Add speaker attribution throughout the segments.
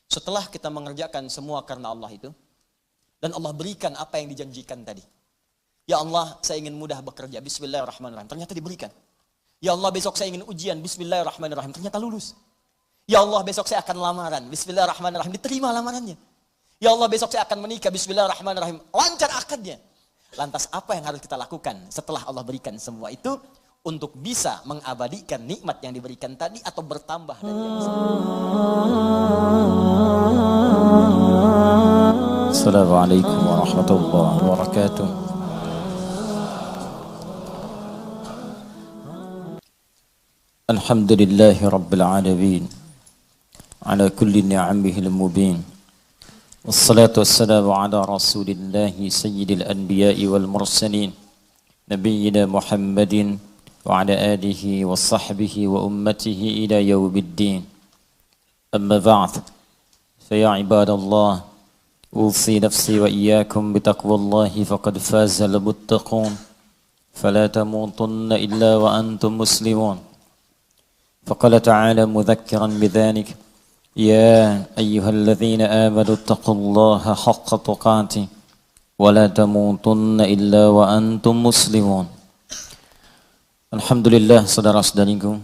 Speaker 1: Setelah kita mengerjakan semua karena Allah itu, dan Allah berikan apa yang dijanjikan tadi. Ya Allah, saya ingin mudah bekerja, bismillahirrahmanirrahim, ternyata diberikan. Ya Allah, besok saya ingin ujian, bismillahirrahmanirrahim, ternyata lulus. Ya Allah, besok saya akan lamaran, bismillahirrahmanirrahim, diterima lamarannya. Ya Allah, besok saya akan menikah, bismillahirrahmanirrahim, lancar akadnya. Lantas apa yang harus kita lakukan setelah Allah berikan semua itu untuk bisa mengabadikan nikmat yang diberikan tadi atau bertambah dari yang
Speaker 2: Assalamualaikum warahmatullahi wabarakatuh. Alhamdulillahi rabbil alamin ala kulli ni'amihil mubin. Wassalatu wassalamu ala rasulillahi sayyidil anbiya'i wal mursalin nabiyyina Muhammadin wa ala alihi wa sahbihi wa ummatihi ila yaumiddin. Amma ba'd, fa ya ibadallah, usi nafsi wa iyyakum bitaqwallahi faqad faza al-muttaqun fala tamutunna illa wa antum muslimun. فقال تعالى مذكرا بذلك يا أيها الذين آمنوا اتقوا الله حق تقاته ولا تموتن إلا وأنتم مسلمون. Alhamdulillah, saudara-saudariku,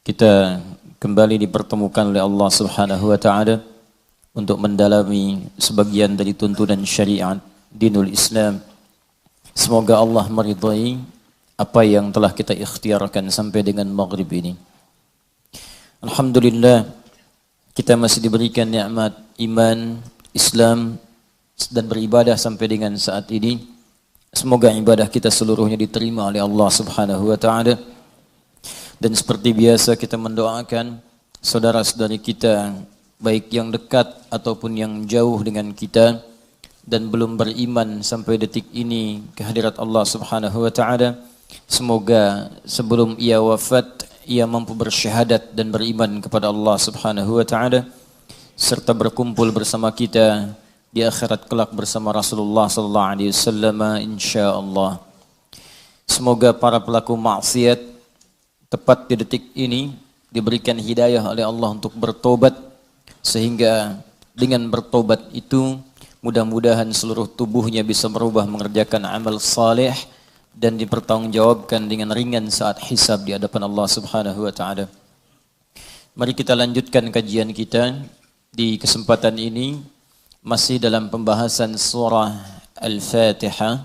Speaker 2: kita kembali dipertemukan oleh Allah Subhanahu wa taala untuk mendalami sebagian dari tuntunan syariat dinul Islam. Semoga Allah meridhai apa yang telah kita ikhtiarkan sampai dengan maghrib ini. Alhamdulillah, kita masih diberikan nikmat iman, Islam, dan beribadah sampai dengan saat ini. Semoga ibadah kita seluruhnya diterima oleh Allah Subhanahu wa taala. Dan seperti biasa kita mendoakan saudara-saudari kita, baik yang dekat ataupun yang jauh dengan kita dan belum beriman sampai detik ini ke hadirat Allah Subhanahu wa taala. Semoga sebelum ia wafat ia mampu bersyahadat dan beriman kepada Allah Subhanahu wa taala serta berkumpul bersama kita di akhirat kelak bersama Rasulullah sallallahu alaihi wasallam insyaallah. Semoga para pelaku maksiat tepat di detik ini diberikan hidayah oleh Allah untuk bertobat, sehingga dengan bertobat itu mudah-mudahan seluruh tubuhnya bisa berubah mengerjakan amal saleh dan dipertanggungjawabkan dengan ringan saat hisab di hadapan Allah Subhanahu wa taala. Mari kita lanjutkan kajian kita di kesempatan ini masih dalam pembahasan surah Al-Fatihah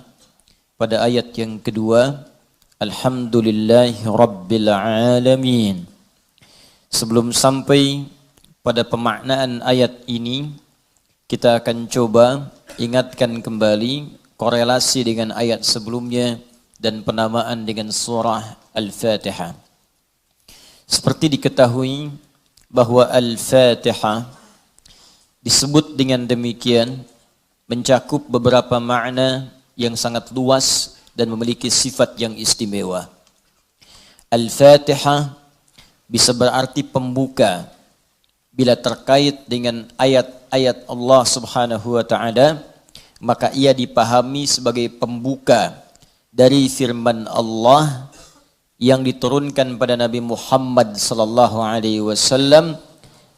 Speaker 2: pada ayat yang kedua, Alhamdulillahi Rabbil Alamin. Sebelum sampai pada pemaknaan ayat ini, kita akan coba ingatkan kembali korelasi dengan ayat sebelumnya dan penamaan dengan surah Al-Fatihah. Seperti diketahui bahwa Al-Fatihah disebut dengan demikian mencakup beberapa makna yang sangat luas dan memiliki sifat yang istimewa. Al-Fatihah bisa berarti pembuka bila terkait dengan ayat-ayat Allah Subhanahu wa taala, maka ia dipahami sebagai pembuka dari firman Allah yang diturunkan pada Nabi Muhammad sallallahu alaihi wasallam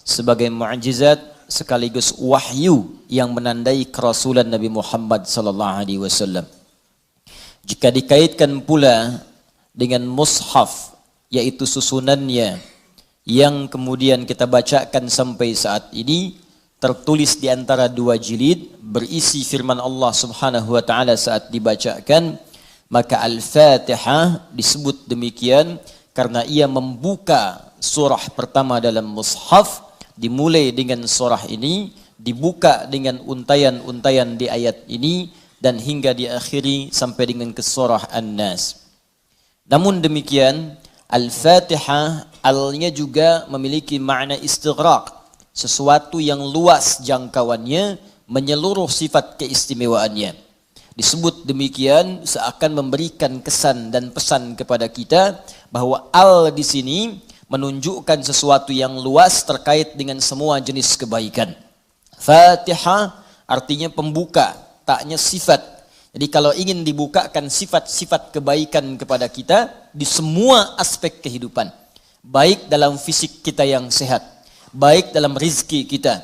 Speaker 2: sebagai mukjizat sekaligus wahyu yang menandai kerasulan Nabi Muhammad sallallahu alaihi wasallam. Jika dikaitkan pula dengan mushaf, yaitu susunannya yang kemudian kita bacakan sampai saat ini, tertulis di antara dua jilid berisi firman Allah Subhanahu wa taala saat dibacakan, maka Al-Fatihah disebut demikian karena ia membuka surah pertama dalam mushaf, dimulai dengan surah ini, dibuka dengan untayan-untayan di ayat ini, dan hingga diakhiri sampai dengan ke surah An-Nas. Namun demikian, Al-Fatihah alnya juga memiliki makna istighraq, sesuatu yang luas jangkauannya, menyeluruh sifat keistimewaannya. Disebut demikian seakan memberikan kesan dan pesan kepada kita bahwa al di sini menunjukkan sesuatu yang luas terkait dengan semua jenis kebaikan. Fatihah artinya pembuka, taknya sifat. Jadi kalau ingin dibukakan sifat-sifat kebaikan kepada kita di semua aspek kehidupan, baik dalam fisik kita yang sehat, baik dalam rizki kita,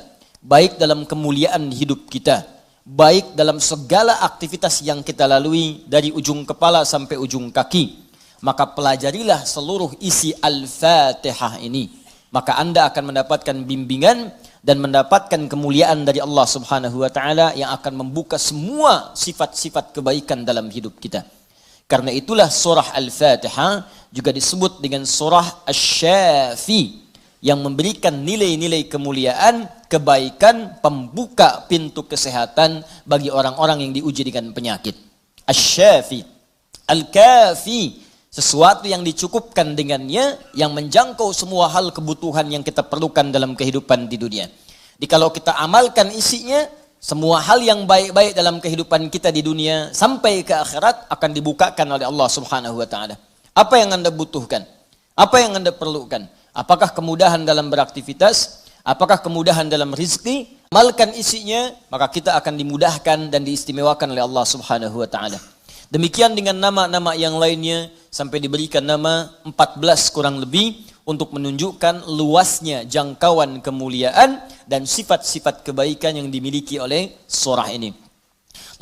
Speaker 1: baik dalam kemuliaan hidup kita, baik dalam segala aktivitas yang kita lalui dari ujung kepala sampai ujung kaki, maka pelajarilah seluruh isi Al-Fatihah ini. Maka Anda akan mendapatkan bimbingan dan mendapatkan kemuliaan dari Allah Subhanahu wa taala yang akan membuka semua sifat-sifat kebaikan dalam hidup kita. Karena itulah surah Al-Fatihah juga disebut dengan surah Asy-Syafi yang memberikan nilai-nilai kemuliaan, kebaikan, pembuka pintu kesehatan bagi orang-orang yang diuji dengan penyakit. Asy-Syafi, Al-Kafi, sesuatu yang dicukupkan dengannya, yang menjangkau semua hal kebutuhan yang kita perlukan dalam kehidupan di dunia. Jadi kalau kita amalkan isinya, semua hal yang baik-baik dalam kehidupan kita di dunia sampai ke akhirat akan dibukakan oleh Allah Subhanahu wa taala. Apa yang Anda butuhkan? Apa yang Anda perlukan? Apakah kemudahan dalam beraktivitas? Apakah kemudahan dalam rizki? Amalkan isinya, maka kita akan dimudahkan dan diistimewakan oleh Allah Subhanahu wa taala. Demikian dengan nama-nama yang lainnya sampai diberikan nama 14 kurang lebih untuk menunjukkan luasnya jangkauan kemuliaan dan sifat-sifat kebaikan yang dimiliki oleh surah ini.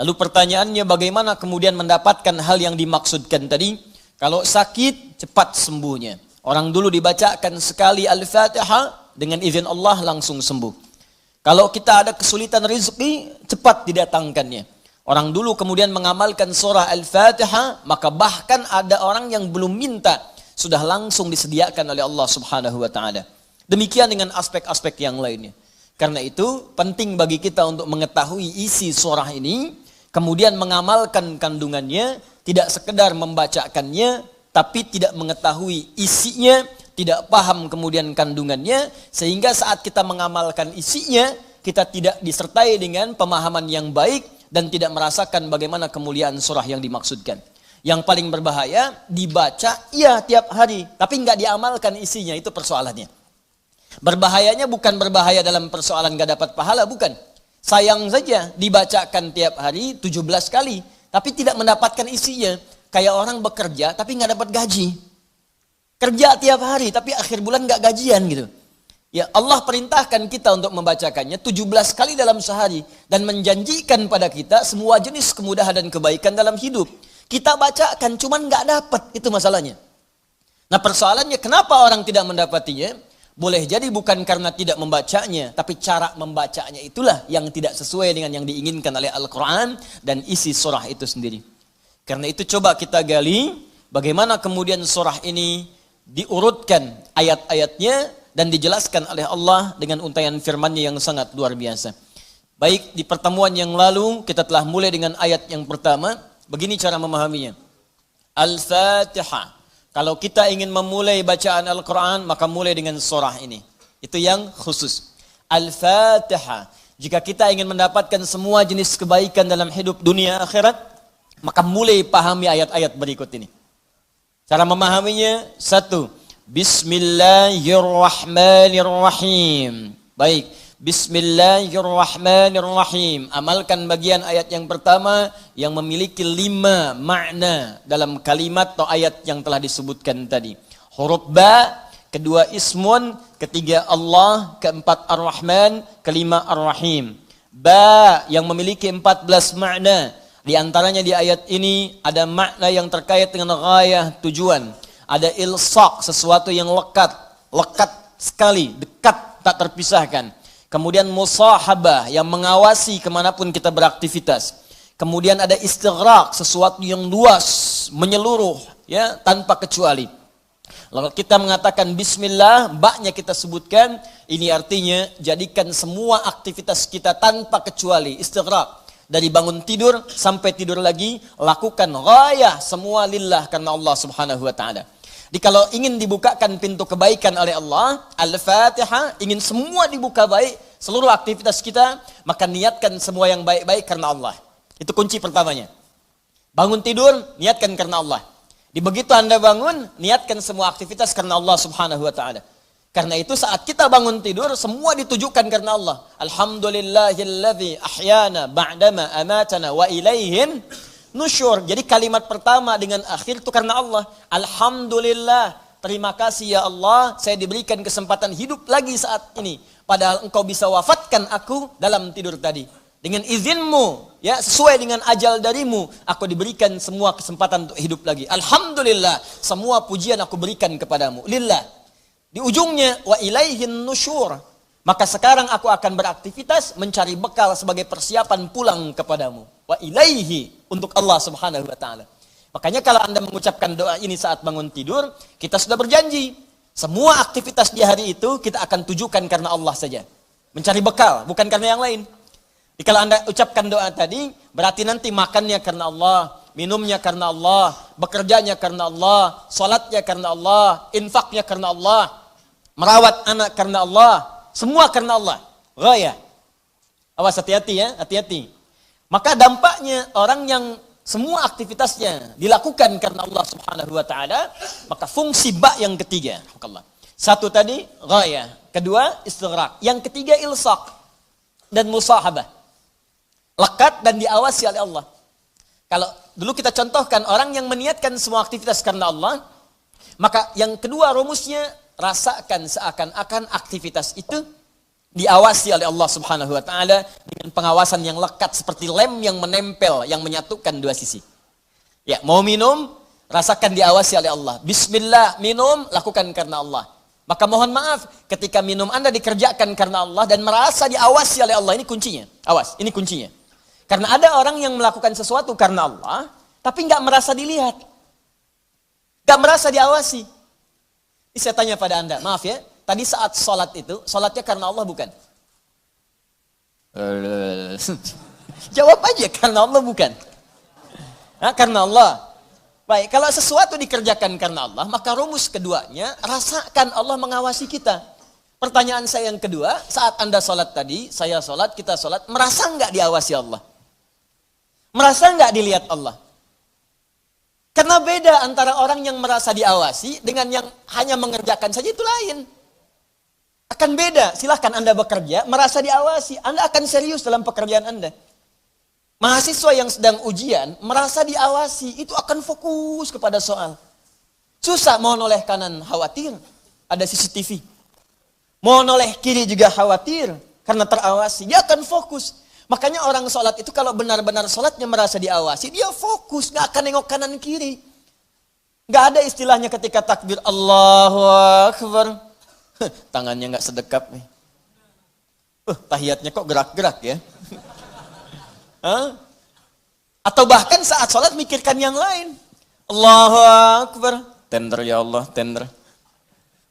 Speaker 1: Lalu pertanyaannya, bagaimana kemudian mendapatkan hal yang dimaksudkan tadi? Kalau sakit, cepat sembuhnya. Orang dulu dibacakan sekali Al-Fatihah, dengan izin Allah langsung sembuh. Kalau kita ada kesulitan rezeki, cepat didatangkannya. Orang dulu kemudian mengamalkan surah Al-Fatihah, maka bahkan ada orang yang belum minta, sudah langsung disediakan oleh Allah Subhanahu wa taala. Demikian dengan aspek-aspek yang lainnya. Karena itu penting bagi kita untuk mengetahui isi surah ini, kemudian mengamalkan kandungannya, tidak sekedar membacakannya, tapi tidak mengetahui isinya, tidak paham kemudian kandungannya, sehingga saat kita mengamalkan isinya, kita tidak disertai dengan pemahaman yang baik dan tidak merasakan bagaimana kemuliaan surah yang dimaksudkan. Yang paling berbahaya, dibaca iya tiap hari, tapi nggak diamalkan isinya, itu persoalannya. Berbahayanya bukan berbahaya dalam persoalan nggak dapat pahala, bukan. Sayang saja dibacakan tiap hari 17 kali, tapi tidak mendapatkan isinya. Kayak orang bekerja tapi nggak dapat gaji. Kerja tiap hari tapi akhir bulan nggak gajian gitu. Ya, Allah perintahkan kita untuk membacakannya 17 kali dalam sehari dan menjanjikan pada kita semua jenis kemudahan dan kebaikan dalam hidup. Kita bacakan cuman nggak dapat, itu masalahnya. Nah, persoalannya kenapa orang tidak mendapatinya? Boleh jadi bukan karena tidak membacanya, tapi cara membacanya itulah yang tidak sesuai dengan yang diinginkan oleh Al-Quran dan isi surah itu sendiri. Karena itu coba kita gali bagaimana kemudian surah ini diurutkan ayat-ayatnya dan dijelaskan oleh Allah dengan untaian firman-Nya yang sangat luar biasa. Baik, di pertemuan yang lalu kita telah mulai dengan ayat yang pertama. Begini cara memahaminya. Al-Fatihah. Kalau kita ingin memulai bacaan Al-Quran, maka mulai dengan surah ini. Itu yang khusus. Al-Fatihah. Jika kita ingin mendapatkan semua jenis kebaikan dalam hidup dunia akhirat, maka mulai pahami ayat-ayat berikut ini. Cara memahaminya, 1. Bismillahirrahmanirrahim. Baik, Bismillahirrahmanirrahim. Amalkan bagian ayat yang pertama yang memiliki 5 makna dalam kalimat atau ayat yang telah disebutkan tadi. Huruf ba, kedua ismun, ketiga Allah, keempat ar-Rahman, kelima ar-Rahim. Ba yang memiliki 14 makna. Di antaranya di ayat ini ada makna yang terkait dengan ghayah, tujuan. Ada ilsaq, sesuatu yang lekat sekali, dekat, tak terpisahkan. Kemudian musahabah, yang mengawasi kemanapun kita beraktivitas. Kemudian ada istighraq, sesuatu yang luas, menyeluruh, ya, tanpa kecuali. Lalu kita mengatakan bismillah, baknya kita sebutkan, ini artinya jadikan semua aktivitas kita tanpa kecuali, istighraq. Dari bangun tidur sampai tidur lagi, lakukan ghayah semua lillah karena Allah Subhanahu wa taala. Jadi kalau ingin dibukakan pintu kebaikan oleh Allah, Al-Fatihah, ingin semua dibuka baik, seluruh aktivitas kita, maka niatkan semua yang baik-baik karena Allah. Itu kunci pertamanya. Bangun tidur, niatkan karena Allah. Di begitu Anda bangun, niatkan semua aktivitas karena Allah Subhanahu wa taala. Karena itu saat kita bangun tidur, semua ditujukan karena Allah. Alhamdulillahilladzi ahyana ba'dama amatana wa ilaihin nusyur. Jadi kalimat pertama dengan akhir itu karena Allah. Alhamdulillah, terima kasih ya Allah, saya diberikan kesempatan hidup lagi saat ini. Padahal engkau bisa wafatkan aku dalam tidur tadi. Dengan izinmu, ya, sesuai dengan ajal darimu, aku diberikan semua kesempatan untuk hidup lagi. Alhamdulillah, semua pujian aku berikan kepadamu. Lillah. Di ujungnya, wa ilaihin nusyur. Maka sekarang aku akan beraktivitas mencari bekal sebagai persiapan pulang kepadamu. Wa ilaihi, untuk Allah subhanahu wa ta'ala. Makanya kalau Anda mengucapkan doa ini saat bangun tidur, kita sudah berjanji. Semua aktivitas di hari itu kita akan tujukan karena Allah saja. Mencari bekal, bukan karena yang lain. Jadi kalau Anda ucapkan doa tadi, berarti nanti makannya karena Allah, minumnya karena Allah, bekerjanya karena Allah, salatnya karena Allah, infaknya karena Allah, merawat anak karena Allah, semua karena Allah. Ghaya. Awas, hati-hati ya, hati-hati. Maka dampaknya orang yang semua aktivitasnya dilakukan karena Allah Subhanahu wa taala, maka fungsi ba yang ketiga. Satu tadi ghaya, kedua istighraq, yang ketiga ilsaq dan musahabah. Lekat dan diawasi oleh Allah. Kalau dulu kita contohkan orang yang meniatkan semua aktivitas karena Allah, maka yang kedua rumusnya, rasakan seakan-akan aktivitas itu diawasi oleh Allah Subhanahu wa taala dengan pengawasan yang lekat seperti lem yang menempel, yang menyatukan dua sisi. Ya, mau minum, rasakan diawasi oleh Allah. Bismillah, minum, lakukan karena Allah. Maka mohon maaf, ketika minum Anda dikerjakan karena Allah dan merasa diawasi oleh Allah, ini kuncinya. Awas, ini kuncinya. Karena ada orang yang melakukan sesuatu karena Allah, tapi nggak merasa dilihat. Nggak merasa diawasi. Ini saya tanya pada Anda, maaf ya, tadi saat sholat itu, sholatnya karena Allah bukan? Jawab aja, karena Allah bukan? Karena Allah. Baik, kalau sesuatu dikerjakan karena Allah, maka rumus keduanya, rasakan Allah mengawasi kita. Pertanyaan saya yang kedua, saat Anda sholat tadi, saya sholat, kita sholat, merasa nggak diawasi Allah? Merasa nggak dilihat Allah? Karena beda antara orang yang merasa diawasi dengan yang hanya mengerjakan saja, itu lain. Akan beda, silahkan Anda bekerja, merasa diawasi, Anda akan serius dalam pekerjaan Anda. Mahasiswa yang sedang ujian, merasa diawasi, itu akan fokus kepada soal. Susah, mau noleh kanan, khawatir, ada CCTV. Mau noleh kiri juga khawatir, karena terawasi, dia akan fokus. Makanya orang sholat itu kalau benar-benar sholatnya merasa diawasi, dia fokus, gak akan nengok kanan kiri. Gak ada istilahnya ketika takbir, Allahu Akbar. Tangannya gak sedekap nih. Tahiyatnya kok gerak-gerak ya. Atau bahkan saat sholat mikirkan yang lain. Allahu Akbar. Tender ya Allah, tender.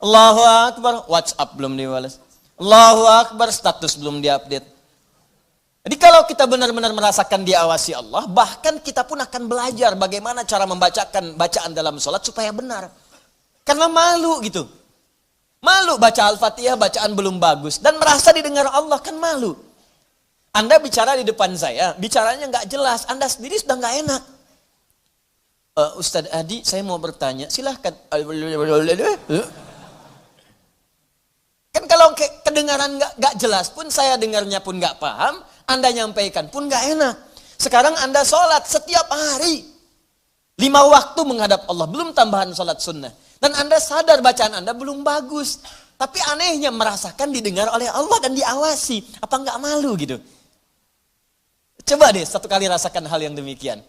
Speaker 1: Allahu Akbar, WhatsApp belum dibalas. Allahu Akbar, status belum diupdate. Jadi kalau kita benar-benar merasakan diawasi Allah, bahkan kita pun akan belajar bagaimana cara membacakan bacaan dalam sholat supaya benar. Karena malu gitu. Malu baca Al-Fatihah, bacaan belum bagus. Dan merasa didengar Allah, kan malu. Anda bicara di depan saya, bicaranya nggak jelas, Anda sendiri sudah nggak enak. Ustadz Adi, saya mau bertanya, silahkan. Kan kalau kedengaran nggak jelas pun, saya dengarnya pun nggak paham, Anda nyampaikan pun nggak enak. Sekarang Anda sholat setiap hari, 5 waktu menghadap Allah, belum tambahan sholat sunnah. Dan Anda sadar bacaan Anda belum bagus. Tapi anehnya merasakan didengar oleh Allah dan diawasi. Apa nggak malu gitu? Coba deh satu kali rasakan hal yang demikian.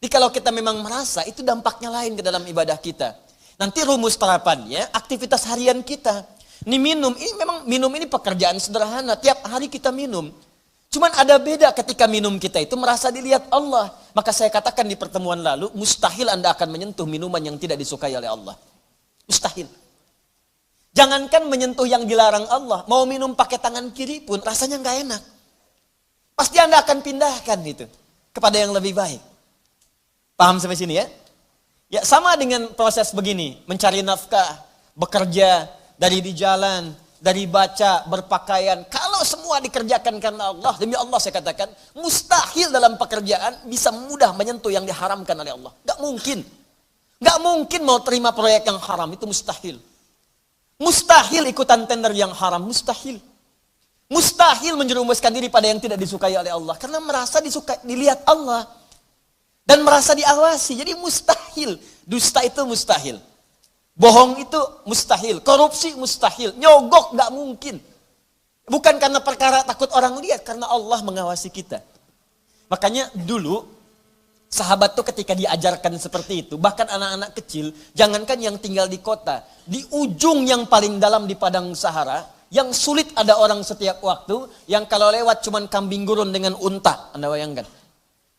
Speaker 1: Jadi kalau kita memang merasa, itu dampaknya lain ke dalam ibadah kita. Nanti rumus terapannya, aktivitas harian kita. Ini memang minum ini pekerjaan sederhana. Tiap hari kita minum. Cuman ada beda ketika minum kita itu merasa dilihat Allah. Maka saya katakan di pertemuan lalu, mustahil Anda akan menyentuh minuman yang tidak disukai oleh Allah. Mustahil. Jangankan menyentuh yang dilarang Allah, mau minum pakai tangan kiri pun rasanya nggak enak. Pasti Anda akan pindahkan itu kepada yang lebih baik. Paham sampai sini ya? Ya sama dengan proses begini, mencari nafkah, bekerja, dari di jalan, dari baca, berpakaian. Kalau semua dikerjakan karena Allah, demi Allah saya katakan, mustahil dalam pekerjaan bisa mudah menyentuh yang diharamkan oleh Allah. Gak mungkin. Gak mungkin mau terima proyek yang haram, itu mustahil. Mustahil ikutan tender yang haram, mustahil. Mustahil menjerumuskan diri pada yang tidak disukai oleh Allah. Karena merasa dilihat Allah. Dan merasa diawasi, jadi mustahil. Dusta itu mustahil. Bohong itu mustahil, korupsi mustahil, nyogok nggak mungkin. Bukan karena perkara takut orang lihat, karena Allah mengawasi kita. Makanya dulu sahabat tuh ketika diajarkan seperti itu, bahkan anak-anak kecil, jangankan yang tinggal di kota, di ujung yang paling dalam di padang Sahara, yang sulit ada orang setiap waktu, yang kalau lewat cuman kambing gurun dengan unta, Anda bayangkan.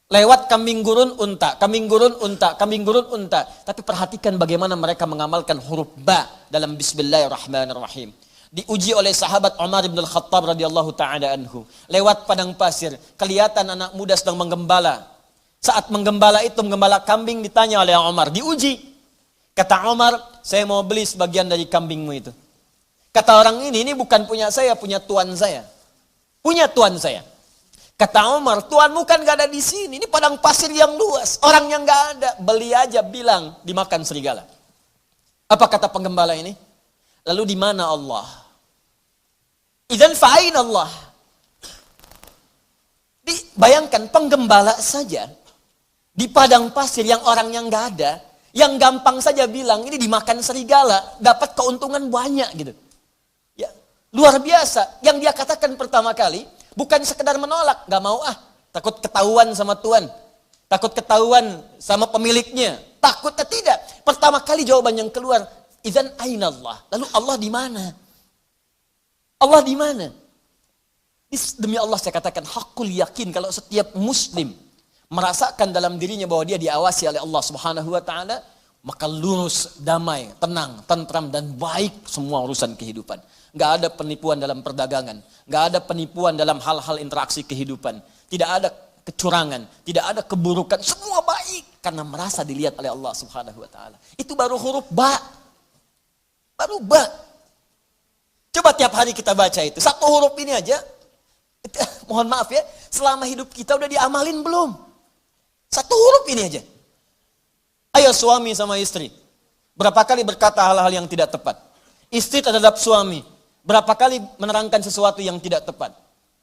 Speaker 1: Lewat kambing gurun unta, kambing gurun unta, kambing gurun unta. Tapi perhatikan bagaimana mereka mengamalkan huruf ba dalam Bismillahirrahmanirrahim. Diuji oleh sahabat Umar bin Al-Khattab radhiyallahu ta'ala anhu. Lewat padang pasir, kelihatan anak muda sedang menggembala. Saat menggembala itu, menggembala kambing, ditanya oleh Umar, diuji. Kata Umar, saya mau beli sebagian dari kambingmu itu. Kata orang ini bukan punya saya, punya tuan saya. Punya tuan saya. Kata Umar, tuanmu kan gak ada di sini. Ini padang pasir yang luas. Orang yang gak ada, beli aja, bilang dimakan serigala. Apa kata penggembala ini? Lalu di mana Allah? Idzan fa'ain Allah. Bayangkan penggembala saja di padang pasir yang orang yang gak ada, yang gampang saja bilang ini dimakan serigala, dapat keuntungan banyak gitu. Ya, luar biasa. Yang dia katakan pertama kali bukan sekedar menolak, gak mau takut ketahuan sama tuan, takut ketahuan sama pemiliknya, takutnya tidak. Pertama kali jawaban yang keluar, idzan aina Allah. Lalu Allah di mana? Allah di mana? Demi Allah saya katakan hakul yakin kalau setiap muslim merasakan dalam dirinya bahwa dia diawasi oleh Allah Subhanahu wa taala, maka lurus, damai, tenang, tentram dan baik semua urusan kehidupan. Enggak ada penipuan dalam perdagangan, enggak ada penipuan dalam hal-hal interaksi kehidupan, tidak ada kecurangan, tidak ada keburukan, semua baik karena merasa dilihat oleh Allah Subhanahu wa taala. Itu baru huruf ba. Baru ba. Coba tiap hari kita baca itu. Satu huruf ini aja. Mohon maaf ya. Selama hidup kita udah diamalin belum? Satu huruf ini aja. Ayo suami sama istri. Berapa kali berkata hal-hal yang tidak tepat? Istri terhadap suami. Berapa kali menerangkan sesuatu yang tidak tepat?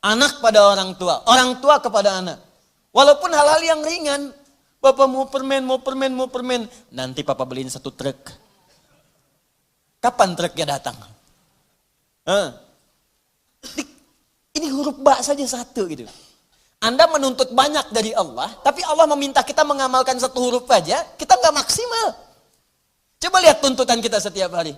Speaker 1: Anak pada orang tua. Orang tua kepada anak. Walaupun hal-hal yang ringan. Bapak mau permen, mau permen, mau permen. Nanti papa beliin satu truk. Kapan truknya datang? Ini huruf ba saja satu gitu. Anda menuntut banyak dari Allah, tapi Allah meminta kita mengamalkan satu huruf aja, kita nggak maksimal. Coba lihat tuntutan kita setiap hari.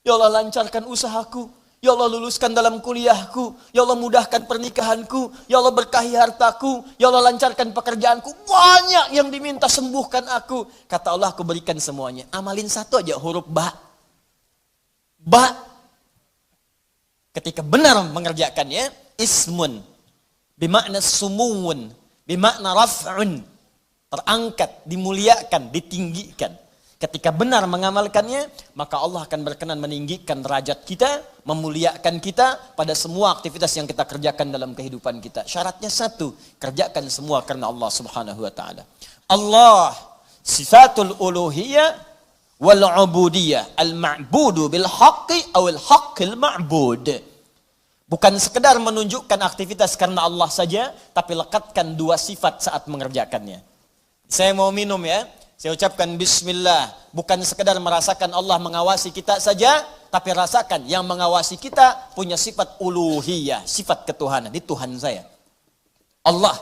Speaker 1: Ya Allah lancarkan usahaku, ya Allah luluskan dalam kuliahku, ya Allah mudahkan pernikahanku, ya Allah berkahi hartaku, ya Allah lancarkan pekerjaanku. Banyak yang diminta, sembuhkan aku. Kata Allah, aku berikan semuanya. Amalin satu aja huruf ba. Ba. Ketika benar mengerjakannya, ismun, bimakna sumuun, bimakna raf'un, terangkat, dimuliakan, ditinggikan. Ketika benar mengamalkannya, maka Allah akan berkenan meninggikan derajat kita, memuliakan kita pada semua aktivitas yang kita kerjakan dalam kehidupan kita. Syaratnya satu, kerjakan semua karena Allah Subhanahu wa taala. Allah sifatul uluhiyah wal ubudiyah, al-ma'budu bil haqqi awil haqqil ma'bud. Bukan sekedar menunjukkan aktivitas karena Allah saja, tapi lekatkan dua sifat saat mengerjakannya. Saya mau minum ya, saya ucapkan bismillah. Bukan sekedar merasakan Allah mengawasi kita saja, tapi rasakan yang mengawasi kita punya sifat uluhiyah, sifat ketuhanan. Ini Tuhan saya. Allah.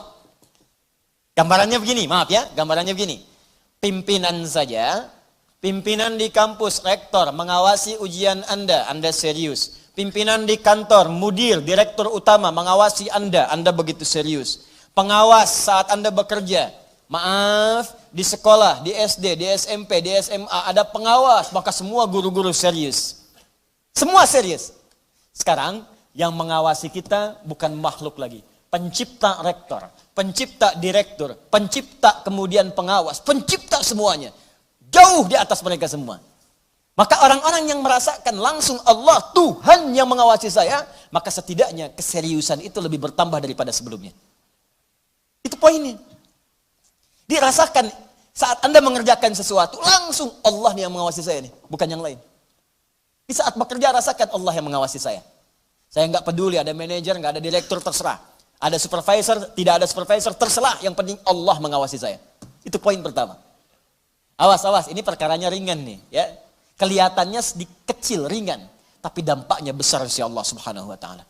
Speaker 1: Gambarannya begini, maaf ya, gambarannya begini. Pimpinan saja, pimpinan di kampus, rektor, mengawasi ujian Anda serius. Pimpinan di kantor, mudir, direktur utama, mengawasi Anda begitu serius. Pengawas saat Anda bekerja, maaf, di sekolah, di SD, di SMP, di SMA, ada pengawas, maka semua guru-guru serius. Semua serius. Sekarang, yang mengawasi kita bukan makhluk lagi. Pencipta rektor, pencipta direktur, pencipta kemudian pengawas, pencipta semuanya. Jauh di atas mereka semua. Maka orang-orang yang merasakan langsung Allah, Tuhan yang mengawasi saya, maka setidaknya keseriusan itu lebih bertambah daripada sebelumnya. Itu poinnya. Dirasakan saat Anda mengerjakan sesuatu, langsung Allah yang mengawasi saya nih, bukan yang lain. Di saat bekerja rasakan Allah yang mengawasi saya. Saya nggak peduli ada manajer, nggak ada direktur, terserah. Ada supervisor, tidak ada supervisor, terserah. Yang penting Allah mengawasi saya. Itu poin pertama. Awas, ini perkaranya ringan nih, ya. Kelihatannya sedikit kecil, ringan, tapi dampaknya besar si Allah Subhanahu wa taala.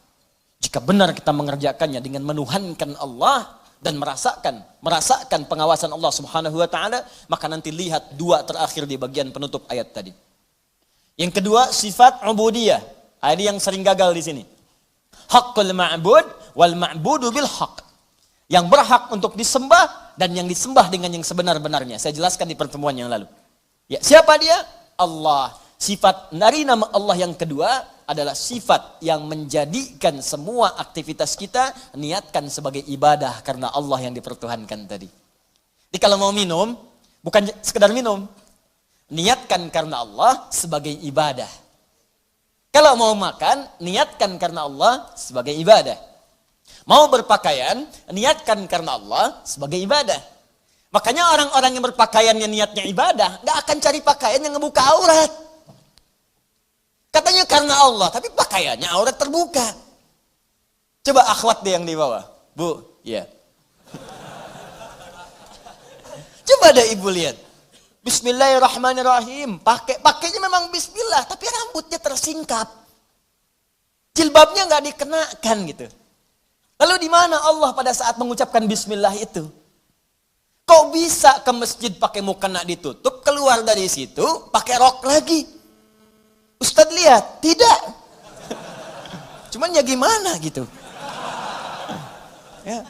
Speaker 1: Jika benar kita mengerjakannya dengan menuhankan Allah dan merasakan pengawasan Allah Subhanahu wa taala, maka nanti lihat dua terakhir di bagian penutup ayat tadi. Yang kedua, sifat ubudiyah. Ini yang sering gagal di sini. Haqqul ma'bud wal ma'budu bil haqq. Yang berhak untuk disembah dan yang disembah dengan yang sebenar-benarnya. Saya jelaskan di pertemuan yang lalu. Ya, siapa dia? Allah. Sifat dari nama Allah yang kedua adalah sifat yang menjadikan semua aktivitas kita niatkan sebagai ibadah karena Allah yang dipertuhankan tadi. Jadi kalau mau minum, bukan sekedar minum. Niatkan karena Allah sebagai ibadah. Kalau mau makan, niatkan karena Allah sebagai ibadah. Mau berpakaian, niatkan karena Allah sebagai ibadah. Makanya orang-orang yang berpakaian yang niatnya ibadah, gak akan cari pakaian yang ngebuka aurat. Katanya karena Allah, tapi pakaiannya aurat terbuka. Coba akhwat deh yang di bawah. Bu, ya. Coba deh ibu lihat. Bismillahirrahmanirrahim. Pakainya memang bismillah, tapi rambutnya tersingkap. Jilbabnya nggak dikenakan gitu. Lalu di mana Allah pada saat mengucapkan bismillah itu? Kok bisa ke masjid pakai mukena ditutup, keluar dari situ pakai rok lagi? Ustadz lihat, tidak. Cuman ya gimana gitu. Ya.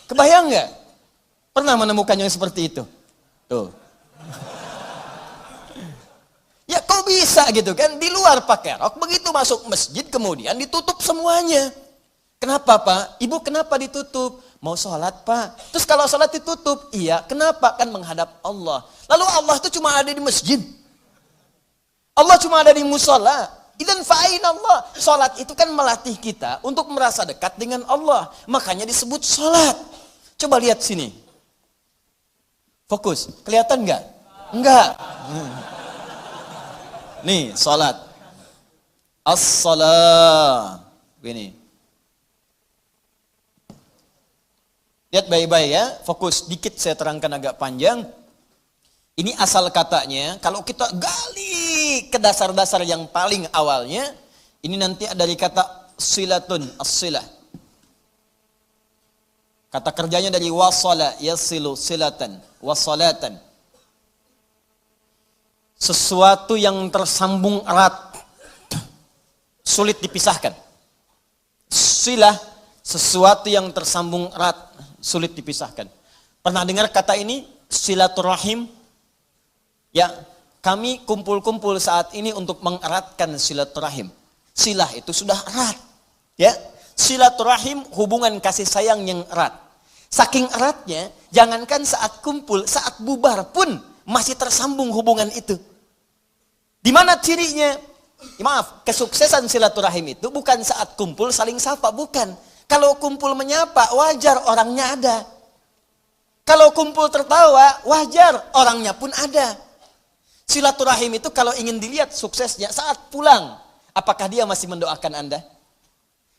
Speaker 1: Kebayang nggak? Pernah menemukan yang seperti itu? Tuh. Ya kok bisa gitu kan? Di luar pakai rok, begitu masuk masjid kemudian ditutup semuanya. Kenapa Pak? Ibu kenapa ditutup? Mau sholat Pak. Terus kalau sholat ditutup, iya. Kenapa? Kan menghadap Allah. Lalu Allah itu cuma ada di masjid. Allah cuma ada di musola. Idzan fa'in Allah. Sholat itu kan melatih kita untuk merasa dekat dengan Allah. Makanya disebut sholat. Coba lihat sini. Fokus. Kelihatan nggak? Enggak. Nih, sholat. As-salah. Begini. Lihat baik-baik ya. Fokus. Dikit saya terangkan agak panjang. Ini asal katanya. Kalau kita gali ke dasar-dasar yang paling awalnya. Ini nanti dari kata silatun. As-silah. Kata kerjanya dari wasala yasilu silatan. Wasalatan. Sesuatu yang tersambung erat. Sulit dipisahkan. Silah. Sesuatu yang tersambung erat. Sulit dipisahkan. Pernah dengar kata ini? Silaturahim. Ya, kami kumpul-kumpul saat ini untuk mengeratkan silaturahim. Silah itu sudah erat. Ya, silaturahim hubungan kasih sayang yang erat. Saking eratnya, jangankan saat kumpul, saat bubar pun masih tersambung hubungan itu. Di mana cirinya? Maaf, kesuksesan silaturahim itu bukan saat kumpul saling sapa, bukan. Kalau kumpul menyapa, wajar orangnya ada. Kalau kumpul tertawa, wajar orangnya pun ada. Silaturahim itu kalau ingin dilihat suksesnya saat pulang, apakah dia masih mendoakan Anda?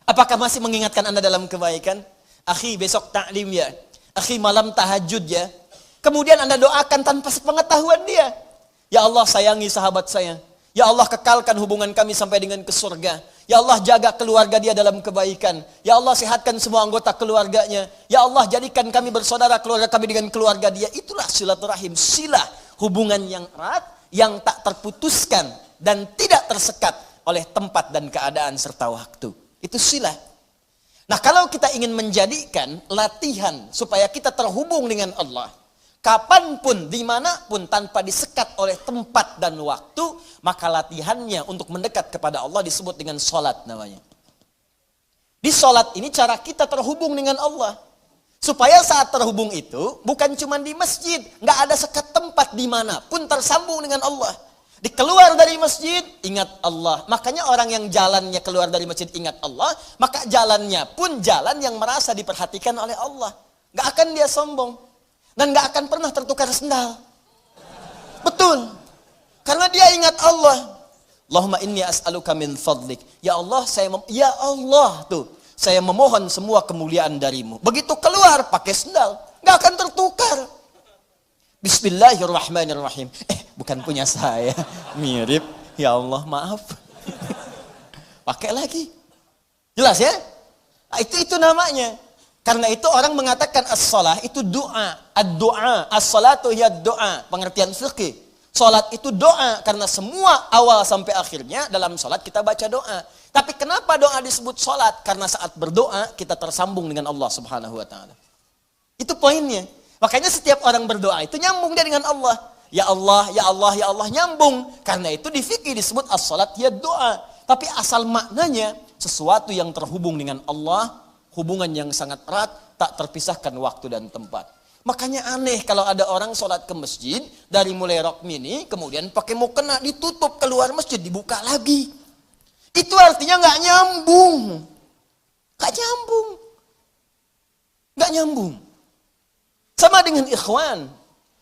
Speaker 1: Apakah masih mengingatkan Anda dalam kebaikan? Akhi besok taklim ya. Akhi malam tahajud ya. Kemudian Anda doakan tanpa sepengetahuan dia. Ya Allah sayangi sahabat saya. Ya Allah kekalkan hubungan kami sampai dengan ke surga. Ya Allah jaga keluarga dia dalam kebaikan. Ya Allah sehatkan semua anggota keluarganya. Ya Allah jadikan kami bersaudara keluarga kami dengan keluarga dia. Itulah silaturahim. Silah hubungan yang erat, yang tak terputuskan dan tidak tersekat oleh tempat dan keadaan serta waktu. Itu silah. Nah kalau kita ingin menjadikan latihan supaya kita terhubung dengan Allah, kapanpun, dimanapun tanpa disekat oleh tempat dan waktu, maka latihannya untuk mendekat kepada Allah disebut dengan sholat namanya. Di sholat ini cara kita terhubung dengan Allah. Supaya saat terhubung itu bukan cuma di masjid, nggak ada sekat tempat dimanapun tersambung dengan Allah. Dikeluar dari masjid, ingat Allah. Makanya orang yang jalannya keluar dari masjid ingat Allah, maka jalannya pun jalan yang merasa diperhatikan oleh Allah. Nggak akan dia sombong. Dan gak akan pernah tertukar sendal. Betul. Karena dia ingat Allah. Allahumma inni as'aluka min fadlik. Ya Allah, saya memohon semua kemuliaan darimu. Begitu keluar pakai sendal, gak akan tertukar. Bismillahirrahmanirrahim. Bukan punya saya. Mirip. Ya Allah, maaf. Pakai lagi. Jelas ya? Nah, itu namanya. Karena itu orang mengatakan as-salah itu doa. Ad-doa. As-salatu ya doa. Pengertian fikih. Salat itu doa. Karena semua awal sampai akhirnya dalam salat kita baca doa. Tapi kenapa doa disebut salat? Karena saat berdoa kita tersambung dengan Allah subhanahu wa ta'ala. Itu poinnya. Makanya setiap orang berdoa itu nyambung dia dengan Allah. Ya Allah, ya Allah, ya Allah, nyambung. Karena itu di fikih disebut as-salat ya doa. Tapi asal maknanya sesuatu yang terhubung dengan Allah, hubungan yang sangat erat, tak terpisahkan waktu dan tempat. Makanya aneh kalau ada orang sholat ke masjid, dari mulai rok mini, kemudian pakai mukena ditutup, keluar masjid dibuka lagi. Itu artinya nggak nyambung. Nggak nyambung. Nggak nyambung. Sama dengan ikhwan.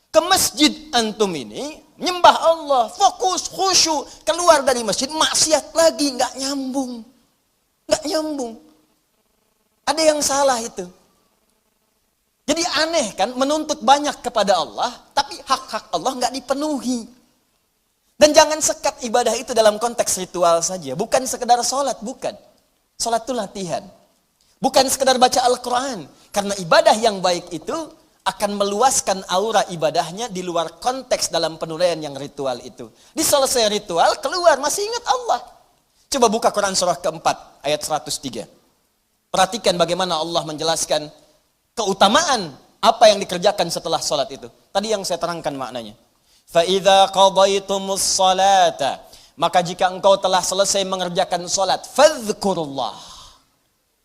Speaker 1: Ke masjid antum ini, nyembah Allah, fokus, khusyuk. Keluar dari masjid, maksiat lagi. Nggak nyambung. Nggak nyambung. Ada yang salah itu. Jadi aneh kan, menuntut banyak kepada Allah, tapi hak-hak Allah nggak dipenuhi. Dan jangan sekat ibadah itu dalam konteks ritual saja. Bukan sekedar sholat, bukan. Sholat itu latihan. Bukan sekedar baca Al-Quran. Karena ibadah yang baik itu akan meluaskan aura ibadahnya di luar konteks dalam penuraian yang ritual itu. Di selesai ritual, keluar, masih ingat Allah. Coba buka Quran surah keempat, ayat 103. Perhatikan bagaimana Allah menjelaskan keutamaan apa yang dikerjakan setelah salat itu. Tadi yang saya terangkan maknanya. فَإِذَا قَضَيْتُمُ الصَّلَاةَ Maka jika engkau telah selesai mengerjakan salat, فَاذْكُرُوا اللَّهَ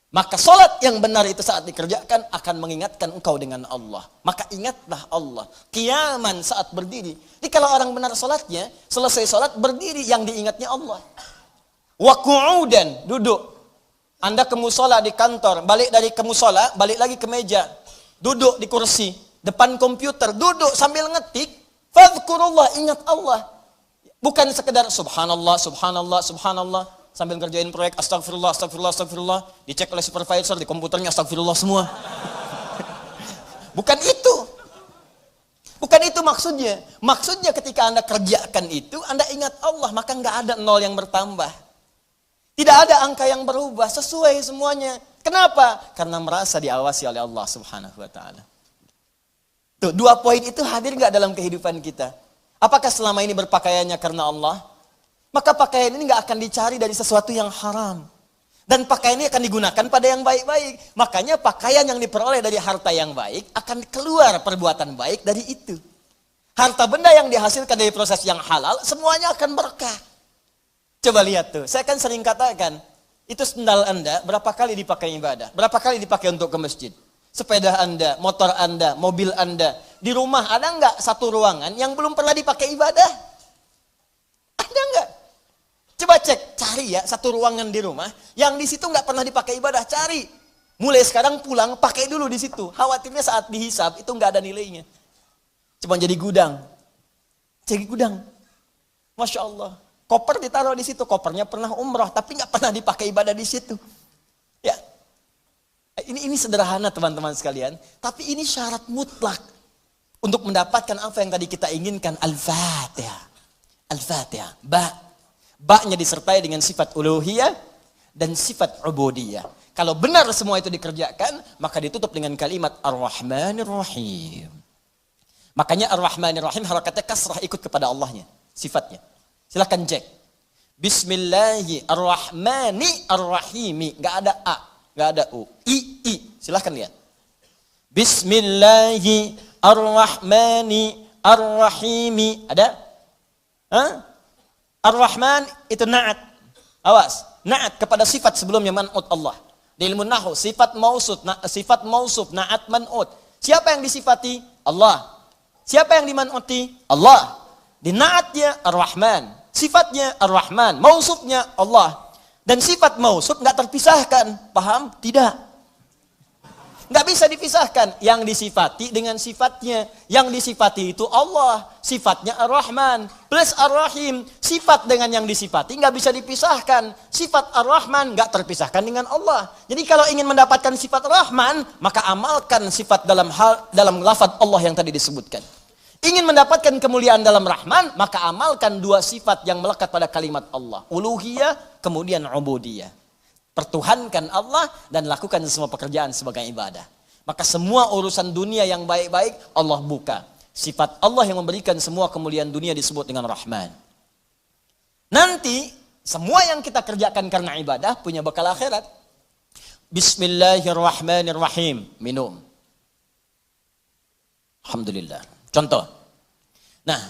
Speaker 1: Maka salat yang benar itu saat dikerjakan akan mengingatkan engkau dengan Allah. Maka ingatlah Allah. Qiyaman saat berdiri. Jadi kalau orang benar salatnya, selesai salat berdiri yang diingatnya Allah. Wa qu'udan, duduk. Anda ke musola di kantor, balik dari ke musola, balik lagi ke meja. Duduk di kursi, depan komputer, duduk sambil ngetik. Fadhkurullah, ingat Allah. Bukan sekedar subhanallah, subhanallah, subhanallah. Sambil ngerjain proyek, astagfirullah, astagfirullah, astagfirullah. Dicek oleh supervisor, di komputernya astagfirullah semua. Bukan itu. Bukan itu maksudnya. Maksudnya ketika Anda kerjakan itu, Anda ingat Allah, maka nggak ada nol yang bertambah. Tidak ada angka yang berubah, sesuai semuanya. Kenapa? Karena merasa diawasi oleh Allah subhanahu wa ta'ala. Tuh, dua poin itu hadir nggak dalam kehidupan kita? Apakah selama ini berpakaiannya karena Allah? Maka pakaian ini nggak akan dicari dari sesuatu yang haram. Dan pakaian ini akan digunakan pada yang baik-baik. Makanya pakaian yang diperoleh dari harta yang baik, akan keluar perbuatan baik dari itu. Harta benda yang dihasilkan dari proses yang halal, semuanya akan berkah. Coba lihat tuh, saya kan sering katakan, itu sendal Anda berapa kali dipakai ibadah? Berapa kali dipakai untuk ke masjid? Sepeda Anda, motor Anda, mobil Anda. Di rumah ada nggak satu ruangan yang belum pernah dipakai ibadah? Ada nggak? Coba cek, cari ya satu ruangan di rumah yang di situ nggak pernah dipakai ibadah, cari. Mulai sekarang pulang pakai dulu di situ. Khawatirnya saat dihisab itu nggak ada nilainya. Cuma jadi gudang. Jadi gudang. Masya Allah. Koper ditaruh di situ, kopernya pernah umrah tapi nggak pernah dipakai ibadah di situ. Ya. Ini sederhana teman-teman sekalian, tapi ini syarat mutlak untuk mendapatkan apa yang tadi kita inginkan. Al-Fatihah. Al-Fatihah. Ba-nya disertai dengan sifat uluhiyah dan sifat ubudiyah. Kalau benar semua itu dikerjakan, maka ditutup dengan kalimat Ar-Rahmanir Rahim. Makanya Ar-Rahmanir Rahim harakatnya kasrah ikut kepada Allahnya, sifatnya. Silakan cek. Bismillahirrahmanirrahim. Gak ada A, gak ada U. I. Silakan lihat. Bismillahirrahmanirrahim. Ada? Hah? Ar-Rahman itu na'at. Awas, na'at kepada sifat sebelumnya man'ut Allah. Di ilmu nahwu sifat mausuf na'at man'ut. Siapa yang disifati? Allah. Siapa yang diman'uti? Allah. Di na'atnya Ar-Rahman. Sifatnya Ar-Rahman, mausufnya Allah. Dan sifat mausuf enggak terpisahkan. Paham? Tidak. Nggak bisa dipisahkan. Yang disifati dengan sifatnya. Yang disifati itu Allah. Sifatnya Ar-Rahman. Plus Ar-Rahim. Sifat dengan yang disifati nggak bisa dipisahkan. Sifat Ar-Rahman nggak terpisahkan dengan Allah. Jadi kalau ingin mendapatkan sifat Rahman, maka amalkan sifat dalam lafaz Allah yang tadi disebutkan. Ingin mendapatkan kemuliaan dalam Rahman, maka amalkan dua sifat yang melekat pada kalimat Allah. Uluhiyah, kemudian ubudiyah. Pertuhankan Allah dan lakukan semua pekerjaan sebagai ibadah. Maka semua urusan dunia yang baik-baik Allah buka. Sifat Allah yang memberikan semua kemuliaan dunia disebut dengan Rahman. Nanti semua yang kita kerjakan karena ibadah punya bekal akhirat. Bismillahirrahmanirrahim. Minum. Alhamdulillah. Contoh. Nah,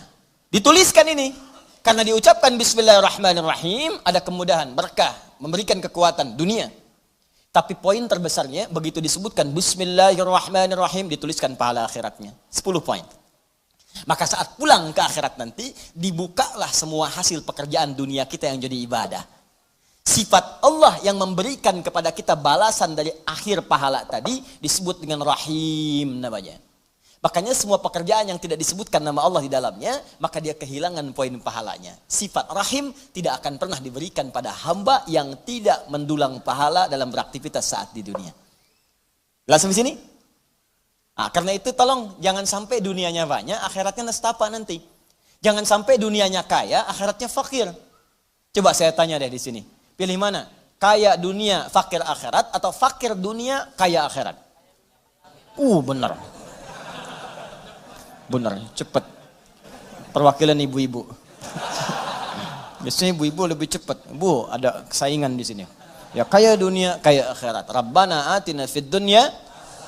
Speaker 1: dituliskan ini. Karena diucapkan Bismillahirrahmanirrahim, ada kemudahan, berkah, memberikan kekuatan dunia. Tapi poin terbesarnya, begitu disebutkan Bismillahirrahmanirrahim, dituliskan pahala akhiratnya. 10 poin. Maka saat pulang ke akhirat nanti, dibukalah semua hasil pekerjaan dunia kita yang jadi ibadah. Sifat Allah yang memberikan kepada kita balasan dari akhir pahala tadi, disebut dengan Rahim namanya. Makanya semua pekerjaan yang tidak disebutkan nama Allah di dalamnya, maka dia kehilangan poin pahalanya. Sifat rahim tidak akan pernah diberikan pada hamba yang tidak mendulang pahala dalam beraktivitas saat di dunia. Jelas sampai sini? Nah, karena itu tolong jangan sampai dunianya banyak, akhiratnya nestapa nanti. Jangan sampai dunianya kaya, akhiratnya fakir. Coba saya tanya deh di sini. Pilih mana? Kaya dunia, fakir akhirat, atau fakir dunia, kaya akhirat? Benar. Benar, cepat. Perwakilan ibu-ibu. Biasanya ibu-ibu lebih cepat. Bu, ada saingan di sini. Ya kaya dunia, kaya akhirat. Rabbana atina fid dunya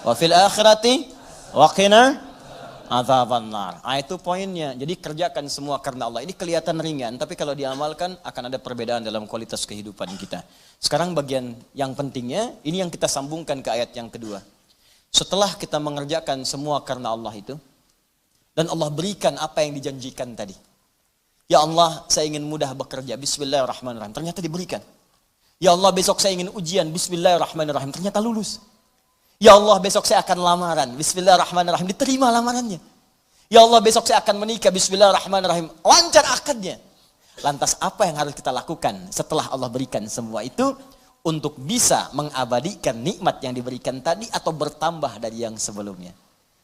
Speaker 1: wa fil akhirati wa qina adzabannar. Itu poinnya. Jadi kerjakan semua karena Allah. Ini kelihatan ringan, tapi kalau diamalkan akan ada perbedaan dalam kualitas kehidupan kita. Sekarang bagian yang pentingnya, ini yang kita sambungkan ke ayat yang kedua. Setelah kita mengerjakan semua karena Allah itu, dan Allah berikan apa yang dijanjikan tadi. Ya Allah, saya ingin mudah bekerja. Bismillahirrahmanirrahim. Ternyata diberikan. Ya Allah, besok saya ingin ujian. Bismillahirrahmanirrahim. Ternyata lulus. Ya Allah, besok saya akan lamaran. Bismillahirrahmanirrahim. Diterima lamarannya. Ya Allah, besok saya akan menikah. Bismillahirrahmanirrahim. Lancar akadnya. Lantas apa yang harus kita lakukan setelah Allah berikan semua itu untuk bisa mengabadikan nikmat yang diberikan tadi atau bertambah dari yang sebelumnya?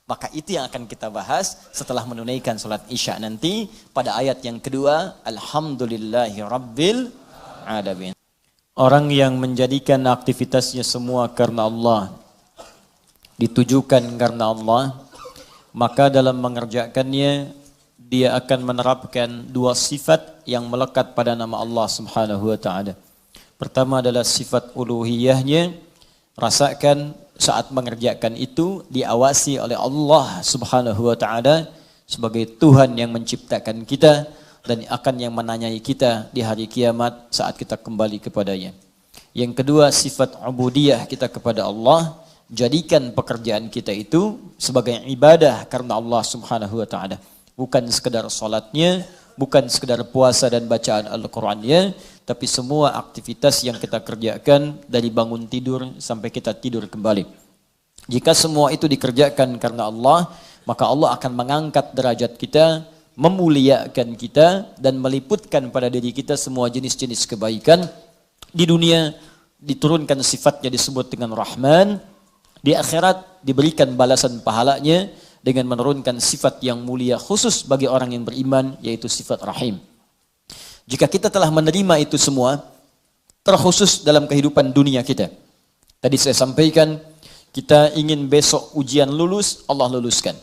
Speaker 1: Maka itu yang akan kita bahas setelah menunaikan salat Isya nanti pada ayat yang kedua. Alhamdulillahi Rabbil Alamin. Orang yang menjadikan aktivitasnya semua karena Allah, ditujukan karena Allah, maka dalam mengerjakannya dia akan menerapkan dua sifat yang melekat pada nama Allah Subhanahu wa taala. Pertama adalah sifat uluhiyahnya. Rasakan saat mengerjakan itu diawasi oleh Allah Subhanahu wa taala sebagai Tuhan yang menciptakan kita dan akan yang menanyai kita di hari kiamat saat kita kembali kepadanya. Yang kedua, sifat ubudiyah kita kepada Allah. Jadikan pekerjaan kita itu sebagai ibadah karena Allah Subhanahu wa taala. Bukan sekedar salatnya, bukan sekedar puasa dan bacaan Al-Qur'annya, tapi semua aktivitas yang kita kerjakan dari bangun tidur sampai kita tidur kembali. Jika semua itu dikerjakan karena Allah, maka Allah akan mengangkat derajat kita, memuliakan kita, dan meliputkan pada diri kita semua jenis-jenis kebaikan. Di dunia diturunkan sifatnya disebut dengan Rahman, di akhirat diberikan balasan pahalanya dengan menurunkan sifat yang mulia khusus bagi orang yang beriman, yaitu sifat Rahim. Jika kita telah menerima itu semua, terkhusus dalam kehidupan dunia kita. Tadi saya sampaikan, kita ingin besok ujian lulus, Allah luluskan.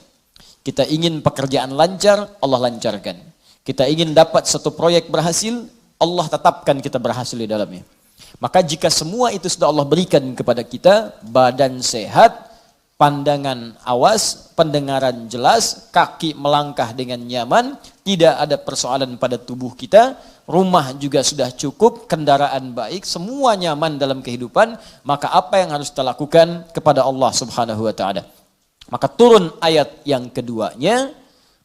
Speaker 1: Kita ingin pekerjaan lancar, Allah lancarkan. Kita ingin dapat satu proyek berhasil, Allah tetapkan kita berhasil di dalamnya. Maka jika semua itu sudah Allah berikan kepada kita, badan sehat, pandangan awas, pendengaran jelas, kaki melangkah dengan nyaman, tidak ada persoalan pada tubuh kita, rumah juga sudah cukup, kendaraan baik, semua nyaman dalam kehidupan, maka apa yang harus kita lakukan kepada Allah Subhanahu wa taala? Maka turun ayat yang keduanya,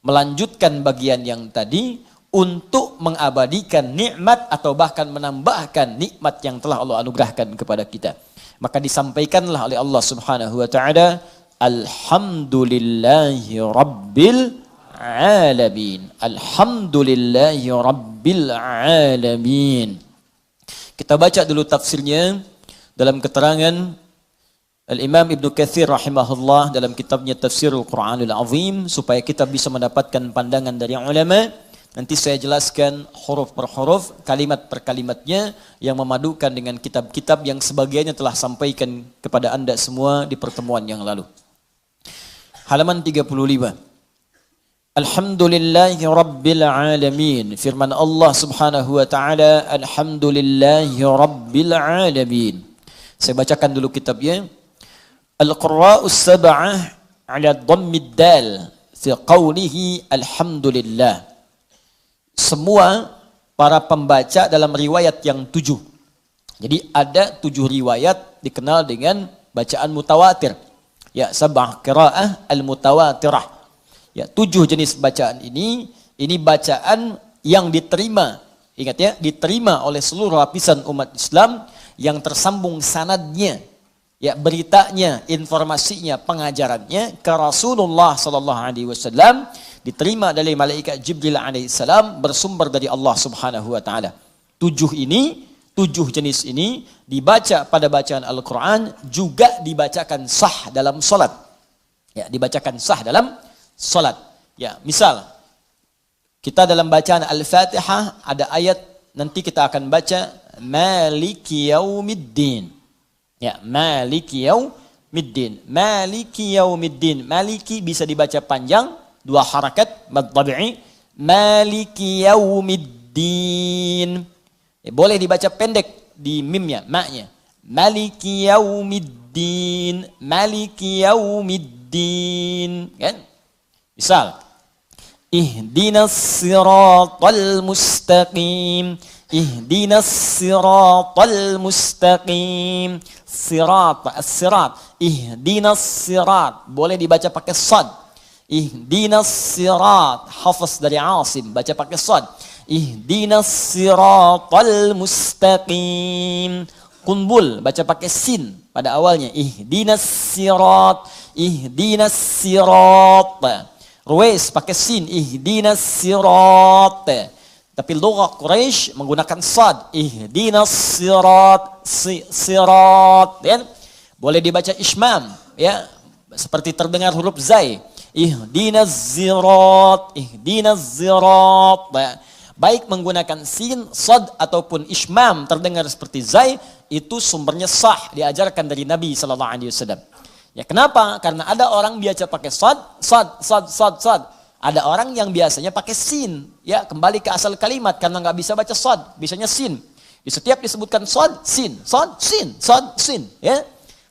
Speaker 1: melanjutkan bagian yang tadi untuk mengabadikan nikmat atau bahkan menambahkan nikmat yang telah Allah anugerahkan kepada kita. Maka disampaikanlah oleh Allah Subhanahu wa taala, Alhamdulillahi Rabbil Alamin. Alhamdulillahi Rabbil Alamin. Kita baca dulu tafsirnya dalam keterangan
Speaker 2: Al-Imam Ibnu Katsir rahimahullah dalam kitabnya Tafsirul Qur'anul Azim, supaya kita bisa mendapatkan pandangan dari ulama, nanti saya jelaskan huruf per huruf, kalimat per kalimatnya yang memadukan dengan kitab-kitab yang sebagiannya telah sampaikan kepada Anda semua di pertemuan yang lalu. Halaman 35. Alhamdulillahi Rabbil Alamin. Firman Allah Subhanahu wa taala, Alhamdulillahi Rabbil Alamin. Saya bacakan dulu kitabnya. Al-Qurra'us Sab'ah ala dhammid dal fi qawlihi Alhamdulillah. Semua para pembaca dalam riwayat yang 7. Jadi ada 7 riwayat dikenal dengan bacaan mutawatir. Ya, sab'ah qira'ah al-mutawatirah. Ya, 7 jenis bacaan ini bacaan yang diterima. Ingat ya, diterima oleh seluruh lapisan umat Islam yang tersambung sanadnya. Ya, beritanya, informasinya, pengajarannya ke Rasulullah sallallahu alaihi wasallam diterima dari malaikat Jibril alaihi salam, bersumber dari Allah Subhanahu wa taala. 7 jenis ini dibaca pada bacaan Al-Qur'an, juga dibacakan sah dalam salat. Ya, dibacakan sah dalam salat. Ya, misal kita dalam bacaan Al-Fatihah ada ayat, nanti kita akan baca Maliki Yaumiddin. Ya, Maliki Yaumiddin. Maliki Yaumiddin. Maliki bisa dibaca panjang, 2 harakat mad tabi'i. Maliki Yaumiddin. Ya, boleh dibaca pendek di mimnya, ma-nya. Maliki Yaumiddin. Maliki Yaumiddin. Kan? Misal, Ihdinas siratal mustaqim. Ihdinas siratal mustaqim. Sirat, as-sirat. Ihdinas sirat. Boleh dibaca pakai sad. Ihdinas sirat. Hafaz dari Asim, baca pakai sad. Ihdinas siratal mustaqim. Qunbul, baca pakai sin pada awalnya. Ihdinas sirat. Ihdinas sirat. Ruwais pakai sin. Ihdinas sirat. Tapi lugah Quraisy menggunakan sad. Ihdinas sirat, sirat. Ya? Boleh dibaca ismam, ya, seperti terdengar huruf zai. Ihdinas zirat, ihdinas zirat. Ya. Baik menggunakan sin, sad ataupun ismam terdengar seperti zai, itu sumbernya sah, diajarkan dari Nabi sallallahu alaihi wasallam. Ya, kenapa? Karena ada orang biasa pakai sad. Ada orang yang biasanya pakai sin, ya, kembali ke asal kalimat karena nggak bisa baca sad, bisanya sin. Di setiap disebutkan sad, sin, sad, sin, sad, sin, ya.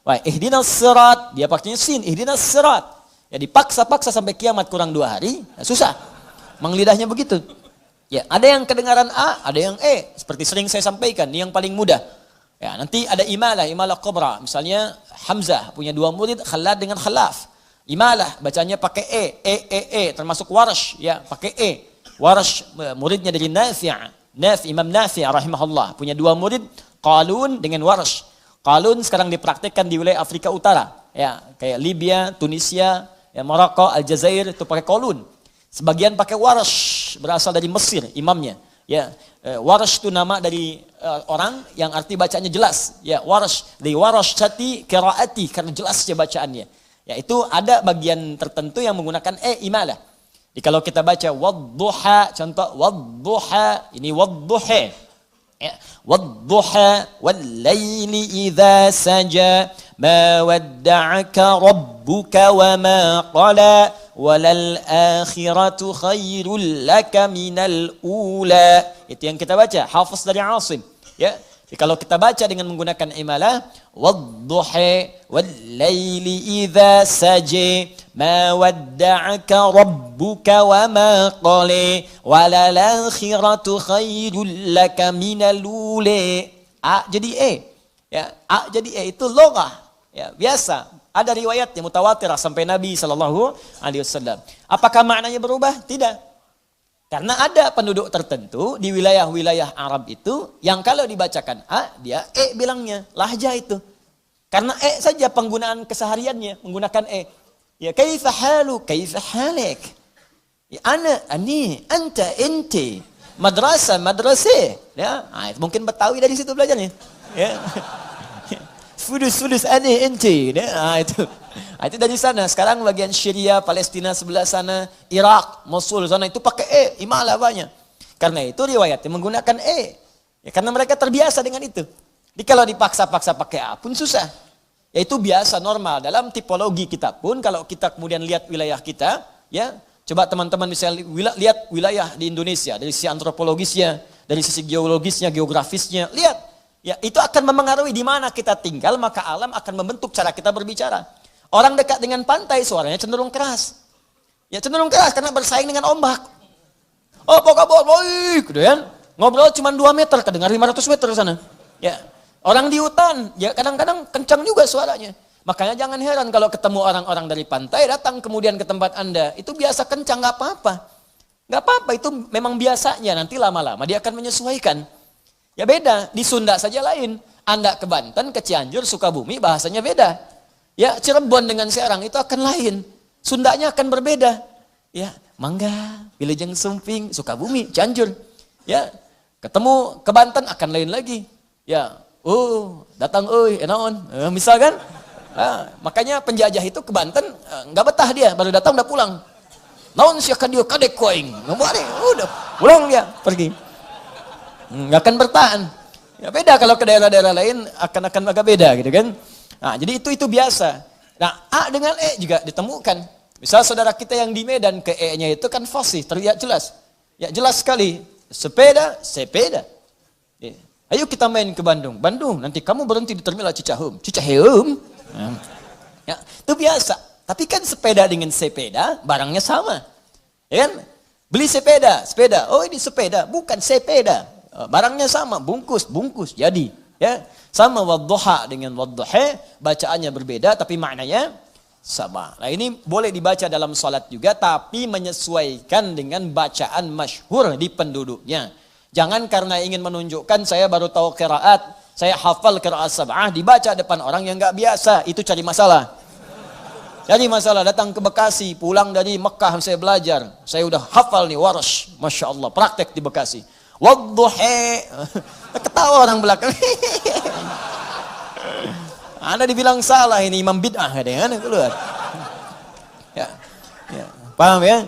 Speaker 2: Wah, ihdinas sirat, dia pakainya sin, ihdinas sirat. Ya, dipaksa-paksa sampai kiamat kurang 2 hari, ya, susah. Menglidahnya begitu. Ya, ada yang kedengaran A, ada yang E, seperti sering saya sampaikan, ini yang paling mudah. Ya, nanti ada imalah kubra, misalnya Hamzah punya 2 murid, Khalad dengan Khalaf. Imalah bacanya pakai e, termasuk Warsh, ya, pakai e. Warsh muridnya dari Imam Nafi' rahimahullah, punya 2 murid, Qalun dengan Warsh. Qalun sekarang dipraktikkan di wilayah Afrika Utara, ya, kayak Libya, Tunisia, ya, Maroko, Aljazair, itu pakai Qalun. Sebagian pakai Warsh, berasal dari Mesir imamnya, ya. Warsh itu nama dari orang yang arti bacanya jelas, ya. Warsh dari warashati qiraati, karena jelasnya bacaannya. Ya, itu ada bagian tertentu yang menggunakan imalah. Jadi kalau kita baca wadduha, contoh wadduha, ini wadduha. Ya, wadduha wal laili idza saja ma wadda'aka rabbuka wa ma qala walal akhiratu khairul laka minal ula. Itu yang kita baca, hafaz dari Asim, ya. Jadi kalau kita baca dengan menggunakan imalah, wadduha wal laili idza saja ma wadda'aka rabbuka wa ma qala walal akhiratu khairul laka minal ula. A jadi e. Ya, A jadi e itu logah. Ya, biasa. Ada riwayatnya mutawatirah sampai Nabi sallallahu alaihi wasallam. Apakah maknanya berubah? Tidak. Karena ada penduduk tertentu di wilayah-wilayah Arab itu yang kalau dibacakan A, dia E bilangnya, lahjah itu. Karena E saja penggunaan kesehariannya, menggunakan E. Ya, kaifa halu, kaifa halik. Ya, ana, ani, anta, ente. Madrasah, madrasah. Ya, mungkin Betawi dari situ belajarnya. Ya.
Speaker 1: Fudus aneh ente. Itu. Itu dari sana. Sekarang bagian Syria, Palestina sebelah sana, Irak, Mosul sana itu pakai E, imalah banyak. Karena itu riwayatnya menggunakan E. Ya, karena mereka terbiasa dengan itu. Jadi kalau dipaksa-paksa pakai A pun susah. Ya itu biasa normal dalam tipologi kita pun kalau kita kemudian lihat wilayah kita, ya coba teman-teman bisa lihat wilayah di Indonesia dari sisi antropologisnya, dari sisi geologisnya, geografisnya, lihat. Ya, itu akan memengaruhi di mana kita tinggal, maka alam akan membentuk cara kita berbicara. Orang dekat dengan pantai suaranya cenderung keras. Ya cenderung keras karena bersaing dengan ombak. Oh, apa kabar? Baik, gitu kan. Ngobrol cuma 2 meter, kedengar 500 meter sana. Ya. Orang di hutan, ya kadang-kadang kencang juga suaranya. Makanya jangan heran kalau ketemu orang-orang dari pantai datang kemudian ke tempat Anda, itu biasa kencang, nggak apa-apa. Nggak apa-apa, itu memang biasanya, nanti lama-lama dia akan menyesuaikan. Ya beda, di Sunda saja lain. Anda ke Banten, ke Cianjur, Sukabumi, bahasanya beda. Ya, Cirebon dengan Serang itu akan lain. Sundanya akan berbeda. Ya, Mangga, Wilujeng Sumping, Sukabumi, Cianjur. Ya, ketemu ke Banten akan lain lagi. Ya, datang enaon. Misalkan, makanya penjajah itu ke Banten nggak betah dia, baru datang udah pulang. Naon sih akan dia kadek koing. Udah pulang dia, pergi. Nggak akan bertahan. Ya beda kalau ke daerah-daerah lain akan agak beda gitu kan. Nah, jadi itu biasa. Nah, A dengan E juga ditemukan. Misal saudara kita yang di Medan ke E-nya itu kan fasih, terlihat jelas. Ya jelas sekali. Sepeda, sepeda. Ya. Ayo kita main ke Bandung. Bandung, nanti kamu berhenti di terminal Cicaheum. Cicaheum. Ya, itu biasa. Tapi kan sepeda dengan sepeda barangnya sama. Ya kan? Beli sepeda. Oh ini sepeda, bukan sepeda. Barangnya sama, bungkus, jadi ya sama wadduha dengan wadduha, bacaannya berbeda tapi maknanya sama. Nah ini boleh dibaca dalam salat juga tapi menyesuaikan dengan bacaan masyhur di penduduknya. Jangan karena ingin menunjukkan saya baru tahu qiraat, saya hafal qiraat sab'ah dibaca depan orang yang enggak biasa, itu cari masalah. Cari masalah, datang ke Bekasi, pulang dari Mekah saya belajar, saya udah hafal nih Warsh, Masya Allah, praktek di Bekasi. Wadduha. Ketawa orang belakang. Anda dibilang salah ini imam bid'ah kadang keluar. Ya. Paham ya?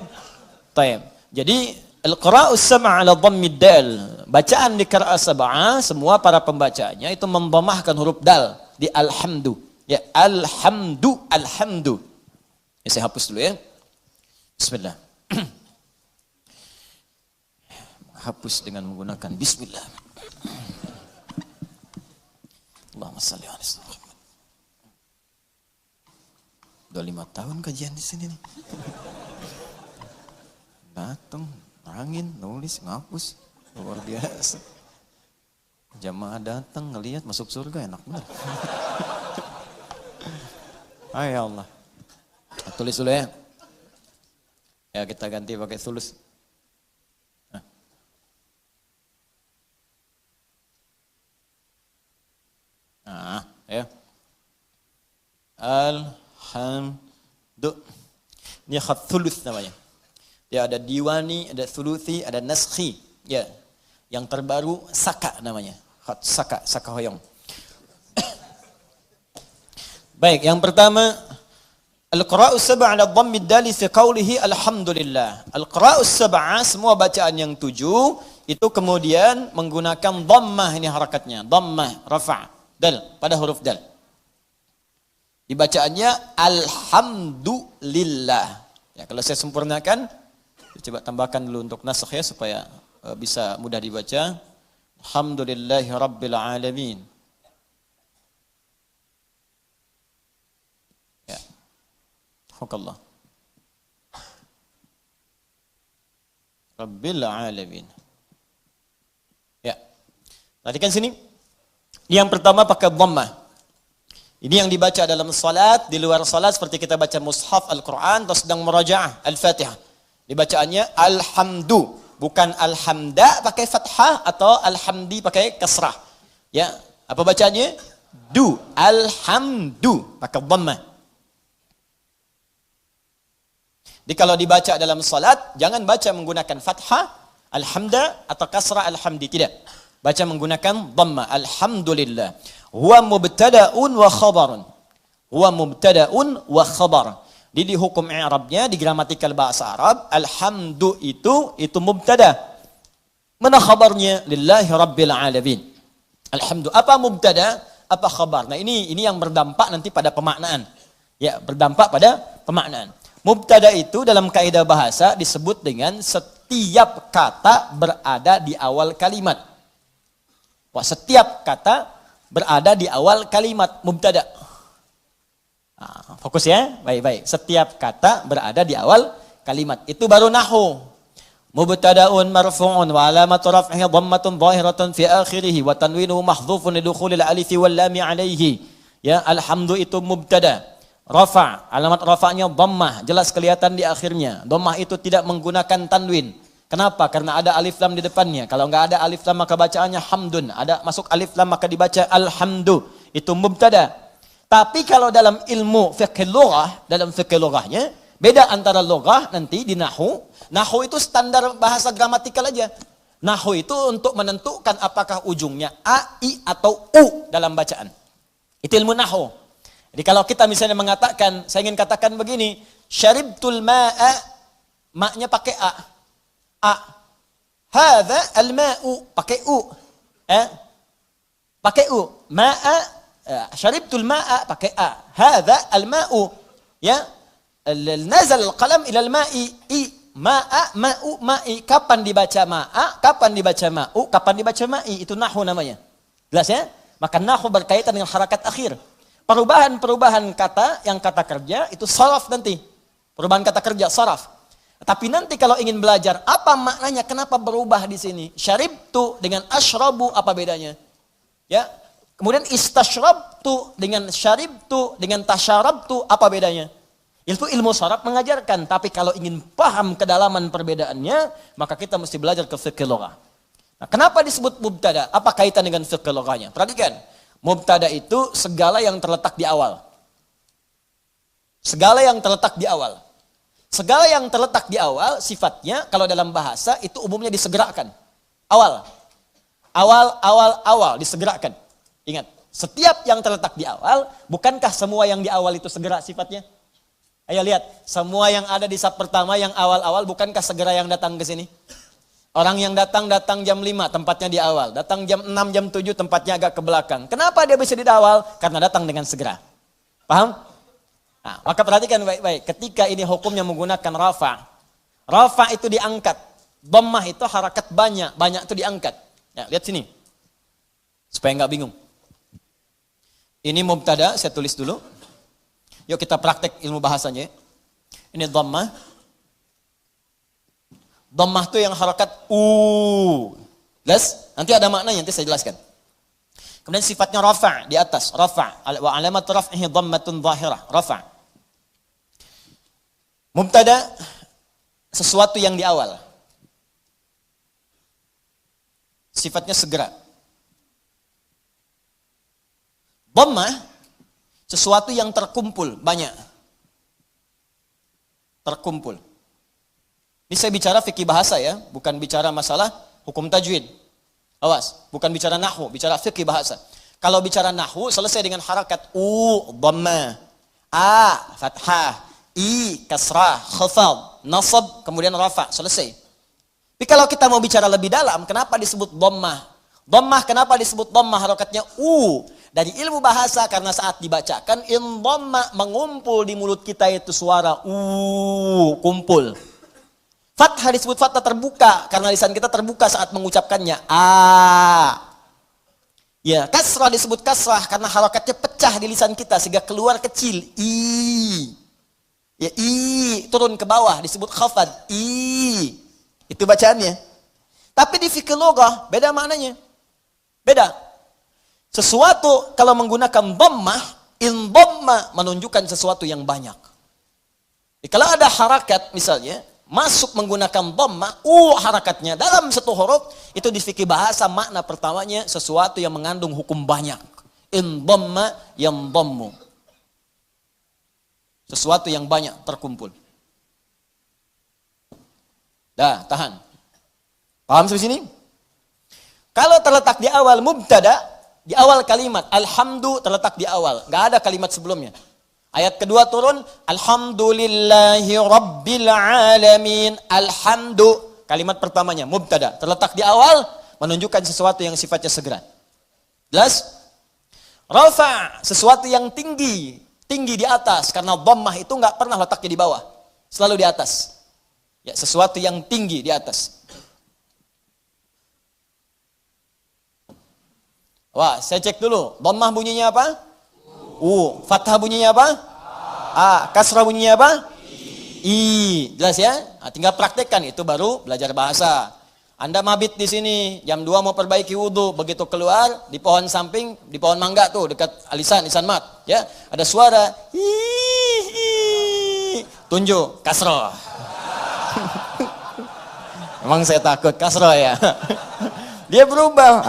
Speaker 1: Taib. Jadi al-qira'us sab'a 'ala dhammid dal. Bacaan di qira'ah sab'ah semua para pembacanya itu mendhammahkan huruf dal di alhamdu. Ya, alhamdu. Ya, saya hapus dulu ya. Bismillah. Hapus dengan menggunakan bismillah. Allahumma shalli ala Muhammad. Udah 5 tahun kajian di sini nih. Datang, angin, nulis, ngapus. Luar biasa. Jamaah datang, ngelihat masuk surga enak banget. Ya Allah. Tulis dulu ya. Ya kita ganti pakai tulis. Ya. Alhamdulillah. Ini khat thuluth namanya. Ya ada diwani, ada thuluthi, ada naskhi. Ya. Yang terbaru saka namanya. Khat saka hoyong. Baik, yang pertama al-qira'us sab'a 'ala dhammid dal fi qawlihi alhamdulillah. Al-qira'us sab'a semua bacaan yang 7 itu kemudian menggunakan dhammah, ini harakatnya, dhammah rafa' dal pada huruf dal. Dibacaannya alhamdulillah. Ya, kalau saya sempurnakan, coba tambahkan dulu untuk nasakh ya supaya bisa mudah dibaca. Alhamdulillahi rabbil alamin. Ya. Alhamdulillah. Rabbil alamin. Ya. Perhatikan sini. Yang pertama pakai dhammah. Ini yang dibaca dalam salat, di luar salat seperti kita baca mushaf Al-Quran atau sedang murajaah Al-Fatihah. Dibacaannya alhamdu, bukan alhamda pakai fathah atau alhamdi pakai kasrah. Ya, apa bacanya? Alhamdu pakai dhammah. Jadi kalau dibaca dalam salat jangan baca menggunakan fathah alhamda atau kasrah alhamdi, tidak. Baca menggunakan dhamma. Alhamdulillah. Huwa mubtada'un wa khabarun. Huwa mubtada'un wa khabar. Di hukum i'rabnya, di gramatikal bahasa Arab, alhamdu itu mubtada. Mana khabarnya? Lillahi rabbil alamin. Alhamdu. Apa mubtada? Apa khabar? Nah, ini yang berdampak nanti pada pemaknaan. Ya, berdampak pada pemaknaan. Mubtada itu dalam kaidah bahasa disebut dengan setiap kata berada di awal kalimat. Wah, setiap kata berada di awal kalimat mubtada. Nah, fokus ya, baik-baik. Setiap kata berada di awal kalimat. Itu baru nahwu. Mubtada'un marfu'un wa alamatu raf'ihi dhammatun zahiratun fi akhirih wa tanwinuhu mahdhufun lidukhulil alifi wal lami alaihi. Ya, alhamdu itu mubtada. Rafa', alamat rafa'nya dhammah, jelas kelihatan di akhirnya. Dhammah itu tidak menggunakan tanwin. Kenapa? Karena ada alif lam di depannya. Kalau enggak ada alif lam maka bacaannya hamdun. Ada masuk alif lam maka dibaca alhamdu. Itu mubtada. Tapi kalau dalam ilmu fiqh lughah, dalam fiqh lughahnya beda antara lughah nanti di nahwu. Nahwu itu standar bahasa gramatikal aja. Nahwu itu untuk menentukan apakah ujungnya a, i atau u dalam bacaan. Itu ilmu nahwu. Jadi kalau kita misalnya mengatakan, saya ingin katakan begini, syaribtul ma'a, maknya pakai a. A. Hadza al-ma'u, pakai u. Pakai u. Ma'a, syaribtul ma'a, pakai a. Hadza al-ma'u. Ya. Nazal al-qalam ila al-ma'i. I. Ma'a, ma'u, ma'i. Kapan dibaca ma'a, kapan dibaca ma'u, kapan dibaca ma'i. Itu nahwu namanya. Jelas ya? Maka nahwu berkaitan dengan harakat akhir. Perubahan-perubahan kata, yang kata kerja, itu saraf nanti. Perubahan kata kerja, saraf. Tapi nanti kalau ingin belajar, apa maknanya, kenapa berubah di sini? Syaribtu dengan ashrabu, apa bedanya? Ya. Kemudian istashrabtu dengan syaribtu, dengan tasharabtu, apa bedanya? Itu ilmu saraf mengajarkan. Tapi kalau ingin paham kedalaman perbedaannya, maka kita mesti belajar ke fiqh lughah. Nah, kenapa disebut mubtada? Apa kaitan dengan fiqh lughahnya? Perhatikan. Mubtada itu segala yang terletak di awal. Segala yang terletak di awal. Segala yang terletak di awal sifatnya kalau dalam bahasa itu umumnya disegerakan. Awal. Awal disegerakan. Ingat, setiap yang terletak di awal, bukankah semua yang di awal itu segera sifatnya? Ayo lihat, semua yang ada di sab pertama yang awal-awal bukankah segera yang datang ke sini? Orang yang datang jam 5 tempatnya di awal. Datang jam 6, jam 7 tempatnya agak ke belakang. Kenapa dia bisa di awal? Karena datang dengan segera. Paham? Nah, maka perhatikan baik-baik. Ketika ini hukumnya menggunakan rafa'. Rafa' itu diangkat. Dhammah itu harakat banyak. Banyak itu diangkat. Ya, lihat sini. Supaya nggak bingung. Ini mubtada, saya tulis dulu. Yuk kita praktek ilmu bahasanya. Ini dhammah. Dhammah itu yang harakat u. Jelas? Nanti ada maknanya, nanti saya jelaskan. Kemudian sifatnya rafa' di atas, rafa'. Wa alamat raf'ihi dhammatun zahirah, rafa'. Mubtada sesuatu yang di awal. Sifatnya segera. Dhammah sesuatu yang terkumpul, banyak. Terkumpul. Ini saya bicara fikih bahasa ya, bukan bicara masalah hukum tajwid. Awas, bukan bicara nahwu, bicara fikih bahasa. Kalau bicara nahwu selesai dengan harakat u, dhamma, a, fathah, i, kasrah, khafad, nasab, kemudian rafa, selesai. Tapi kalau kita mau bicara lebih dalam, kenapa disebut dhammah? Dhammah kenapa disebut dhammah, harakatnya u? Dari ilmu bahasa karena saat dibacakan in dhamma, mengumpul di mulut kita itu suara u, kumpul. Fathah disebut fathah terbuka karena lisan kita terbuka saat mengucapkannya. A. Ya, kasrah disebut kasrah karena harakatnya pecah di lisan kita sehingga keluar kecil. I. Ya, i turun ke bawah disebut khafad. I. Itu bacaannya. Tapi di fikih lughah beda maknanya. Beda. Sesuatu kalau menggunakan dhammah, in dhamma menunjukkan sesuatu yang banyak. Jadi, kalau ada harakat misalnya masuk menggunakan dhamma, harakatnya dalam satu huruf, itu di fikih bahasa makna pertamanya sesuatu yang mengandung hukum banyak. In dhamma yang dhammu. Sesuatu yang banyak terkumpul. Dah, tahan. Paham sampai sini? Kalau terletak di awal mubtada, di awal kalimat, alhamdu terletak di awal. Nggak ada kalimat sebelumnya. Ayat kedua turun, alhamdulillahi rabbil alamin. Alhamdu, kalimat pertamanya, mubtada. Terletak di awal, menunjukkan sesuatu yang sifatnya segera. Jelas? Rafa, sesuatu yang tinggi. Tinggi di atas. Karena dhammah itu nggak pernah letaknya di bawah. Selalu di atas. Ya, sesuatu yang tinggi di atas. Wah, saya cek dulu. Dhammah bunyinya apa? Fathah bunyinya apa? Kasrah bunyinya apa? I. Jelas ya? Nah, tinggal praktekkan, itu baru belajar bahasa. Anda mabit di sini, jam 2 mau perbaiki wudhu, begitu keluar di pohon samping, di pohon mangga tuh dekat alisan mat, ya, ada suara hi. Tunjuk kasrah. Emang saya takut kasrah ya. Dia berubah.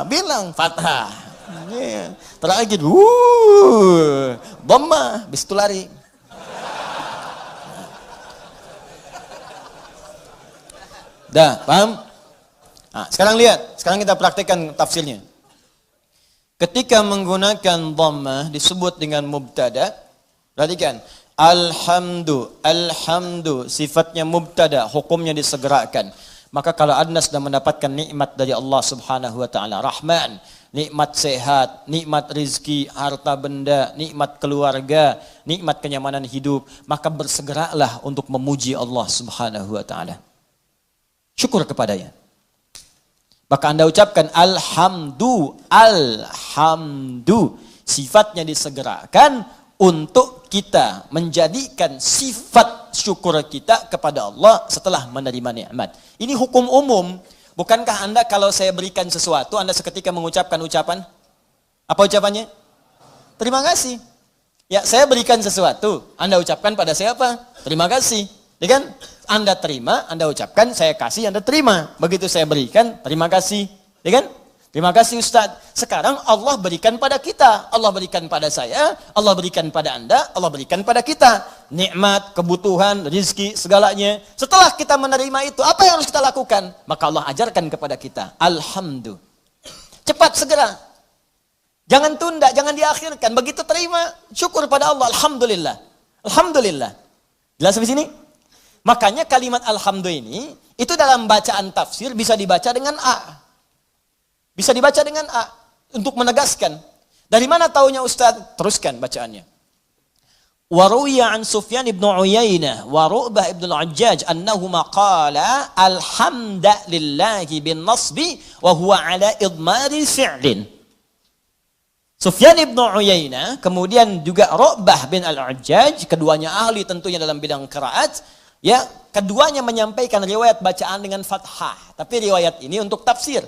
Speaker 1: Bilang fathah. Terakhir, dhammah, bis itu lari. Dah, paham? Nah, sekarang lihat, sekarang kita praktekkan tafsirnya. Ketika menggunakan dhammah disebut dengan mubtada, perhatikan, alhamdu, sifatnya mubtada, hukumnya disegerakan. Maka kalau Anda sudah mendapatkan nikmat dari Allah Subhanahu wa taala, Rahman, nikmat sehat, nikmat rizki, harta benda, nikmat keluarga, nikmat kenyamanan hidup, maka bersegeralah untuk memuji Allah Subhanahu wa taala. Syukur kepadanya. Maka Anda ucapkan alhamdu. Sifatnya disegerakan untuk kita menjadikan sifat syukur kita kepada Allah setelah menerima nikmat. Ini hukum umum. Bukankah Anda kalau saya berikan sesuatu, Anda seketika mengucapkan ucapan? Apa ucapannya? Terima kasih. Ya, saya berikan sesuatu, Anda ucapkan pada saya apa? Terima kasih. Ya kan? Anda terima, Anda ucapkan, saya kasih, Anda terima. Begitu saya berikan, terima kasih. Ya kan? Terima kasih Ustaz. Sekarang Allah berikan pada kita. Allah berikan pada saya, Allah berikan pada Anda, Allah berikan pada kita. Nikmat, kebutuhan, rizki, segalanya. Setelah kita menerima itu, apa yang harus kita lakukan? Maka Allah ajarkan kepada kita. Alhamdulillah. Cepat, segera. Jangan tunda, jangan diakhirkan. Begitu terima, syukur pada Allah. Alhamdulillah. Alhamdulillah. Jelas sampai sini? Makanya kalimat alhamdulillah ini, itu dalam bacaan tafsir bisa dibaca dengan A. Bisa dibaca dengan A. Untuk menegaskan. Dari mana taunya Ustaz? Teruskan bacaannya. Waruya an Sufyan ibn Uyainah wa Ru'bah ibn al-Ajjaj annahuma qala alhamdulillahi bin nasbi wa huwa ala idmari fi'lin. Sufyan ibn Uyainah, kemudian juga Ru'bah bin al-Ajjaj, keduanya ahli tentunya dalam bidang qiraat. Ya, keduanya menyampaikan riwayat bacaan dengan fathah. Tapi riwayat ini untuk tafsir.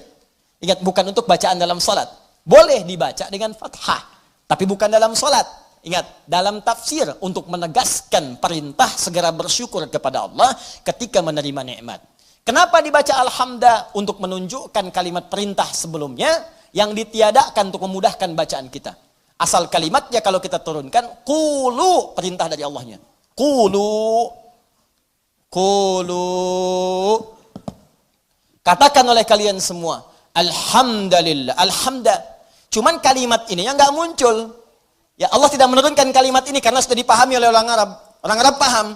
Speaker 1: Ingat, bukan untuk bacaan dalam salat. Boleh dibaca dengan fathah, tapi bukan dalam salat. Ingat, dalam tafsir untuk menegaskan perintah segera bersyukur kepada Allah ketika menerima nikmat. Kenapa dibaca alhamdulillah? Untuk menunjukkan kalimat perintah sebelumnya yang ditiadakan untuk memudahkan bacaan kita. Asal kalimatnya kalau kita turunkan, qulu, perintah dari Allahnya. Qulu. Katakan oleh kalian semua, alhamdulillah, alhamdulillah. Cuman kalimat ini yang nggak muncul. Ya, Allah tidak menurunkan kalimat ini karena sudah dipahami oleh orang Arab. Orang Arab paham.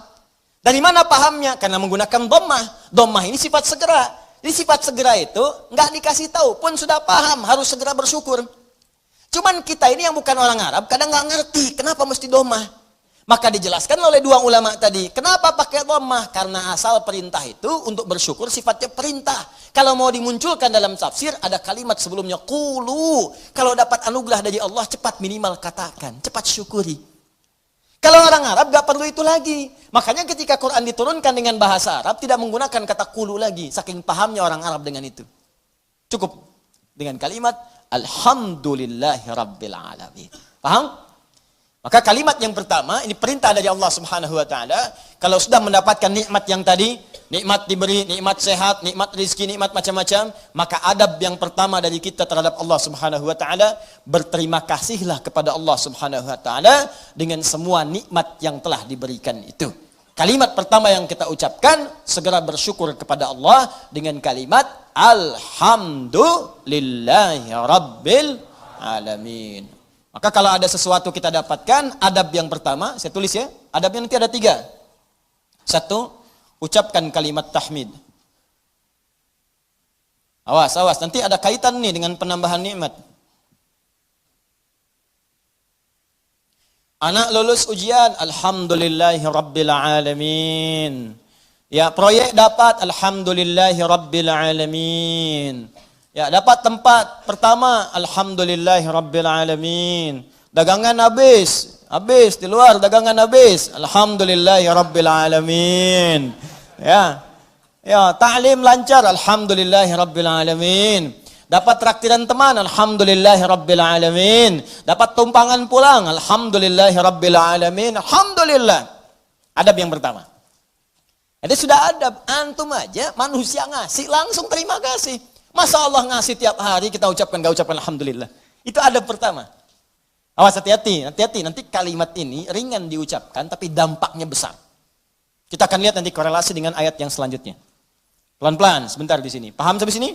Speaker 1: Dari mana pahamnya? Karena menggunakan dhammah. Dhammah ini sifat segera. Jadi sifat segera itu nggak dikasih tahu pun sudah paham, harus segera bersyukur. Cuman kita ini yang bukan orang Arab kadang nggak ngerti kenapa mesti dhammah. Maka dijelaskan oleh dua ulama tadi. Kenapa pakai dhammah? Karena asal perintah itu untuk bersyukur sifatnya perintah. Kalau mau dimunculkan dalam tafsir ada kalimat sebelumnya qulu. Kalau dapat anugerah dari Allah cepat minimal katakan, cepat syukuri. Kalau orang Arab gak perlu itu lagi. Makanya ketika Quran diturunkan dengan bahasa Arab tidak menggunakan kata qulu lagi. Saking pahamnya orang Arab dengan itu. Cukup dengan kalimat alhamdulillahi rabbil alamin. Paham? Maka kalimat yang pertama, ini perintah dari Allah Subhanahu wa taala, kalau sudah mendapatkan nikmat yang tadi, nikmat diberi, nikmat sehat, nikmat rizki, nikmat macam-macam, maka adab yang pertama dari kita terhadap Allah Subhanahu wa taala, berterima kasihlah kepada Allah Subhanahu wa taala dengan semua nikmat yang telah diberikan itu. Kalimat pertama yang kita ucapkan, segera bersyukur kepada Allah dengan kalimat alhamdulillahi rabbil alamin. Maka kalau ada sesuatu kita dapatkan, adab yang pertama, saya tulis ya, adabnya nanti ada 3. 1, ucapkan kalimat tahmid. Awas, nanti ada kaitan nih dengan penambahan nikmat. Anak lulus ujian, alhamdulillahi rabbil alamin. Ya, proyek dapat, alhamdulillahi rabbil alamin. Ya, dapat tempat pertama, alhamdulillahi rabbil alamin. Dagangan habis di luar dagangan habis, alhamdulillahi rabbil alamin. Ya, ta'lim lancar, alhamdulillahi rabbil alamin. Dapat traktiran teman, alhamdulillahi rabbil alamin. Dapat tumpangan pulang, alhamdulillahi rabbil alamin. Alhamdulillah. Adab yang pertama. Jadi sudah adab, antum aja manusia ngasih langsung terima kasih. Masa Allah ngasih tiap hari kita ucapkan alhamdulillah. Itu adab pertama. Awas, hati-hati, nanti kalimat ini ringan diucapkan tapi dampaknya besar. Kita akan lihat nanti korelasi dengan ayat yang selanjutnya. Pelan-pelan sebentar di sini. Paham sampai sini?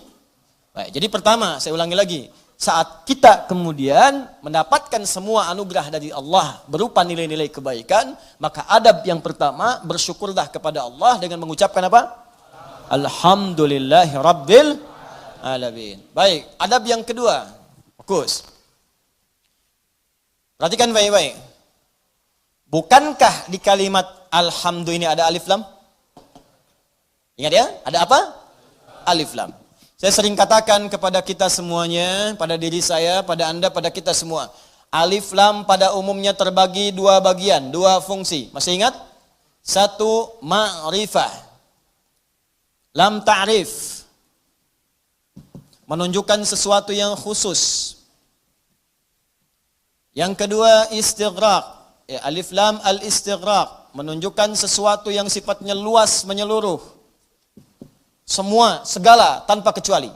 Speaker 1: Baik, jadi pertama saya ulangi lagi. Saat kita kemudian mendapatkan semua anugerah dari Allah berupa nilai-nilai kebaikan, maka adab yang pertama bersyukurlah kepada Allah dengan mengucapkan apa? Alhamdulillahi rabbil alamin. Baik, adab yang kedua. Fokus. Perhatikan baik-baik. Bukankah di kalimat alhamdu ini ada alif lam? Ingat ya, ada apa? Alif lam. Saya sering katakan kepada kita semuanya, pada diri saya, pada Anda, pada kita semua. Alif lam pada umumnya terbagi 2 bagian, 2 fungsi. Masih ingat? 1, ma'rifah. Lam ta'rif. Menunjukkan sesuatu yang khusus. Yang kedua, istighraq. Ya, alif lam al-istighraq. Menunjukkan sesuatu yang sifatnya luas, menyeluruh. Semua, segala, tanpa kecuali.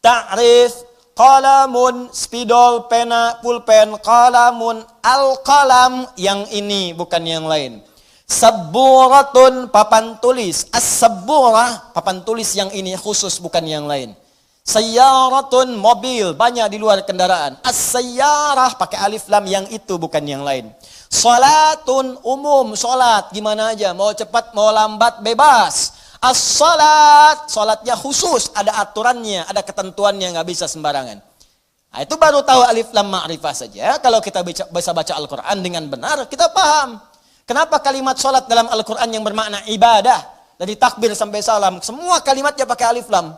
Speaker 1: Ta'rif, qalamun, spidol, pena, pulpen, qalamun, al-qalam, yang ini bukan yang lain. Sabburatun, papan tulis. As-sabburah, papan tulis yang ini khusus, bukan yang lain. Sayyaratun, mobil, banyak di luar kendaraan. As-sayyarah, pakai alif lam, yang itu bukan yang lain. Salatun, umum, salat, gimana aja, mau cepat, mau lambat, bebas. As-salat, salatnya khusus, ada aturannya, ada ketentuannya, nggak bisa sembarangan. Nah, itu baru tahu alif lam ma'rifah saja. Kalau kita bisa baca Al-Quran dengan benar, kita paham. Kenapa kalimat salat dalam Al-Quran yang bermakna ibadah, dari takbir sampai salam, semua kalimatnya pakai alif lam.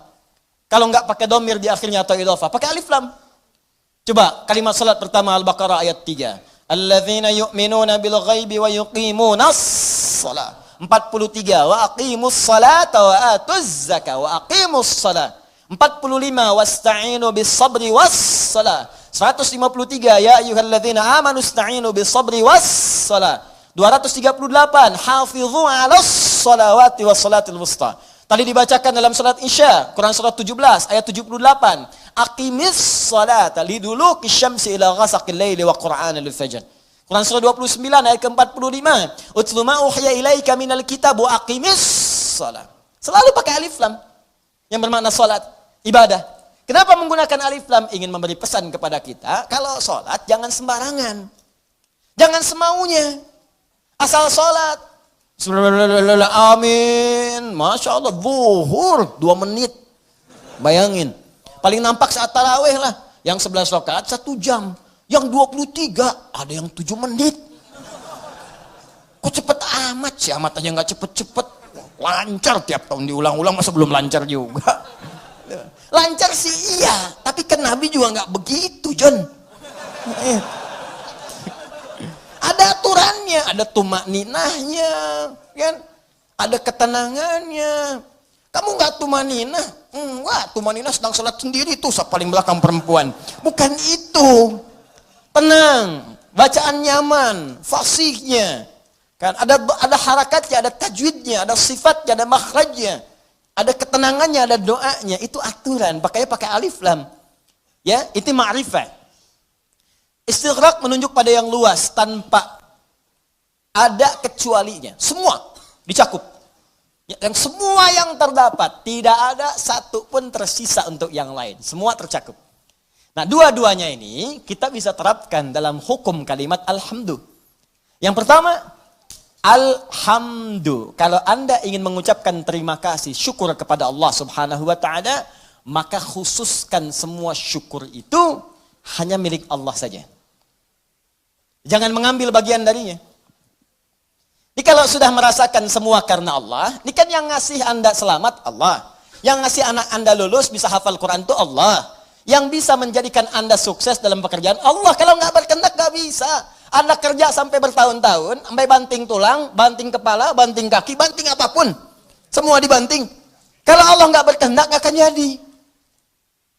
Speaker 1: Kalau nggak pakai domir di akhirnya atau idhofah, pakai alif lam. Coba kalimat salat pertama Al-Baqarah ayat 3. Alladzina yu'minuna bil ghaibi wa yuqimunas shalah. 43 wa aqimus salata wa atuz zakah wa aqimus salat. 45 wasta'inu bis sabri was salat. 153 ya ayyuhalladzina amanu ista'inu bis sabri was salat. 238 hafizu 'alas salawati was salatil wusta. Tadi dibacakan dalam salat Isya, Quran surat 17 ayat 78. Aqimis salata liduluki syamsi ila ghasaqil laili wa qur'anal fajr. Quran surah 29 ayat ke-45. Utlu ma uhiya ilaika minal kitab wa aqimis shalah. Selalu pakai alif lam yang bermakna salat, ibadah. Kenapa menggunakan alif lam? Ingin memberi pesan kepada kita, kalau salat jangan sembarangan. Jangan semaunya. Asal salat. Amin. Masya Allah, zuhur 2 menit. Bayangin. Paling nampak saat tarawih lah. Yang 11 rakaat 1 jam. Yang 23, ada yang 7 menit. Kok cepet amat sih? Amat aja gak cepet-cepet. Lancar tiap tahun diulang-ulang, masa belum lancar juga? Lancar sih iya, tapi kan Nabi juga gak begitu, John. Ada aturannya, ada tumakninahnya, kan? Ada ketenangannya. Kamu gak tumaninah? Wah, tumaninah sedang sholat sendiri tuh, paling belakang perempuan. Bukan itu. Tenang, bacaan nyaman, fasihnya, kan ada harakatnya, ada tajwidnya, ada sifatnya, ada makhrajnya, ada ketenangannya, ada doanya, itu aturan. Pakainya pakai alif lam, ya itu ma'rifah. Istighraq menunjuk pada yang luas tanpa ada kecualinya, semua dicakup. Yang semua yang terdapat, tidak ada satu pun tersisa untuk yang lain. Semua tercakup. Nah, dua-duanya ini kita bisa terapkan dalam hukum kalimat alhamdu. Yang pertama, alhamdu. Kalau Anda ingin mengucapkan terima kasih, syukur kepada Allah Subhanahu wa taala, maka khususkan semua syukur itu hanya milik Allah saja. Jangan mengambil bagian darinya. Ini kalau sudah merasakan semua karena Allah, ini kan yang ngasih Anda selamat Allah. Yang ngasih anak Anda lulus bisa hafal Quran itu Allah. Yang bisa menjadikan Anda sukses dalam pekerjaan Allah. Kalau nggak berkehendak nggak bisa. Anda kerja sampai bertahun-tahun, sampai banting tulang, banting kepala, banting kaki, banting apapun. Semua dibanting. Kalau Allah nggak berkehendak nggak akan jadi.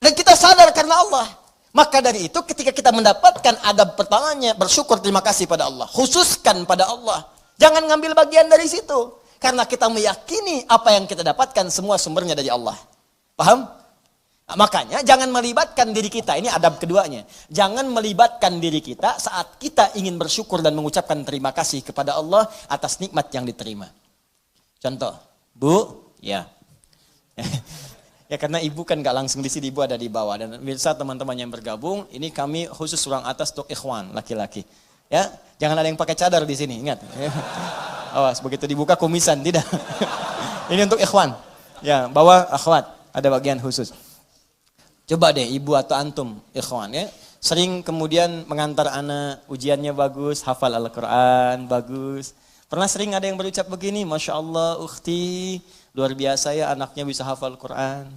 Speaker 1: Dan kita sadar karena Allah. Maka dari itu ketika kita mendapatkan adab pertamanya, bersyukur terima kasih pada Allah. Khususkan pada Allah. Jangan ngambil bagian dari situ. Karena kita meyakini apa yang kita dapatkan semua sumbernya dari Allah. Paham? Nah, makanya jangan melibatkan diri kita. Ini adab keduanya. Jangan melibatkan diri kita saat kita ingin bersyukur dan mengucapkan terima kasih kepada Allah atas nikmat yang diterima. Contoh, Bu, ya. Ya karena ibu kan gak langsung di sini, ibu ada di bawah. Dan bisa teman-teman yang bergabung, ini kami khusus ruang atas untuk ikhwan, laki-laki. Ya, jangan ada yang pakai cadar di sini, ingat. Awas, begitu dibuka kumisan, tidak. Ini untuk ikhwan. Ya, bawah akhwat, ada bagian khusus. Coba deh ibu atau antum ikhwan ya, sering kemudian mengantar anak, ujiannya bagus, hafal Al-Quran, bagus. Pernah sering ada yang berucap begini, Masya Allah ukhti, luar biasa ya anaknya bisa hafal Quran.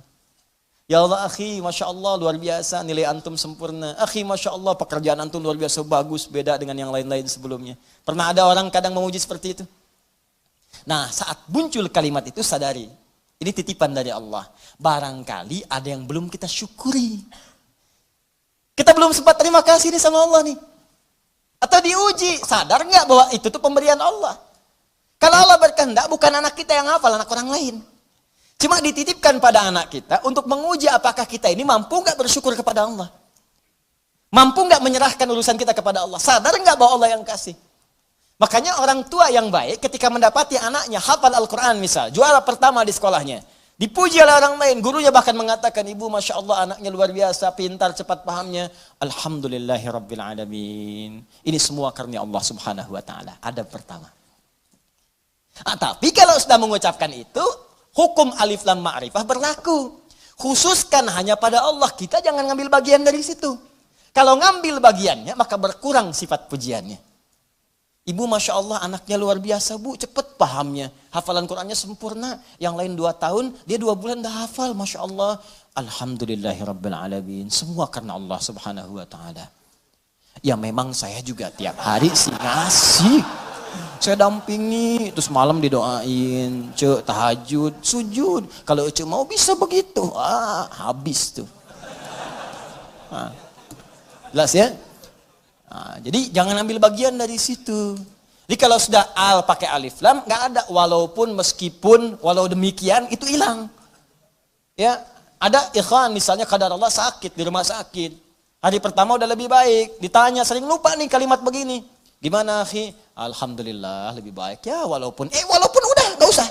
Speaker 1: Ya Allah akhi, Masya Allah luar biasa, nilai antum sempurna. Akhi Masya Allah pekerjaan antum luar biasa bagus, beda dengan yang lain-lain sebelumnya. Pernah ada orang kadang memuji seperti itu? Nah saat muncul kalimat itu sadari, ini titipan dari Allah. Barangkali ada yang belum kita syukuri. Kita belum sempat terima kasih nih sama Allah nih. Atau diuji, sadar nggak bahwa itu tuh pemberian Allah. Kalau Allah berkehendak bukan anak kita yang hafal, anak orang lain. Cuma dititipkan pada anak kita untuk menguji apakah kita ini mampu nggak bersyukur kepada Allah. Mampu nggak menyerahkan urusan kita kepada Allah. Sadar nggak bahwa Allah yang kasih. Makanya orang tua yang baik ketika mendapati anaknya hafal Al-Quran misal, juara pertama di sekolahnya. Dipuji oleh orang lain, gurunya bahkan mengatakan, ibu Masya Allah anaknya luar biasa, pintar, cepat pahamnya. Alhamdulillahirrabbilalamin. Ini semua karena Allah Subhanahu Wa Ta'ala. Adab pertama. Tapi kalau sudah mengucapkan itu, hukum alif lam ma'rifah berlaku. Khususkan hanya pada Allah, kita jangan ngambil bagian dari situ. Kalau ngambil bagiannya, maka berkurang sifat pujiannya. Ibu Masya Allah anaknya luar biasa bu, cepat pahamnya. Hafalan Qurannya sempurna. Yang lain 2 tahun, dia 2 bulan dah hafal. Masya Allah. Alhamdulillahirrabbilalamin. Semua karena Allah Subhanahu Wa Ta'ala. Ya memang saya juga tiap hari sih ngasih. Saya dampingi, terus malam didoain. Cek tahajud, sujud. Kalau cek mau bisa begitu. Habis tuh. Jelas ya? Nah, jadi jangan ambil bagian dari situ. Jadi kalau sudah al pakai alif lam nggak ada walaupun meskipun walau demikian itu hilang. Ya, ada ikhwan misalnya kadar Allah sakit di rumah sakit. Hari pertama udah lebih baik, ditanya sering lupa nih kalimat begini. Gimana akhi? Alhamdulillah lebih baik ya walaupun udah nggak usah.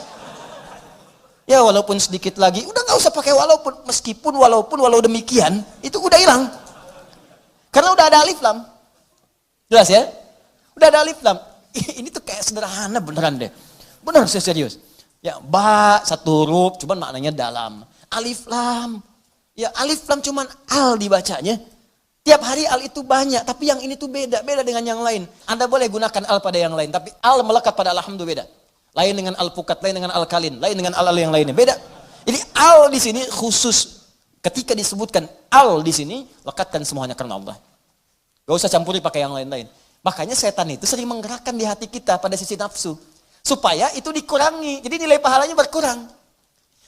Speaker 1: Ya walaupun sedikit lagi udah nggak usah pakai walaupun meskipun walaupun walau demikian itu udah hilang. Karena udah ada alif lam. Jelas ya? Udah ada alif lam. Ini tuh kayak sederhana beneran deh. Bener saya serius. Ya, ba satu huruf cuman maknanya dalam. Alif lam. Ya, alif lam cuman al dibacanya. Tiap hari al itu banyak, tapi yang ini tuh beda dengan yang lain. Anda boleh gunakan al pada yang lain, tapi al melekat pada alhamdulillah beda. Lain dengan al pukat, lain dengan al kalin, lain dengan al yang lainnya. Beda. Jadi al di sini khusus ketika disebutkan al di sini, lekatkan semuanya karena Allah. Gak usah campuri pakai yang lain-lain. Makanya setan itu sering menggerakkan di hati kita pada sisi nafsu. Supaya itu dikurangi. Jadi nilai pahalanya berkurang.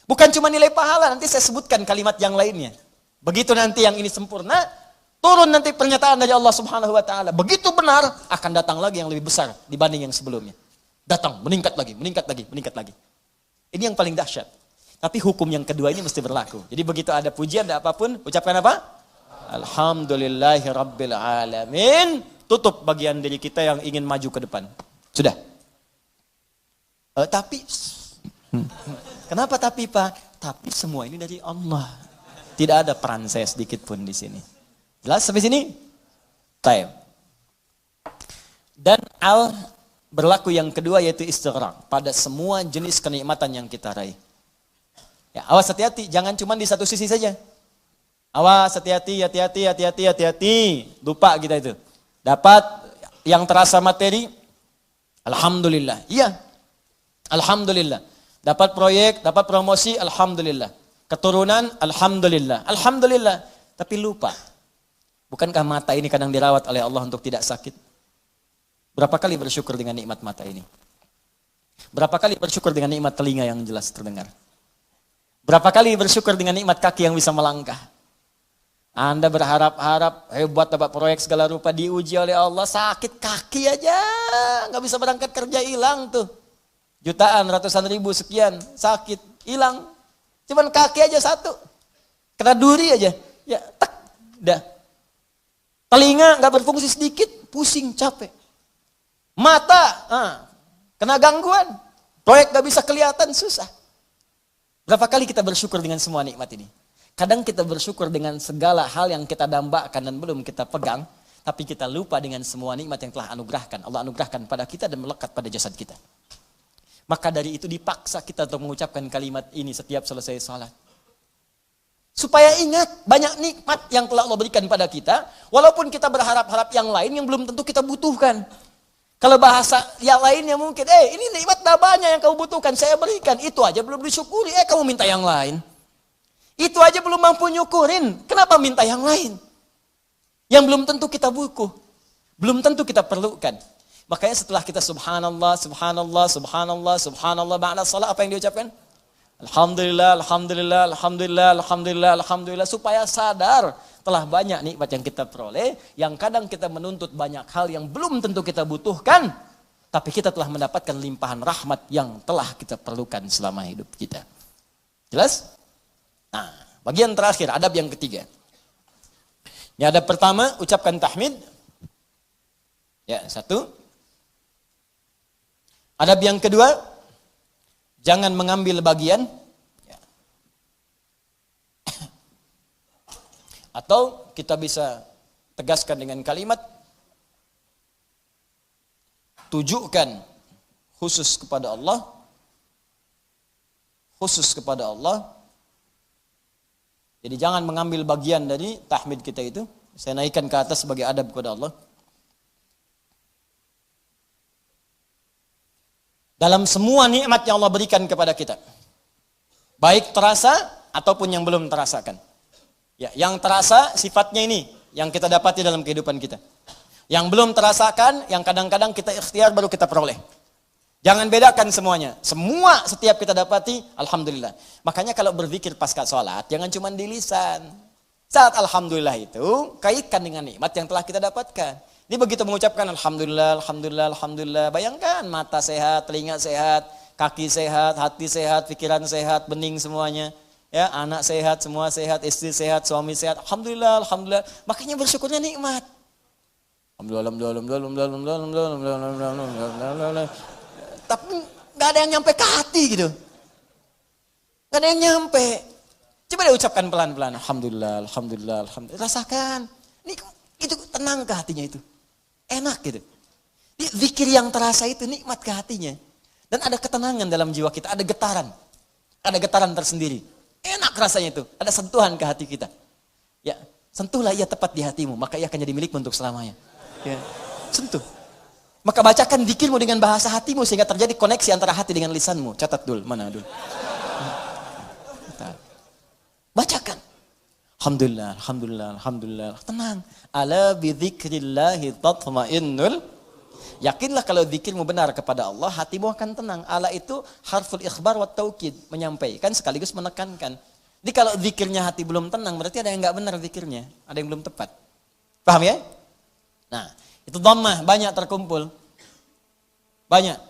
Speaker 1: Bukan cuma nilai pahala, nanti saya sebutkan kalimat yang lainnya. Begitu nanti yang ini sempurna, turun nanti pernyataan dari Allah Subhanahu Wa Ta'ala. Begitu benar, akan datang lagi yang lebih besar dibanding yang sebelumnya. Datang, meningkat lagi. Ini yang paling dahsyat. Tapi hukum yang kedua ini mesti berlaku. Jadi begitu ada pujian, ada apapun, ucapkan apa? Alhamdulillahirrabbilalamin. Tutup bagian diri kita yang ingin maju ke depan. Sudah. Tapi Kenapa tapi Pak? Tapi semua ini dari Allah. Tidak ada peran saya sedikit pun di sini. Jelas sampai sini? Taib. Dan berlaku yang kedua yaitu istighraq pada semua jenis kenikmatan yang kita raih. Ya, awas hati-hati, jangan cuma di satu sisi saja. Awas hati-hati, hati-hati. Lupa kita itu. Dapat yang terasa materi, alhamdulillah. Iya. Alhamdulillah. Dapat proyek, dapat promosi, alhamdulillah. Keturunan, alhamdulillah. Alhamdulillah. Tapi lupa. Bukankah mata ini kadang dirawat oleh Allah untuk tidak sakit? Berapa kali bersyukur dengan nikmat mata ini? Berapa kali bersyukur dengan nikmat telinga yang jelas terdengar? Berapa kali bersyukur dengan nikmat kaki yang bisa melangkah? Anda berharap-harap hebat dapat proyek segala rupa, diuji oleh Allah, sakit kaki aja, nggak bisa berangkat kerja, hilang tuh. Jutaan, ratusan ribu, sekian, sakit, hilang. Cuman kaki aja satu. Kena duri aja. Ya, tak, dah. Telinga nggak berfungsi sedikit, pusing, capek. Mata, kena gangguan. Proyek nggak bisa kelihatan, susah. Berapa kali kita bersyukur dengan semua nikmat ini? Kadang kita bersyukur dengan segala hal yang kita dambakan dan belum kita pegang. Tapi kita lupa dengan semua nikmat yang telah Allah anugerahkan pada kita dan melekat pada jasad kita. Maka dari itu dipaksa kita untuk mengucapkan kalimat ini setiap selesai salat. Supaya ingat banyak nikmat yang telah Allah berikan pada kita. Walaupun kita berharap-harap yang lain yang belum tentu kita butuhkan. Kalau bahasa yang lainnya mungkin, ini nikmat dah banyak yang kamu butuhkan, saya berikan. Itu aja belum disyukuri, kamu minta yang lain. Itu aja belum mampu nyukurin, kenapa minta yang lain? Yang belum tentu kita butuh, belum tentu kita perlukan. Makanya setelah kita subhanallah, subhanallah, subhanallah, subhanallah, ba'da salat apa yang diucapkan? Alhamdulillah, alhamdulillah, alhamdulillah, alhamdulillah, alhamdulillah. Supaya sadar telah banyak nikmat yang kita peroleh, yang kadang kita menuntut banyak hal yang belum tentu kita butuhkan, tapi kita telah mendapatkan limpahan rahmat yang telah kita perlukan selama hidup kita. Jelas? Nah, bagian terakhir, adab yang ketiga. Ini adab pertama, ucapkan tahmid. Ya, satu. Adab yang kedua, jangan mengambil bagian. Atau kita bisa tegaskan dengan kalimat, tujukan khusus kepada Allah. Khusus kepada Allah. Jadi jangan mengambil bagian dari tahmid kita itu. Saya naikkan ke atas sebagai adab kepada Allah. Dalam semua nikmat yang Allah berikan kepada kita. Baik terasa ataupun yang belum terasakan. Ya, yang terasa sifatnya ini. Yang kita dapati dalam kehidupan kita. Yang belum terasakan, yang kadang-kadang kita ikhtiar baru kita peroleh. Jangan bedakan semuanya. Semua setiap kita dapati, alhamdulillah. Makanya kalau berzikir pasca sholat, jangan cuma di lisan. Saat alhamdulillah itu, kaitkan dengan nikmat yang telah kita dapatkan. Ini begitu mengucapkan alhamdulillah, alhamdulillah, alhamdulillah. Bayangkan mata sehat, telinga sehat, kaki sehat, hati sehat, pikiran sehat, bening semuanya. Ya, anak sehat, semua sehat, istri sehat, suami sehat. Alhamdulillah, alhamdulillah. Makanya bersyukurnya nikmat. Alhamdulillah. Tapi nggak ada yang nyampe ke hati gitu. Nggak ada yang nyampe. Coba deh ucapkan pelan-pelan. Alhamdulillah, alhamdulillah, alhamdulillah. Rasakan. Ini itu tenang ke hatinya itu. Enak gitu. Zikir yang terasa itu nikmat ke hatinya. Dan ada ketenangan dalam jiwa kita. Ada getaran. Ada getaran tersendiri. Enak rasanya itu. Ada sentuhan ke hati kita. Ya, sentuhlah ia tepat di hatimu. Maka ia akan jadi milikmu untuk selamanya. Ya, sentuh. Maka bacakan zikirmu dengan bahasa hatimu sehingga terjadi koneksi antara hati dengan lisanmu. Catat dul, mana dul? Bacakan. Alhamdulillah, alhamdulillah, alhamdulillah. Tenang. Ala bidzikrillahi tatma'innul. Yakinlah kalau zikirmu benar kepada Allah, hatimu akan tenang. Ala itu harful ikhbar wa taukid, menyampaikan sekaligus menekankan. Jadi kalau zikirnya hati belum tenang, berarti ada yang enggak benar zikirnya, ada yang belum tepat. Paham ya? Nah, itu dhammah banyak terkumpul. Banyak.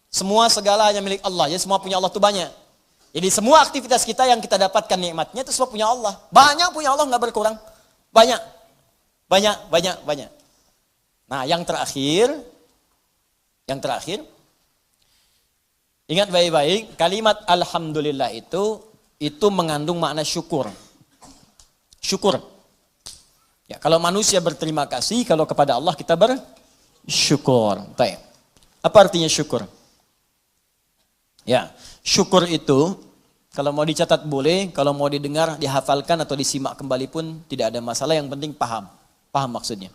Speaker 1: Semua segala hanya milik Allah. Jadi semua punya Allah itu banyak. Jadi semua aktivitas kita yang kita dapatkan nikmatnya itu semua punya Allah. Banyak punya Allah nggak berkurang. Banyak. Banyak, banyak, banyak. Nah, yang terakhir Ingat baik-baik, kalimat alhamdulillah itu mengandung makna syukur. Syukur. Ya, kalau manusia berterima kasih, kalau kepada Allah kita bersyukur. Baik. Apa artinya syukur? Ya, syukur itu kalau mau dicatat boleh, kalau mau didengar, dihafalkan atau disimak kembali pun tidak ada masalah, yang penting paham. Paham maksudnya.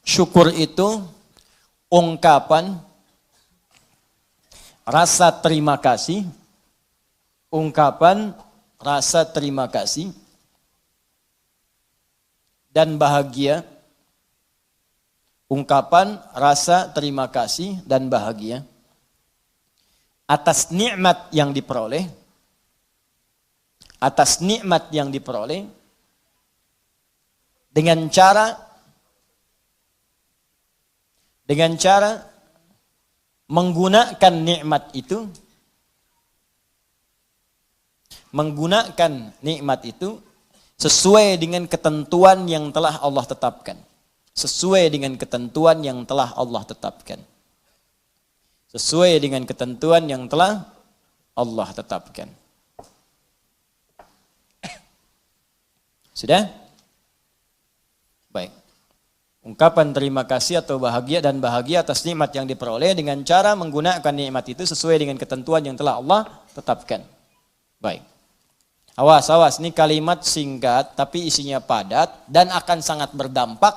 Speaker 1: Syukur itu ungkapan rasa terima kasih, ungkapan rasa terima kasih dan bahagia, ungkapan rasa terima kasih dan bahagia atas nikmat yang diperoleh, atas nikmat yang diperoleh dengan cara menggunakan nikmat itu, sesuai dengan ketentuan yang telah Allah tetapkan. Sesuai dengan ketentuan yang telah Allah tetapkan. Sesuai dengan ketentuan yang telah Allah tetapkan. Sudah? Baik. Ungkapan terima kasih atau bahagia dan bahagia atas nikmat yang diperoleh dengan cara menggunakan nikmat itu sesuai dengan ketentuan yang telah Allah tetapkan. Baik. Awas, ini kalimat singkat tapi isinya padat dan akan sangat berdampak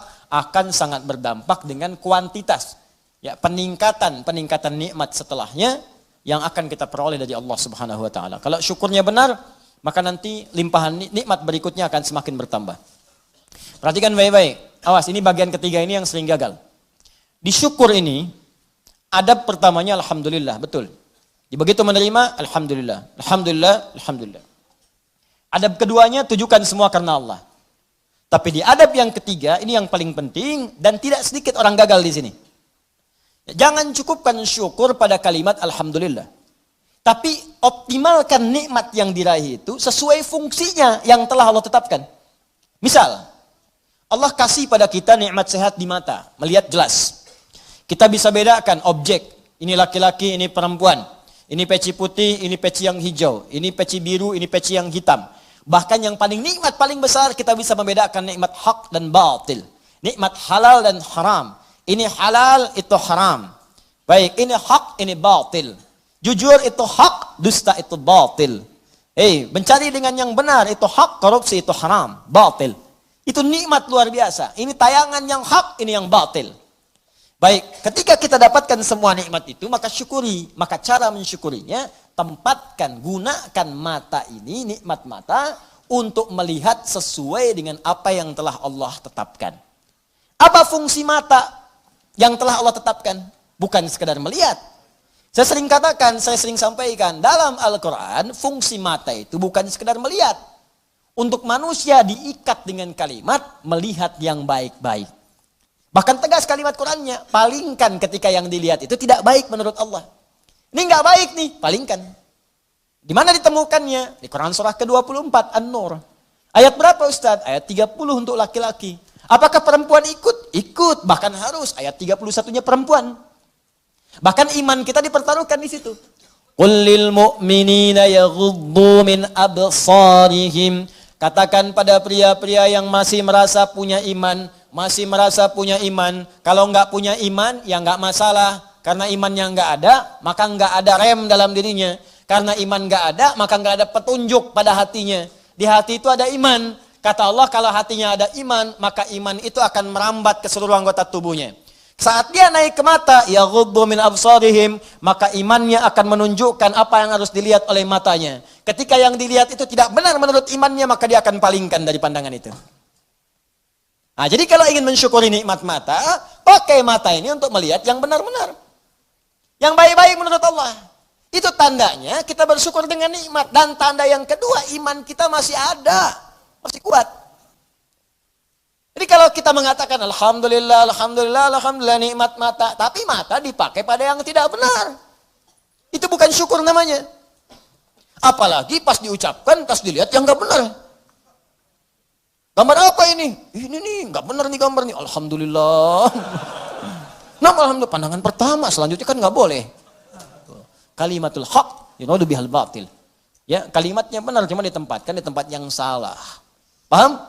Speaker 1: dengan kuantitas. Ya, peningkatan nikmat setelahnya yang akan kita peroleh dari Allah Subhanahu wa taala. Kalau syukurnya benar, maka nanti limpahan nikmat berikutnya akan semakin bertambah. Perhatikan baik-baik. Awas, ini bagian ketiga ini yang sering gagal. Di syukur ini, adab pertamanya alhamdulillah, betul. Begitu menerima, alhamdulillah. Adab keduanya, tujukan semua karena Allah. Tapi di adab yang ketiga, ini yang paling penting dan tidak sedikit orang gagal di sini. Jangan cukupkan syukur pada kalimat alhamdulillah. Tapi optimalkan nikmat yang diraih itu sesuai fungsinya yang telah Allah tetapkan. Misal, Allah kasih pada kita nikmat sehat di mata, melihat jelas. Kita bisa bedakan objek, ini laki-laki, ini perempuan. Ini peci putih, ini peci yang hijau. Ini peci biru, ini peci yang hitam. Bahkan yang paling nikmat, paling besar, kita bisa membedakan nikmat hak dan batil. Nikmat halal dan haram. Ini halal, itu haram. Baik, ini hak, ini batil. Jujur itu hak, dusta itu batil. Mencari dengan yang benar, itu hak, korupsi itu haram, batil. Itu nikmat luar biasa. Ini tayangan yang hak, ini yang batil. Baik, ketika kita dapatkan semua nikmat itu, maka syukuri. Maka cara mensyukurinya, tempatkan, gunakan mata ini, nikmat mata, untuk melihat sesuai dengan apa yang telah Allah tetapkan. Apa fungsi mata yang telah Allah tetapkan? Bukan sekedar melihat. Saya sering katakan, saya sering sampaikan, dalam Al-Quran, fungsi mata itu bukan sekedar melihat. Untuk manusia diikat dengan kalimat melihat yang baik-baik. Bahkan tegas kalimat Qurannya, palingkan ketika yang dilihat itu tidak baik menurut Allah. Ini nggak baik nih, palingkan. Di mana ditemukannya? Di Quran surah ke-24, An-Nur. Ayat berapa Ustaz? Ayat 30 untuk laki-laki. Apakah perempuan ikut? Ikut, bahkan harus. Ayat 31-nya perempuan. Bahkan iman kita dipertaruhkan di situ. Qul lil mu'minina yaghuddu min absarihim. Katakan pada pria-pria yang masih merasa punya iman, kalau enggak punya iman, ya enggak masalah. Karena imannya enggak ada, maka enggak ada rem dalam dirinya. Karena iman enggak ada, maka enggak ada petunjuk pada hatinya. Di hati itu ada iman. Kata Allah, kalau hatinya ada iman, maka iman itu akan merambat ke seluruh anggota tubuhnya. Saat dia naik ke mata, yaghuddu min absarihim, maka imannya akan menunjukkan apa yang harus dilihat oleh matanya. Ketika yang dilihat itu tidak benar menurut imannya, maka dia akan palingkan dari pandangan itu. Nah, jadi kalau ingin mensyukuri nikmat mata, pakai mata ini untuk melihat yang benar-benar. Yang baik-baik menurut Allah. Itu tandanya kita bersyukur dengan nikmat. Dan tanda yang kedua, iman kita masih ada. Masih kuat. Jadi kalau kita mengatakan alhamdulillah nikmat mata, tapi mata dipakai pada yang tidak benar. Itu bukan syukur namanya. Apalagi pas diucapkan, pas dilihat yang enggak benar. Gambar apa ini? Ini nih, enggak benar nih gambar nih. Alhamdulillah. Nah, alhamdulillah pandangan pertama, selanjutnya kan enggak boleh. Kalimatul haq yuradu bihal batil. Ya, kalimatnya benar cuma ditempatkan di tempat yang salah. Paham?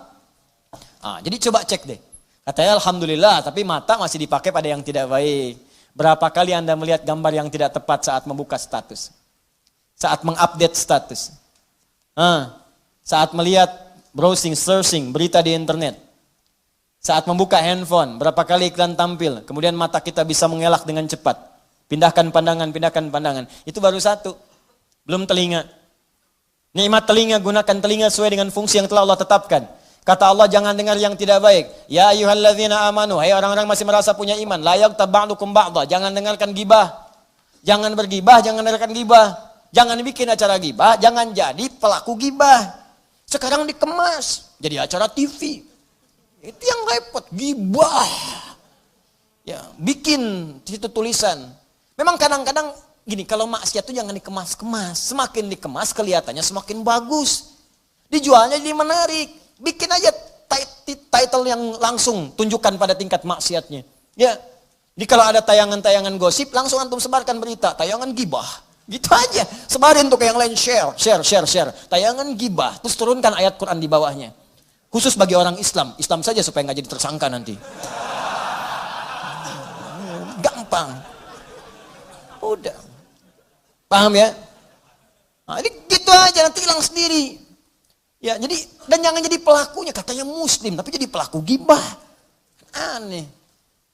Speaker 1: Jadi coba cek deh. Katanya alhamdulillah, tapi mata masih dipakai pada yang tidak baik. Berapa kali Anda melihat gambar yang tidak tepat saat membuka status? Saat mengupdate status? Saat melihat browsing, searching, berita di internet? Saat membuka handphone, berapa kali iklan tampil? Kemudian mata kita bisa mengelak dengan cepat. Pindahkan pandangan. Itu baru satu. Belum telinga. Nikmat telinga, gunakan telinga sesuai dengan fungsi yang telah Allah tetapkan. Kata Allah, jangan dengar yang tidak baik. Ya ayyuhalladzina amanu, hai orang-orang masih merasa punya iman, la yaghtab ba'dukum ba'dha, jangan dengarkan gibah. Jangan bergibah, jangan dengarkan gibah. Jangan bikin acara gibah, jangan jadi pelaku gibah. Sekarang dikemas jadi acara TV. Itu yang repot, gibah. Ya, bikin situ tulisan. Memang kadang-kadang gini, kalau maksiat itu jangan dikemas-kemas. Semakin dikemas kelihatannya semakin bagus. Dijualnya jadi menarik. Bikin aja title yang langsung tunjukkan pada tingkat maksiatnya. Ya. Jadi kalau ada tayangan-tayangan gosip, langsung antum sebarkan berita, tayangan gibah. Gitu aja. Sebarin tuh ke yang lain, share. Tayangan gibah, terus turunkan ayat Quran di bawahnya. Khusus bagi orang Islam saja supaya nggak jadi tersangka nanti. Gampang. Udah. Paham ya? Jadi gitu aja, nanti hilang sendiri. Ya, jadi dan jangan jadi pelakunya, katanya muslim tapi jadi pelaku gibah. Aneh.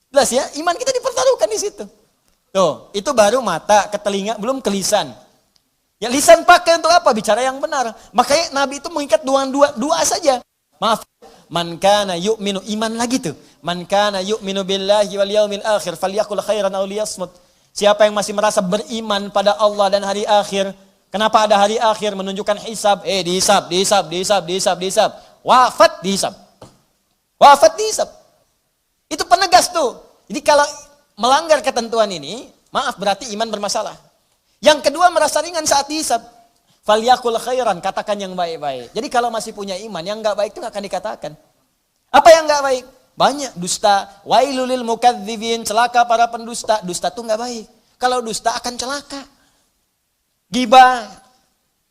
Speaker 1: Jelas ya, iman kita dipertaruhkan di situ. Tuh, itu baru mata ke telinga, belum ke lisan. Ya lisan pakai untuk apa? Bicara yang benar. Makanya Nabi itu mengikat dua saja. Maaf, man kana yu'minu, iman lagi tuh. Man kana yu'minu billahi wal yaumil akhir falyaqul khairan aw liyasmut. Siapa yang masih merasa beriman pada Allah dan hari akhir. Kenapa ada hari akhir? Menunjukkan hisab. Dihisab. Wafat dihisab. Itu penegas tuh. Jadi kalau melanggar ketentuan ini, maaf berarti iman bermasalah. Yang kedua merasa ringan saat dihisab. Falyakul khairan, katakan yang baik-baik. Jadi kalau masih punya iman, yang enggak baik itu enggak akan dikatakan. Apa yang enggak baik? Banyak, dusta. Wailulil mukadzibin, celaka para pendusta. Dusta itu enggak baik. Kalau dusta akan celaka. Gibah,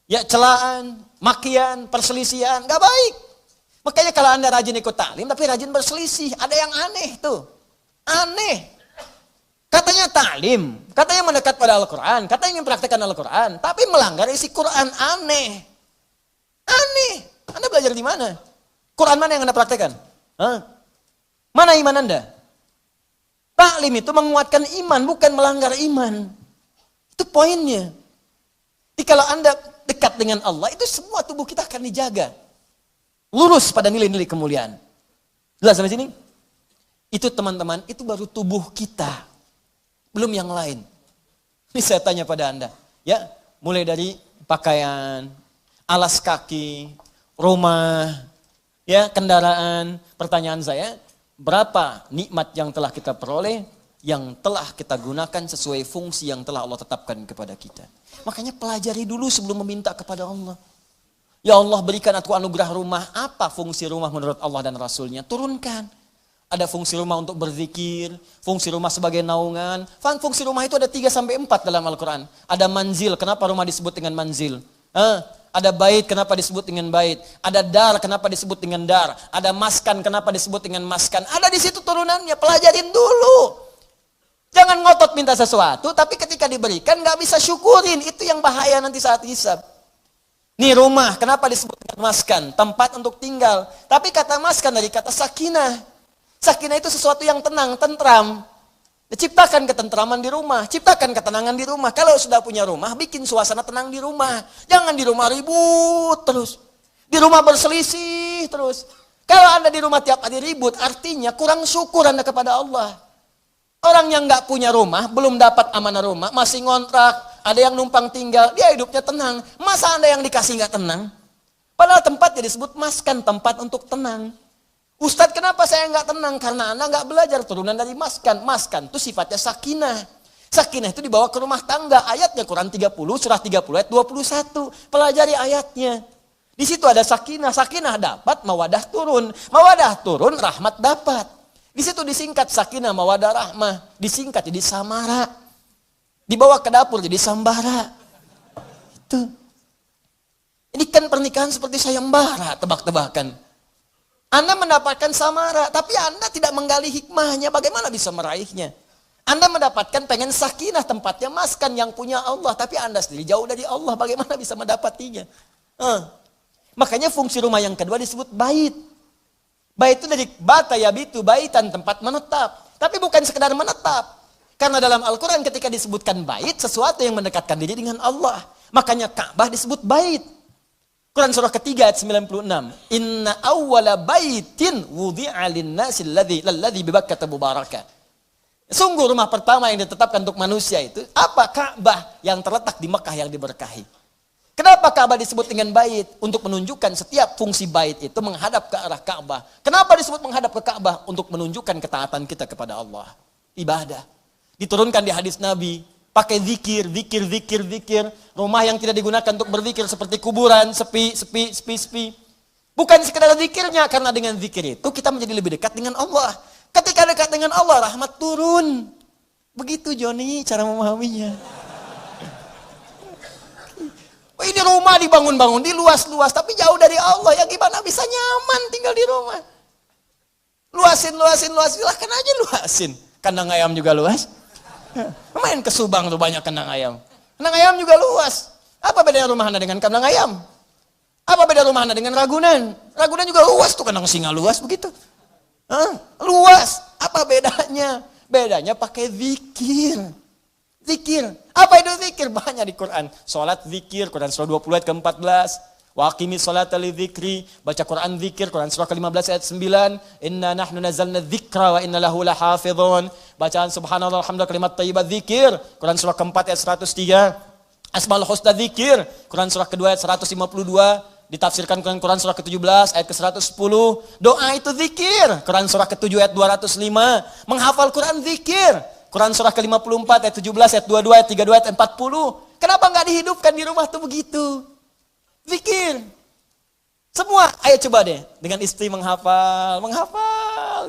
Speaker 1: ya celaan, makian, perselisihan, gak baik. Makanya kalau Anda rajin ikut taklim tapi rajin berselisih, ada yang aneh tuh. Aneh. Katanya taklim, katanya mendekat pada Al-Quran, katanya ingin praktekkan Al-Quran, tapi melanggar isi Quran, aneh. Aneh. Anda belajar di mana? Quran mana yang Anda praktekkan? Mana iman Anda? Taklim itu menguatkan iman, bukan melanggar iman. Itu poinnya. Jadi kalau Anda dekat dengan Allah, itu semua tubuh kita akan dijaga. Lurus pada nilai-nilai kemuliaan. Jelas sampai sini? Itu teman-teman, itu baru tubuh kita. Belum yang lain. Ini saya tanya pada Anda. Ya, mulai dari pakaian, alas kaki, rumah, ya, kendaraan. Pertanyaan saya, berapa nikmat yang telah kita peroleh, yang telah kita gunakan sesuai fungsi yang telah Allah tetapkan kepada kita. Makanya pelajari dulu sebelum meminta kepada Allah. Ya Allah, berikan aku anugerah rumah. Apa fungsi rumah menurut Allah dan Rasulnya? Turunkan. Ada fungsi rumah untuk berzikir, fungsi rumah sebagai naungan. Fungsi rumah itu ada 3-4 dalam Al-Quran. Ada manzil, kenapa rumah disebut dengan manzil? Ada bait, kenapa disebut dengan bait? Ada dar, kenapa disebut dengan dar? Ada maskan, kenapa disebut dengan maskan? Ada di situ turunannya, pelajarin dulu. Jangan ngotot minta sesuatu, tapi ketika diberikan gak bisa syukurin. Itu yang bahaya nanti saat hisab. Nih rumah, kenapa disebut dengan maskan? Tempat untuk tinggal. Tapi kata maskan dari kata sakinah. Sakinah itu sesuatu yang tenang, tentram. Ciptakan ketentraman di rumah, ciptakan ketenangan di rumah. Kalau sudah punya rumah, bikin suasana tenang di rumah. Jangan di rumah ribut terus. Di rumah berselisih terus. Kalau Anda di rumah tiap hari ribut, artinya kurang syukur Anda kepada Allah. Orang yang nggak punya rumah, belum dapat amanah rumah, masih ngontrak, ada yang numpang tinggal, dia hidupnya tenang. Masa Anda yang dikasih nggak tenang? Padahal tempatnya disebut maskan, tempat untuk tenang. Ustadz, kenapa saya nggak tenang? Karena Anda nggak belajar turunan dari maskan. Maskan itu sifatnya sakinah. Sakinah itu dibawa ke rumah tangga. Ayatnya Quran 30, surah 30 ayat 21. Pelajari ayatnya. Di situ ada sakinah. Sakinah dapat, mawadah turun. Mawadah turun, rahmat dapat. Di situ disingkat sakinah, mawadah, rahmah. Disingkat jadi samara. Dibawa ke dapur jadi sambara. Itu. Ini kan pernikahan seperti sayembara, tebak-tebakan. Anda mendapatkan samara, tapi Anda tidak menggali hikmahnya, bagaimana bisa meraihnya? Anda mendapatkan pengen sakinah, tempatnya maskan yang punya Allah, tapi Anda sendiri jauh dari Allah, bagaimana bisa mendapatinya? Makanya fungsi rumah yang kedua disebut bait. Bait itu dari bata yabitu, baitan, tempat menetap. Tapi bukan sekedar menetap. Karena dalam Al-Quran ketika disebutkan bait, sesuatu yang mendekatkan diri dengan Allah. Makanya Ka'bah disebut bait. Quran surah ketiga ayat 96. Inna awwala baitin wudi'a linnasi lalladhi bibakkata mubaraka. Sungguh rumah pertama yang ditetapkan untuk manusia itu apa? Ka'bah yang terletak di Mekah yang diberkahi. Kenapa Ka'bah disebut dengan bait? Untuk menunjukkan setiap fungsi bait itu menghadap ke arah Ka'bah. Kenapa disebut menghadap ke Ka'bah? Untuk menunjukkan ketaatan kita kepada Allah. Ibadah. Diturunkan di hadis Nabi. Pakai zikir. Rumah yang tidak digunakan untuk berzikir seperti kuburan, sepi. Bukan sekedar zikirnya, karena dengan zikir itu kita menjadi lebih dekat dengan Allah. Ketika dekat dengan Allah, rahmat turun. Begitu Joni cara memahaminya. Oh, ini rumah dibangun-bangun, diluas-luas, tapi jauh dari Allah. Ya gimana bisa nyaman tinggal di rumah? Luasin, silahkan aja luasin. Kandang ayam juga luas. Main ke Subang tuh banyak kandang ayam. Kandang ayam juga luas. Apa bedanya rumah Anda dengan kandang ayam? Apa beda rumah Anda dengan Ragunan? Ragunan juga luas tuh, kandang singa luas begitu. Luas. Apa bedanya? Bedanya pakai zikir. Zikir. Apa itu zikir? Banyak di Quran. Salat zikir, Quran surah 20 ayat ke-14. Wa aqimi sholata li dzikri, baca Quran zikir, Quran surah ke-15 ayat 9. Inna nahnu nazzalna dzikra wa inna lahu lahafizun. Bacaan subhanallah alhamdulillah kalimat thayyibat zikir, Quran surah ke-4 ayat 103. Asmaul husna zikir, Quran surah ke-2 ayat 152. Ditafsirkan Quran surah ke-17 ayat ke-110. Doa itu zikir, Quran surah ke-7 ayat 205. Menghafal Quran zikir, Quran surah ke-54 ayat 17 ayat 22 ayat 32 ayat 40. Kenapa enggak dihidupkan di rumah tuh begitu? Zikir. Semua, ayo coba deh. Dengan istri menghafal,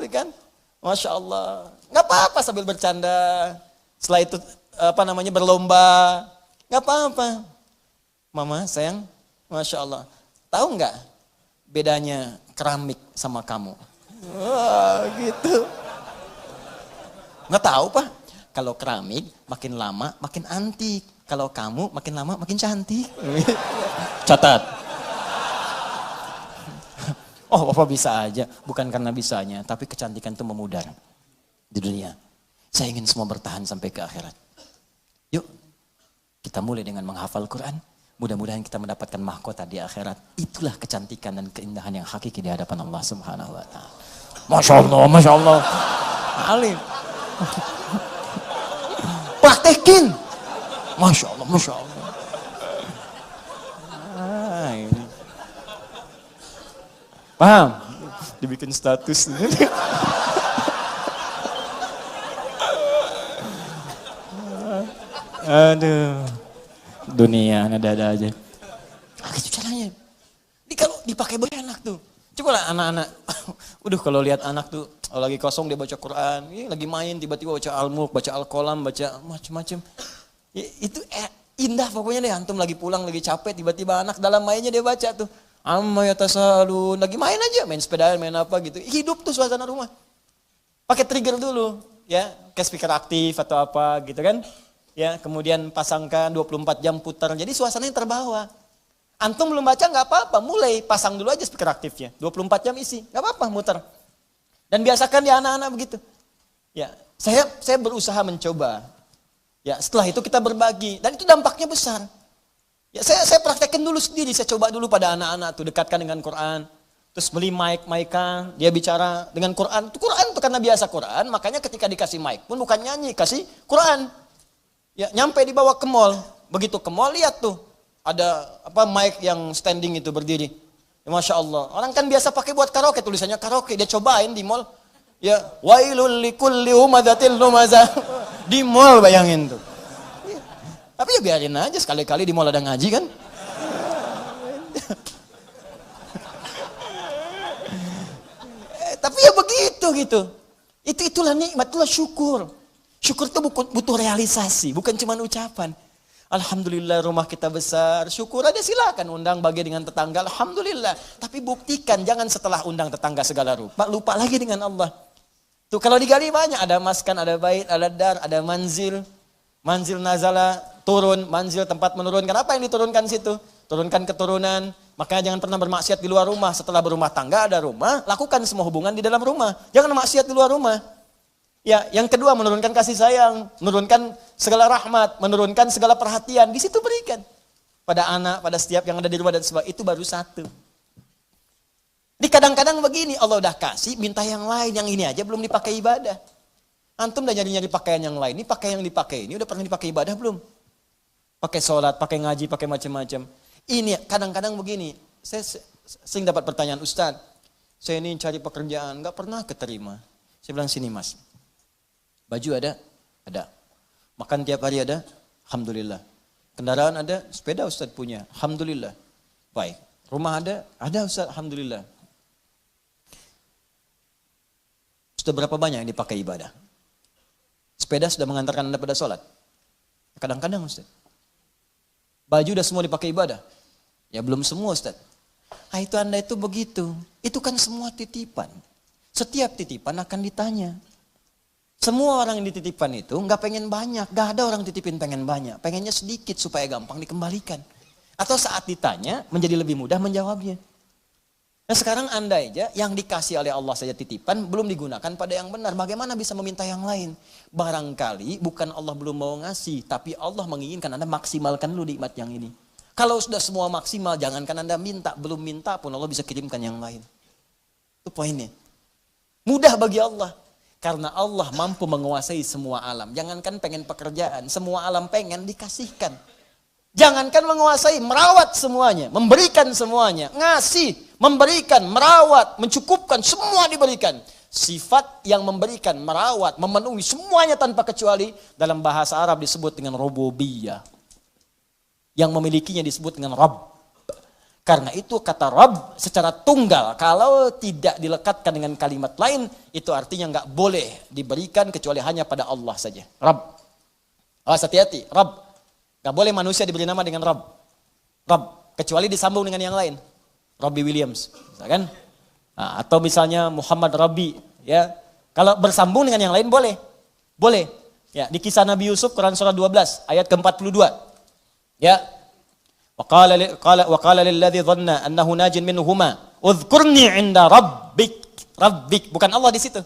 Speaker 1: kan? Masya Allah. Gak apa-apa sambil bercanda. Setelah itu, berlomba. Gak apa-apa. Mama, sayang, Masya Allah. Tahu gak bedanya keramik sama kamu? Wah, gitu. Gak tahu, Pak. Kalau keramik, makin lama, makin antik. Kalau kamu, makin lama, makin cantik. Catat. Oh, Bapak bisa aja. Bukan karena bisanya, tapi kecantikan itu memudar di dunia. Saya ingin semua bertahan sampai ke akhirat. Yuk, kita mulai dengan menghafal Quran. Mudah-mudahan kita mendapatkan mahkota di akhirat. Itulah kecantikan dan keindahan yang hakiki di hadapan Allah Subhanahu wa Ta'ala. Masya Allah. Alim. Praktekin. Masya Allah. Ini. Paham? Dibikin status. Aduh. Dunia ada aja. Gitu caranya. Ini kalau dipakai banyak tuh. Coba lah anak-anak. Kalau lihat anak tuh lagi kosong dia baca Quran, lagi main tiba-tiba baca Al-Mulk, baca Al-Qalam, baca macam-macam. Itu indah pokoknya deh. Antum lagi pulang lagi capek tiba-tiba anak dalam mainnya dia baca tuh. Amma yatasalun, lagi main aja, main sepeda, main apa gitu. Hidup tuh suasana rumah. Pakai trigger dulu, ya, kayak speaker aktif atau apa gitu kan. Ya, kemudian pasangkan 24 jam putar. Jadi suasananya terbawa. Antum belum baca nggak apa-apa, mulai pasang dulu aja speaker aktifnya. 24 jam isi, nggak apa-apa muter. Dan biasakan di anak-anak begitu. Ya, saya berusaha mencoba. Ya, setelah itu kita berbagi dan itu dampaknya besar. Ya, saya praktekin dulu sendiri, saya coba dulu pada anak-anak tuh dekatkan dengan Quran. Terus beli mic-an, dia bicara dengan Quran. Quran tuh karena biasa Quran, makanya ketika dikasih mic pun bukan nyanyi, kasih Quran. Ya, nyampe dibawa ke mall. Begitu ke mall lihat tuh ada mic yang standing itu berdiri. Ya, Masya Allah. Orang kan biasa pakai buat karaoke, tulisannya karaoke. Dia cobain di mall. Ya, wailul likulli humadzatil lumazah. Di mall bayangin tuh. Ya. Tapi ya biarin aja, sekali-kali di mall ada ngaji kan. Tapi ya begitu gitu. Itulah nikmat, itulah syukur. Syukur itu butuh realisasi, bukan cuma ucapan. Alhamdulillah rumah kita besar, syukur aja silakan undang bagi dengan tetangga, alhamdulillah. Tapi buktikan, jangan setelah undang tetangga segala rupa, lupa lagi dengan Allah. Tuh kalau digali banyak, ada maskan, ada bait, ada dar, ada manzil. Manzil nazala, turun, manzil tempat menurunkan. Apa yang diturunkan situ? Turunkan keturunan. Makanya jangan pernah bermaksiat di luar rumah. Setelah berumah tangga ada rumah, lakukan semua hubungan di dalam rumah. Jangan maksiat di luar rumah. Ya, yang kedua menurunkan kasih sayang, menurunkan segala rahmat, menurunkan segala perhatian. Di situ berikan pada anak, pada setiap yang ada di rumah dan sebagainya. Itu baru satu. Di kadang-kadang begini, Allah udah kasih, minta yang lain, yang ini aja belum dipakai ibadah. Antum udah nyari-nyari pakaian yang lain, ini pakaian yang dipakai ini udah pernah dipakai ibadah belum? Pakai sholat, pakai ngaji, pakai macam-macam. Ini kadang-kadang begini, saya sering dapat pertanyaan, Ustaz, saya ini cari pekerjaan, nggak pernah keterima. Saya bilang, sini mas, baju ada? Ada. Makan tiap hari ada? Alhamdulillah. Kendaraan ada? Sepeda Ustaz punya? Alhamdulillah. Baik. Rumah ada? Ada Ustaz, alhamdulillah. Sudah berapa banyak yang dipakai ibadah? Sepeda sudah mengantarkan Anda pada sholat? Kadang-kadang Ustaz. Baju udah semua dipakai ibadah? Ya belum semua Ustaz. Ah itu Anda itu begitu. Itu kan semua titipan. Setiap titipan akan ditanya. Semua orang yang dititipkan itu nggak pengen banyak. Nggak ada orang titipin pengen banyak. Pengennya sedikit supaya gampang dikembalikan. Atau saat ditanya menjadi lebih mudah menjawabnya. Nah sekarang Anda aja yang dikasih oleh Allah saja titipan belum digunakan pada yang benar. Bagaimana bisa meminta yang lain? Barangkali bukan Allah belum mau ngasih, tapi Allah menginginkan Anda maksimalkan dulu nikmat yang ini. Kalau sudah semua maksimal, jangankan Anda minta, belum minta pun Allah bisa kirimkan yang lain. Itu poinnya. Mudah bagi Allah. Karena Allah mampu menguasai semua alam. Jangankan pengen pekerjaan, semua alam pengen dikasihkan. Jangankan menguasai, merawat semuanya, memberikan semuanya, ngasih, memberikan, merawat, mencukupkan, semua diberikan. Sifat yang memberikan, merawat, memenuhi semuanya tanpa kecuali dalam bahasa Arab disebut dengan rububiyah. Yang memilikinya disebut dengan Rabb. Karena itu kata Rabb secara tunggal, kalau tidak dilekatkan dengan kalimat lain, itu artinya nggak boleh diberikan kecuali hanya pada Allah saja. Rabb. Awas hati-hati, Rabb. Gak boleh manusia diberi nama dengan Rabb. Rabb. Kecuali disambung dengan yang lain. Robbie Williams. Misalkan. Nah, atau misalnya Muhammad Rabbi. Ya. Kalau bersambung dengan yang lain boleh. Boleh. Ya, di kisah Nabi Yusuf Quran surah 12 ayat ke-42. Ya. Wa qala lilladzi dhanna annahu najin minhuma udhkurni 'inda rabbik. Bukan Allah di situ.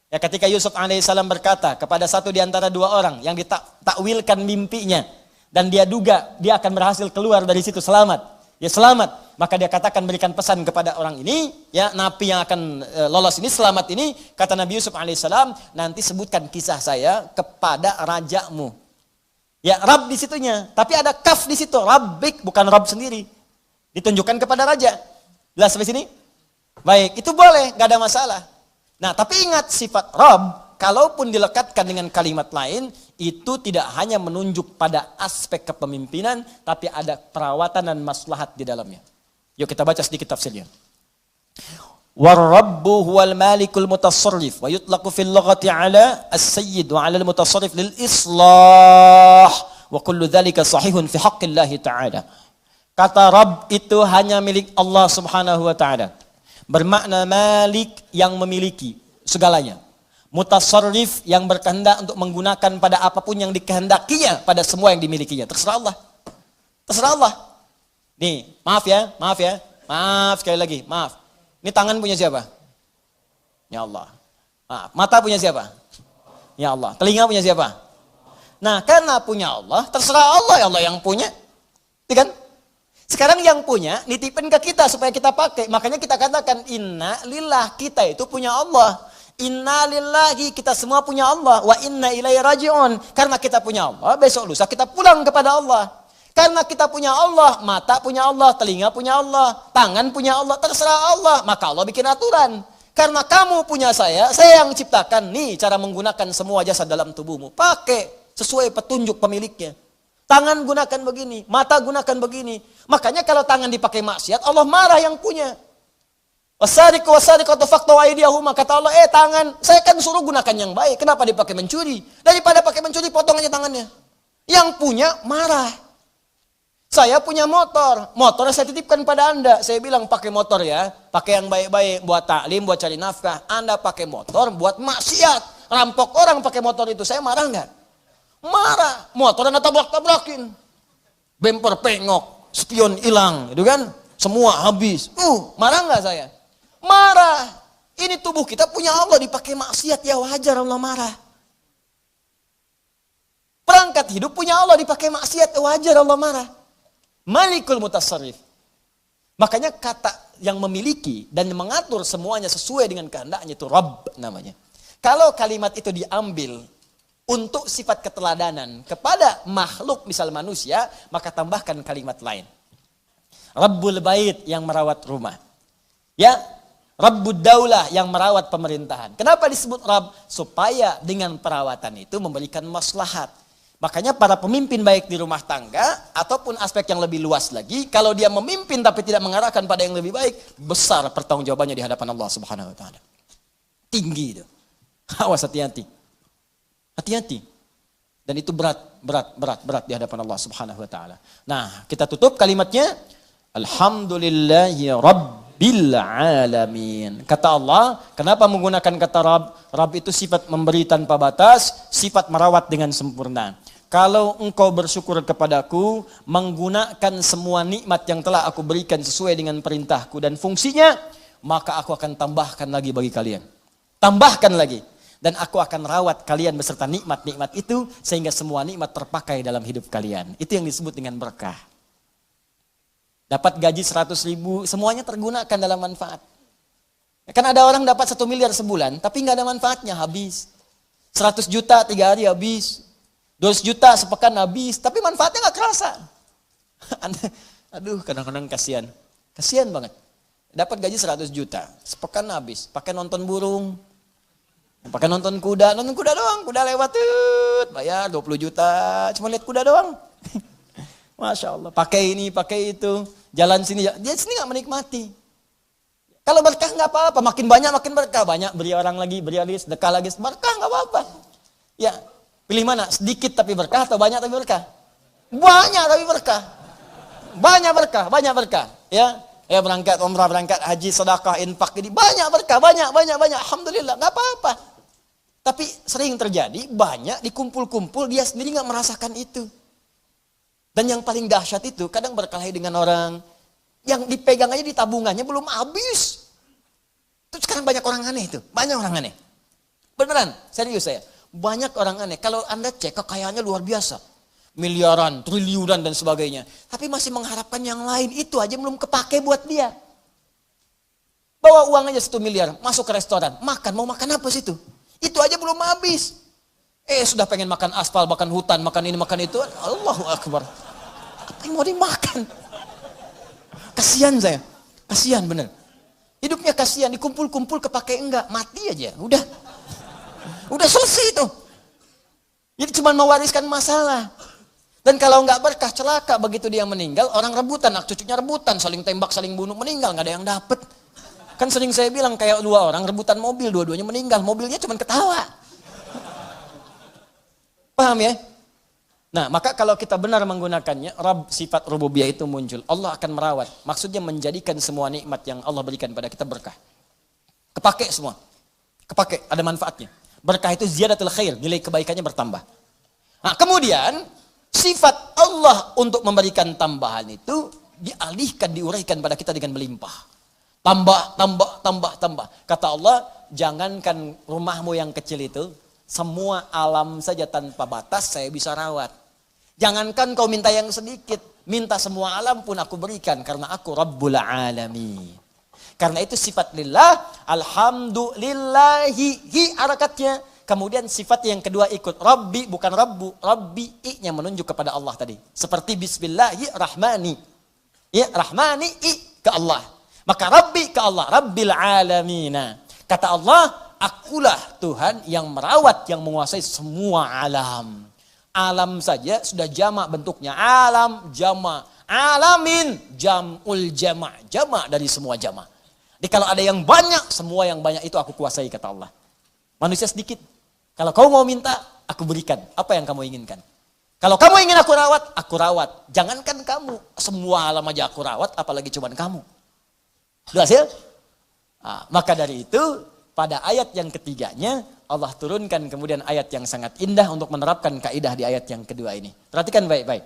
Speaker 1: Ya, ketika Yusuf alaihissalam berkata kepada satu di antara dua orang yang ditakwilkan mimpinya. Dan dia duga dia akan berhasil keluar dari situ selamat. Ya selamat. Maka dia katakan berikan pesan kepada orang ini. Ya napi yang akan lolos ini selamat ini. Kata Nabi Yusuf alaihissalam. Nanti sebutkan kisah saya kepada rajamu. Ya Rabb di situnya. Tapi ada kaf di situ. Rabbik bukan Rabb sendiri. Ditunjukkan kepada raja. Jelas sampai sini? Baik itu boleh. Gak ada masalah. Nah tapi ingat sifat Rabb. Kalaupun dilekatkan dengan kalimat lain, itu tidak hanya menunjuk pada aspek kepemimpinan, tapi ada perawatan dan maslahat di dalamnya. Yuk kita baca sedikit tafsirnya. War-rabbu huwal malikul mutasarrif, wa yutlaqu fil lughati ala as-sayyid wa ala al-mutasarrif lil islah, wa kullu dhalika sahihun fi haqqillahi ta'ala. Kata Rabb itu hanya milik Allah Subhanahu wa ta'ala. Bermakna malik yang memiliki segalanya. Mutasarrif yang berkehendak untuk menggunakan pada apapun yang dikehendakinya pada semua yang dimilikinya. Terserah Allah. Terserah Allah. Nih, maaf ya. Maaf sekali lagi, maaf. Ini tangan punya siapa? Ya Allah. Maaf. Mata punya siapa? Ya Allah. Telinga punya siapa? Nah, karena punya Allah, terserah Allah, ya Allah yang punya. Iya kan? Sekarang yang punya nitipin ke kita supaya kita pakai. Makanya kita katakan inna lillah, kita itu punya Allah. Inna lillahi, kita semua punya Allah. Wa inna ilaihi raji'un. Karena kita punya Allah, besok lusa kita pulang kepada Allah. Karena kita punya Allah, mata punya Allah, telinga punya Allah, tangan punya Allah, terserah Allah. Maka Allah bikin aturan. Karena kamu punya saya yang ciptakan. Nih cara menggunakan semua jasa dalam tubuhmu. Pakai sesuai petunjuk pemiliknya. Tangan gunakan begini, mata gunakan begini. Makanya kalau tangan dipakai maksiat, Allah marah yang punya. Wasariqu wasariqatu faqtu aydiyahuma, kata Allah, tangan, saya kan suruh gunakan yang baik. Kenapa dipakai mencuri? Daripada pakai mencuri, potong aja tangannya. Yang punya marah. Saya punya motor saya titipkan pada Anda. Saya bilang pakai motor ya, pakai yang baik-baik, buat taklim, buat cari nafkah. Anda pakai motor buat maksiat, rampok orang pakai motor itu. Saya marah nggak? Marah. Motor Anda tabrak-tabrakin, bemper pengok, spion hilang, itu kan? Semua habis. Marah nggak saya? Marah. Ini tubuh kita punya Allah, dipakai maksiat, ya wajar Allah marah. Perangkat hidup punya Allah, dipakai maksiat, ya wajar Allah marah. Malikul Mutasarrif. Makanya kata yang memiliki dan mengatur semuanya sesuai dengan kehendaknya itu Rabb namanya. Kalau kalimat itu diambil untuk sifat keteladanan kepada makhluk misal manusia, maka tambahkan kalimat lain. Rabbul Bait yang merawat rumah. Ya, Rabbud Daulah yang merawat pemerintahan. Kenapa disebut Rabb? Supaya dengan perawatan itu memberikan maslahat. Makanya para pemimpin baik di rumah tangga ataupun aspek yang lebih luas lagi, kalau dia memimpin tapi tidak mengarahkan pada yang lebih baik, besar pertanggungjawabannya di hadapan Allah Subhanahu wa taala. Tinggi itu. Awas, hati-hati. Hati-hati. Dan itu berat di hadapan Allah Subhanahu wa taala. Nah, kita tutup kalimatnya, Alhamdulillahi Rabbil Alamin. Kata Allah, kenapa menggunakan kata Rabb? Rabb itu sifat memberi tanpa batas, sifat merawat dengan sempurna. Kalau engkau bersyukur kepadaku, menggunakan semua nikmat yang telah aku berikan sesuai dengan perintahku dan fungsinya, maka aku akan tambahkan lagi bagi kalian. Tambahkan lagi. Dan aku akan rawat kalian beserta nikmat-nikmat itu, sehingga semua nikmat terpakai dalam hidup kalian. Itu yang disebut dengan berkah. Dapat gaji 100.000, semuanya tergunakan dalam manfaat. Kan ada orang dapat 1 miliar sebulan, tapi nggak ada manfaatnya, habis. 100 juta 3 hari habis. 200 juta sepekan habis, tapi manfaatnya nggak kerasa. Aduh, kadang-kadang kasihan. Kasihan banget. Dapat gaji 100 juta, sepekan habis. Pakai nonton burung, pakai nonton kuda doang. Kuda lewat, bayar 20 juta, cuma lihat kuda doang. Masya Allah, pakai ini, pakai itu, jalan sini, dia sini nggak menikmati. Kalau berkah nggak apa-apa, makin banyak makin berkah, banyak beri orang lagi, sedekah lagi, berkah nggak apa-apa. Ya, pilih mana? Sedikit tapi berkah atau banyak tapi berkah? Banyak tapi berkah, banyak berkah. Ya berangkat umrah, berangkat haji, sedekah, infak, ini banyak berkah, banyak. Alhamdulillah, nggak apa-apa. Tapi sering terjadi banyak dikumpul-kumpul, dia sendiri nggak merasakan itu. Dan yang paling dahsyat itu kadang berkelahi dengan orang yang dipegang aja di tabungannya belum habis. Itu sekarang banyak orang aneh itu, banyak orang aneh. Beneran, serius saya. Banyak orang aneh. Kalau Anda cek kekayaannya luar biasa, miliaran, triliunan dan sebagainya, tapi masih mengharapkan yang lain, itu aja belum kepake buat dia. Bawa uang aja 1 miliar, masuk ke restoran, makan, mau makan apa sih itu? Itu aja belum habis. Sudah pengen makan aspal, makan hutan, makan ini, makan itu. Allahu Akbar. Apa yang mau dimakan? Kasihan saya. Kasihan bener. Hidupnya kasihan, dikumpul-kumpul kepake enggak. Mati aja, udah. Udah selesai itu. Jadi cuma mewariskan masalah. Dan kalau enggak berkah, celaka begitu dia meninggal, orang rebutan, anak cucunya rebutan, saling tembak, saling bunuh, meninggal, enggak ada yang dapet. Kan sering saya bilang kayak 2 orang rebutan mobil, dua-duanya meninggal, mobilnya cuma ketawa. Paham ya? Nah, maka kalau kita benar menggunakannya, Rabb, sifat rububiyah itu muncul. Allah akan merawat. Maksudnya menjadikan semua nikmat yang Allah berikan pada kita berkah. Kepake semua. Kepake, ada manfaatnya. Berkah itu ziyadatul khair, nilai kebaikannya bertambah. Nah, kemudian sifat Allah untuk memberikan tambahan itu dialihkan, diuraikan pada kita dengan melimpah. Tambah. Kata Allah, jangankan rumahmu yang kecil itu, semua alam saja tanpa batas saya bisa rawat. Jangankan kau minta yang sedikit, minta semua alam pun aku berikan karena aku Rabbul Alamin. Karena itu sifat lillah, alhamdulillahi harakatnya. Kemudian sifat yang kedua ikut Rabbi, bukan Rabbu, Rabbi i-nya menunjuk kepada Allah tadi. Seperti bismillahirrahmani. Ya, rahmani i ke Allah. Maka Rabbi ke Allah, Rabbil Alamina. Kata Allah, akulah Tuhan yang merawat, yang menguasai semua alam. Alam saja sudah jamak bentuknya. Alam, jamak. Alamin, jam'ul jamak. Jamak dari semua jamak. Jadi kalau ada yang banyak, semua yang banyak itu aku kuasai, kata Allah. Manusia sedikit. Kalau kau mau minta, aku berikan. Apa yang kamu inginkan? Kalau kamu ingin aku rawat, aku rawat. Jangankan kamu, semua alam aja aku rawat, apalagi cuman kamu. Jelas ya? Nah, maka dari itu, pada ayat yang ketiganya, Allah turunkan kemudian ayat yang sangat indah untuk menerapkan kaidah di ayat yang kedua ini. Perhatikan baik-baik.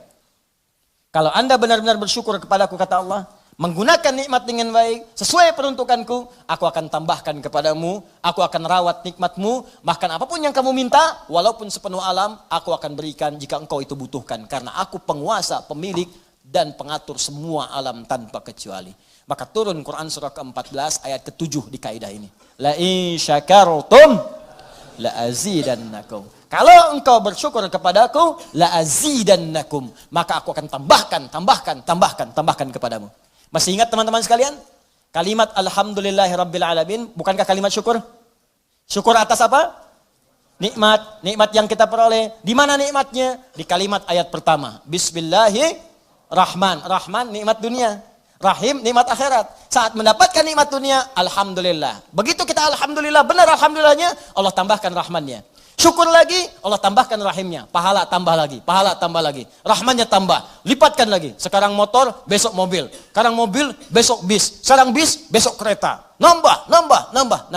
Speaker 1: Kalau Anda benar-benar bersyukur kepadaku, kata Allah, menggunakan nikmat dengan baik, sesuai peruntukanku, aku akan tambahkan kepadamu, aku akan rawat nikmatmu, bahkan apapun yang kamu minta, walaupun sepenuh alam, aku akan berikan jika engkau itu butuhkan. Karena aku penguasa, pemilik, dan pengatur semua alam tanpa kecuali. Maka turun Quran surah ke-14 ayat ke-7 di kaidah ini. La in syakartum la azidannakum. Kalau engkau bersyukur kepadaku, la azidannakum, maka aku akan tambahkan kepadamu. Masih ingat teman-teman sekalian? Kalimat alhamdulillahirabbil alamin, bukankah kalimat syukur? Syukur atas apa? Nikmat yang kita peroleh. Di mana nikmatnya? Di kalimat ayat pertama. Bismillahirrahman. Rahman nikmat dunia. Rahim nikmat akhirat. Saat mendapatkan nikmat dunia, alhamdulillah. Begitu kita alhamdulillah, benar alhamdulillahnya, Allah tambahkan rahmannya. Syukur lagi, Allah tambahkan rahimnya. Pahala tambah lagi. Rahmannya tambah, lipatkan lagi. Sekarang motor, besok mobil. Sekarang mobil, besok bis. Sekarang bis, besok kereta. Nambah.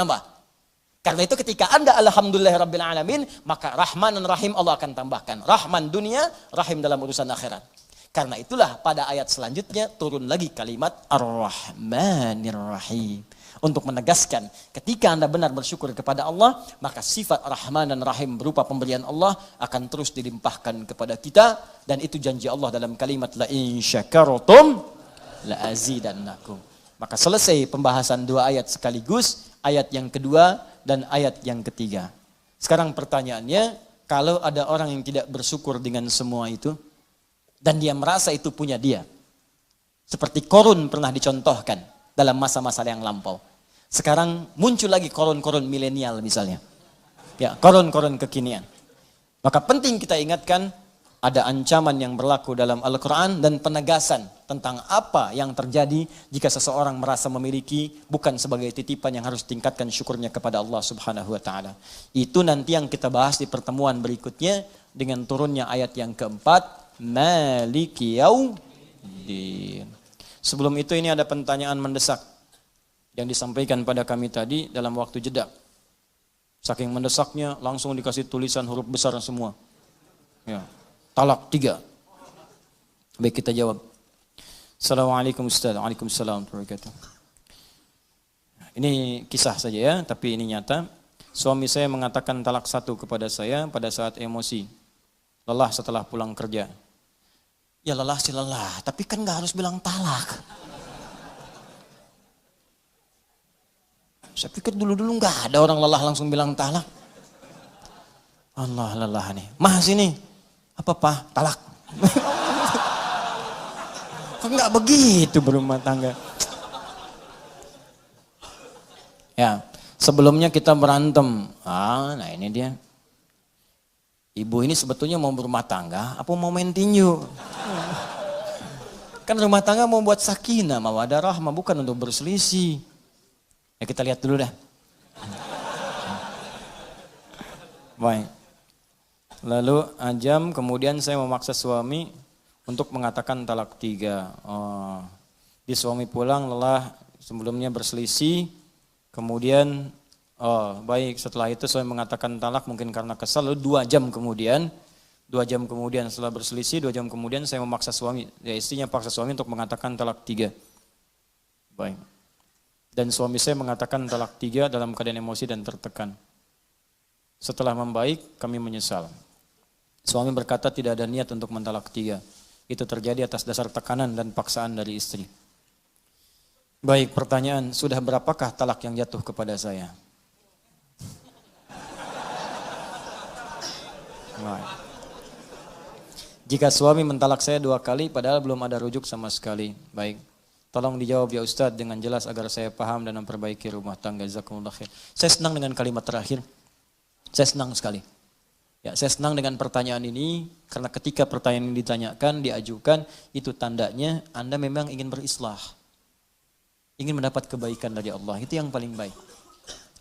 Speaker 1: Karena itu ketika Anda alhamdulillahirabbil alamin, maka Rahman dan Rahim Allah akan tambahkan. Rahman dunia, Rahim dalam urusan akhirat. Karena itulah pada ayat selanjutnya turun lagi kalimat Ar-Rahmanir Rahim. Untuk menegaskan ketika Anda benar bersyukur kepada Allah, maka sifat Rahman dan Rahim berupa pemberian Allah akan terus dilimpahkan kepada kita. Dan itu janji Allah dalam kalimat la in syakartum la azidannakum. Maka selesai pembahasan dua ayat sekaligus, ayat yang kedua dan ayat yang ketiga. Sekarang pertanyaannya, kalau ada orang yang tidak bersyukur dengan semua itu, dan dia merasa itu punya dia. Seperti Korun pernah dicontohkan dalam masa-masa yang lampau. Sekarang muncul lagi korun-korun milenial misalnya. Ya, korun-korun kekinian. Maka penting kita ingatkan, ada ancaman yang berlaku dalam Al-Quran dan penegasan tentang apa yang terjadi jika seseorang merasa memiliki bukan sebagai titipan yang harus tingkatkan syukurnya kepada Allah Subhanahu wa taala. Itu nanti yang kita bahas di pertemuan berikutnya dengan turunnya ayat yang keempat, Maliki Yaumiddin. Sebelum itu ini ada pertanyaan mendesak yang disampaikan pada kami tadi dalam waktu jeda. Saking mendesaknya langsung dikasih tulisan huruf besar semua. Ya, talak 3. Baik, kita jawab. Assalamualaikum Ustaz. Waalaikumsalam warahmatullahi wabarakatuh. Ini kisah saja ya, tapi ini nyata. Suami saya mengatakan talak 1 kepada saya pada saat emosi. Lelah setelah pulang kerja. Ya lelah sih lelah, tapi kan gak harus bilang talak. Saya pikir dulu-dulu gak ada orang lelah langsung bilang talak. Allah lelah nih. Mah sini. Apa Pak? Talak. Kok gak begitu berumah tangga? Ya, sebelumnya kita berantem. Nah ini dia. Ibu ini sebetulnya mau berumah tangga, apa mau main tinju? Kan rumah tangga mau buat sakinah, mawaddah rahmah, bukan untuk berselisih. Ya kita lihat dulu dah. Baik. Lalu jam kemudian saya memaksa suami untuk mengatakan talak 3. Di suami pulang lelah, sebelumnya berselisih, kemudian baik, setelah itu saya mengatakan talak mungkin karena kesal. Lalu 2 jam kemudian setelah berselisih, 2 jam kemudian saya memaksa suami, ya istrinya paksa suami untuk mengatakan talak 3. Baik. Dan suami saya mengatakan talak 3 dalam keadaan emosi dan tertekan. Setelah membaik, kami menyesal. Suami berkata tidak ada niat untuk mentalak 3. Itu terjadi atas dasar tekanan dan paksaan dari istri. Baik, pertanyaan, sudah berapakah talak yang jatuh kepada saya? Baik. Jika suami mentalak saya 2 kali padahal belum ada rujuk sama sekali. Baik. Tolong dijawab ya Ustadz dengan jelas agar saya paham dan memperbaiki rumah tangga. Jazakumullah khair. Saya senang dengan kalimat terakhir. Saya senang sekali. Ya, saya senang dengan pertanyaan ini karena ketika pertanyaan ini ditanyakan, diajukan, itu tandanya Anda memang ingin berislah. ingin mendapat kebaikan dari Allah. Itu yang paling baik.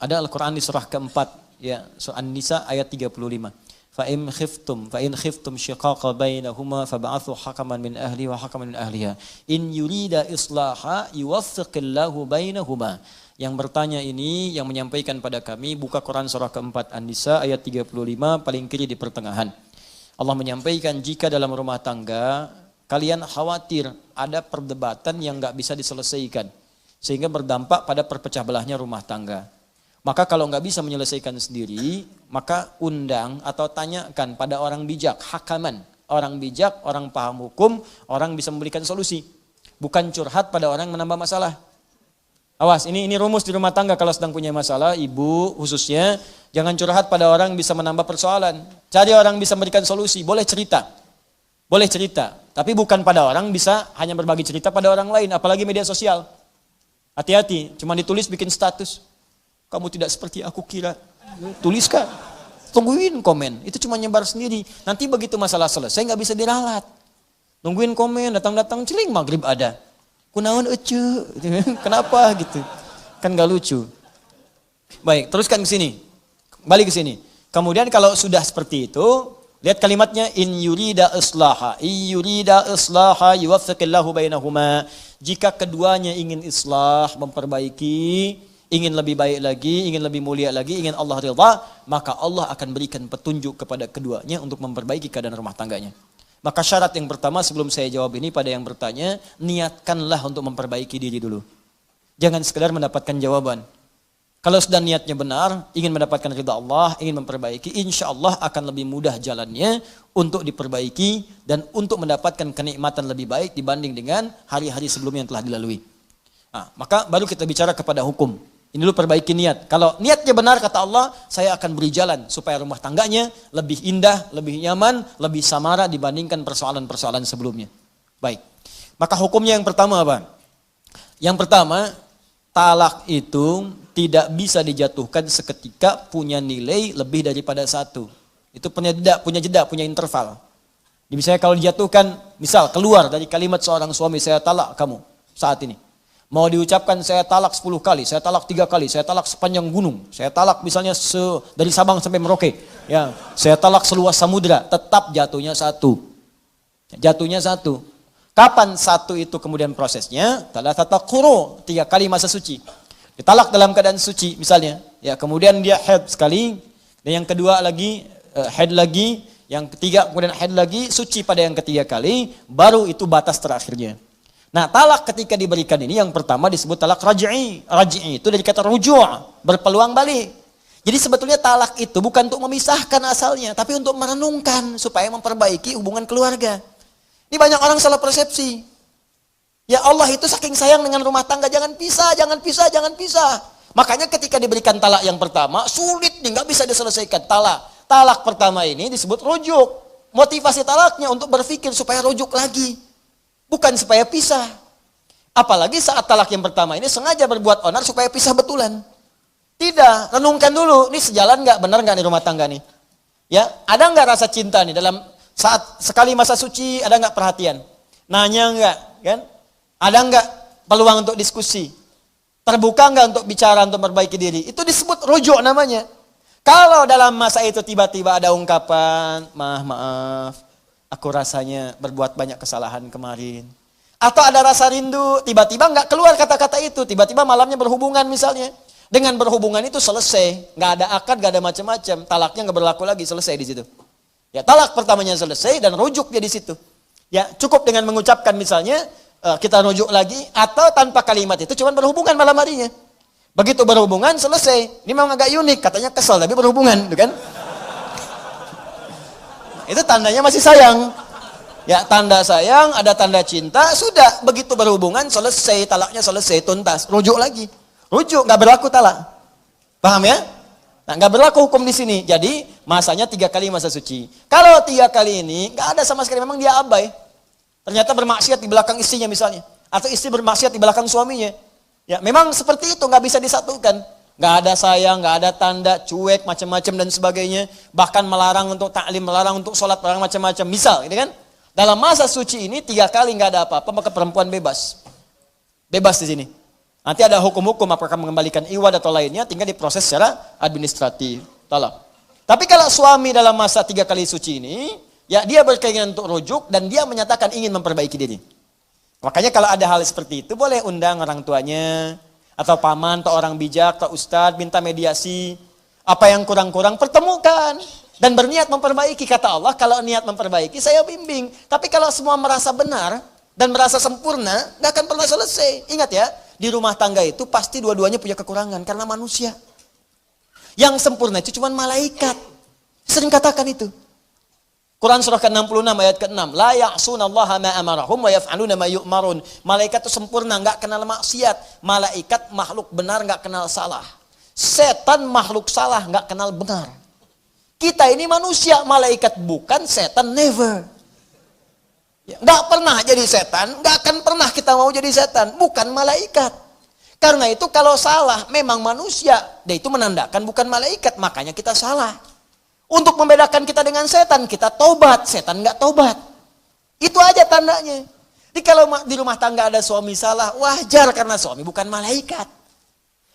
Speaker 1: Ada Al-Quran di surah keempat, ya, surah An-Nisa ayat 35. فَإِنْ خِفْتُمْ شِقَاقَ بَيْنَهُمَا فَبَعَثُوا حَكَمًا مِنْ أَهْلِهِ وَحَكَمًا مِنْ أَهْلِهَا إِنْ يُرِيدَ إِصْلَاحًا يُوَفِّقِ اللَّهُ بَيْنَهُمَا. Yang bertanya ini, yang menyampaikan pada kami, buka Quran surah keempat An-Nisa ayat 35, paling kiri di pertengahan. Allah menyampaikan, jika dalam rumah tangga kalian khawatir ada perdebatan yang nggak bisa diselesaikan, sehingga berdampak pada perpecah belahnya rumah tangga. Maka kalau nggak bisa menyelesaikan sendiri, maka undang atau tanyakan pada orang bijak, hakaman. Orang bijak, orang paham hukum, orang bisa memberikan solusi. Bukan curhat pada orang menambah masalah. Awas, ini rumus di rumah tangga kalau sedang punya masalah, ibu khususnya, jangan curhat pada orang bisa menambah persoalan. Cari orang bisa memberikan solusi, boleh cerita. Boleh cerita, tapi bukan pada orang bisa hanya berbagi cerita pada orang lain, apalagi media sosial. Hati-hati, cuma ditulis bikin status. Kamu tidak seperti aku kira. Tuliskan. Tungguin komen. Itu cuma nyebar sendiri. Nanti begitu masalah selesai nggak bisa diralat. Nungguin komen, datang-datang celing maghrib ada. Kunaon ece. Kenapa gitu? Kan nggak lucu. Baik, teruskan ke sini. Balik ke sini. Kemudian kalau sudah seperti itu, lihat kalimatnya in yurida islaha. In yurida islaha yuwaffiqillahu bainahuma. Jika keduanya ingin islah, memperbaiki, ingin lebih baik lagi, ingin lebih mulia lagi, ingin Allah ridha, maka Allah akan berikan petunjuk kepada keduanya untuk memperbaiki keadaan rumah tangganya. Maka syarat yang pertama sebelum saya jawab ini pada yang bertanya, niatkanlah untuk memperbaiki diri dulu. Jangan sekedar mendapatkan jawaban. Kalau sudah niatnya benar, ingin mendapatkan ridha Allah, ingin memperbaiki, insya Allah akan lebih mudah jalannya untuk diperbaiki dan untuk mendapatkan kenikmatan lebih baik dibanding dengan hari-hari sebelumnya yang telah dilalui. Nah, maka baru kita bicara kepada hukum. Ini dulu perbaiki niat. Kalau niatnya benar kata Allah, saya akan beri jalan supaya rumah tangganya lebih indah, lebih nyaman, lebih samara dibandingkan persoalan-persoalan sebelumnya. Baik. Maka hukumnya yang pertama apa? Yang pertama, talak itu tidak bisa dijatuhkan seketika, punya nilai lebih daripada satu. Itu punya jeda, punya interval. Misalnya kalau dijatuhkan, misal keluar dari kalimat seorang suami, saya talak kamu saat ini. Mau diucapkan saya talak 10 kali, saya talak 3 kali, saya talak sepanjang gunung, saya talak misalnya dari Sabang sampai Merauke, ya, saya talak seluas samudra, tetap jatuhnya satu. Jatuhnya satu. Kapan satu itu kemudian prosesnya? Thalathata quru, 3 kali masa suci. Ditalak dalam keadaan suci misalnya, ya, kemudian dia haid sekali, dan yang kedua lagi haid lagi, yang ketiga kemudian haid lagi, suci pada yang ketiga kali, baru itu batas terakhirnya. Nah, talak ketika diberikan ini yang pertama disebut talak raj'i. Raj'i itu dari kata ruju', berpeluang balik. Jadi sebetulnya talak itu bukan untuk memisahkan asalnya, tapi untuk merenungkan supaya memperbaiki hubungan keluarga. Ini banyak orang salah persepsi. Ya Allah itu saking sayang dengan rumah tangga, jangan pisah, jangan pisah, jangan pisah. Makanya ketika diberikan talak yang pertama, sulit nih, nggak bisa diselesaikan talak. Talak pertama ini disebut rujuk. Motivasi talaknya untuk berpikir supaya rujuk lagi. Bukan supaya pisah. Apalagi saat talak yang pertama ini sengaja berbuat onar supaya pisah betulan. Tidak, renungkan dulu, ini sejalan nggak, benar nggak nih rumah tangga nih? Ya, ada nggak rasa cinta nih dalam saat sekali masa suci, ada nggak perhatian? Nanya nggak, kan? Ada nggak peluang untuk diskusi? Terbuka nggak untuk bicara, untuk memperbaiki diri? Itu disebut rujuk namanya. Kalau dalam masa itu tiba-tiba ada ungkapan, maaf, aku rasanya berbuat banyak kesalahan kemarin. Atau ada rasa rindu, tiba-tiba nggak keluar kata-kata itu, tiba-tiba malamnya berhubungan misalnya. Dengan berhubungan itu selesai, nggak ada akad, nggak ada macam-macam, talaknya nggak berlaku lagi, selesai di situ. Ya, talak pertamanya selesai dan rujuk dia di situ. Ya, cukup dengan mengucapkan misalnya kita rujuk lagi, atau tanpa kalimat itu cuma berhubungan malam harinya. Begitu berhubungan selesai. Ini memang agak unik, katanya kesel tapi berhubungan, kan? Itu tandanya masih sayang. Ya, tanda sayang, ada tanda cinta, sudah. Begitu berhubungan, selesai, talaknya selesai, tuntas. Rujuk lagi. Rujuk, nggak berlaku talak. Paham ya? Nah, nggak berlaku hukum di sini. Jadi, masanya 3 kali masa suci. Kalau 3 kali ini, nggak ada sama sekali, memang dia abai. Ternyata bermaksiat di belakang istrinya misalnya. Atau istri bermaksiat di belakang suaminya. Ya, memang seperti itu, nggak bisa disatukan. Nggak ada sayang, nggak ada tanda, cuek, macam-macam dan sebagainya. Bahkan melarang untuk taklim, melarang untuk sholat, melarang macam-macam. Misal, gitu kan? Dalam masa suci ini 3 kali nggak ada apa-apa, maka perempuan bebas. Bebas di sini. Nanti ada hukum-hukum apakah mengembalikan iwad atau lainnya, tinggal diproses secara administratif. Talak. Tapi kalau suami dalam masa 3 kali suci ini, ya dia berkeinginan untuk rujuk dan dia menyatakan ingin memperbaiki diri. Makanya kalau ada hal seperti itu boleh undang orang tuanya atau paman atau orang bijak atau ustadz, minta mediasi. Apa yang kurang-kurang pertemukan dan berniat memperbaiki. Kata Allah, kalau niat memperbaiki saya bimbing. Tapi kalau semua merasa benar dan merasa sempurna, nggak akan pernah selesai. Ingat ya, di rumah tangga itu pasti dua-duanya punya kekurangan karena manusia. Yang sempurna itu cuma malaikat. Sering katakan itu. Quran surah ke-66 ayat ke-6. La ya'sunallaha ma amarahum wa yaf'aluna ma yu'marun. Malaikat itu sempurna, enggak kenal maksiat. Malaikat makhluk benar, enggak kenal salah. Setan makhluk salah, enggak kenal benar. Kita ini manusia, malaikat bukan, setan never. Enggak pernah jadi setan, enggak akan pernah kita mau jadi setan. Bukan malaikat. Karena itu kalau salah memang manusia. Dan itu menandakan bukan malaikat, makanya kita salah. Untuk membedakan kita dengan setan, kita tobat. Setan nggak tobat. Itu aja tandanya. Jadi kalau di rumah tangga ada suami salah, wajar karena suami bukan malaikat.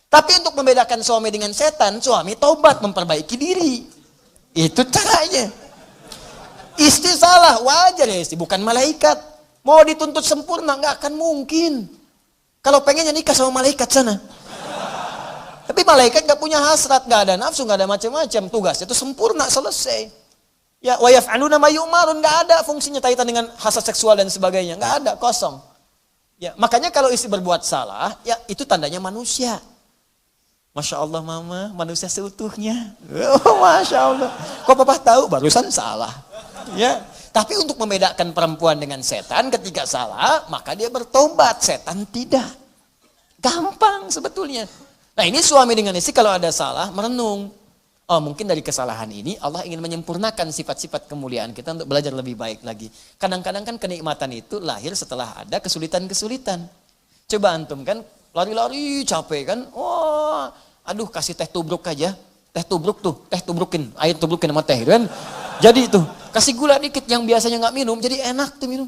Speaker 1: Tapi untuk membedakan suami dengan setan, suami tobat, memperbaiki diri. Itu caranya. Istri salah, wajar ya istri, bukan malaikat. Mau dituntut sempurna, nggak akan mungkin. Kalau pengennya nikah sama malaikat sana. Tapi malaikat gak punya hasrat, gak ada nafsu, gak ada macam-macam. Tugasnya itu sempurna, selesai. Ya, wa yaf'aluna ma yu'marun, gak ada fungsinya kaitan dengan hasrat seksual dan sebagainya. Gak ada, kosong. Ya, makanya kalau istri berbuat salah, ya itu tandanya manusia. Masya Allah mama, manusia seutuhnya. Oh, Masya Allah. Kok papa tahu? Barusan salah. Ya, tapi untuk membedakan perempuan dengan setan ketika salah, maka dia bertobat. Setan tidak. Gampang sebetulnya. Nah ini suami dengan istri kalau ada salah merenung. Oh mungkin dari kesalahan ini Allah ingin menyempurnakan sifat-sifat kemuliaan kita untuk belajar lebih baik lagi. Kadang-kadang kan kenikmatan itu lahir setelah ada kesulitan-kesulitan. Coba antum kan lari-lari capek kan. Wah aduh kasih teh tubruk aja. Teh tubruk tuh, teh tubrukin. Air tubrukin sama teh kan. Jadi tuh kasih gula dikit yang biasanya gak minum. Jadi enak tuh minum.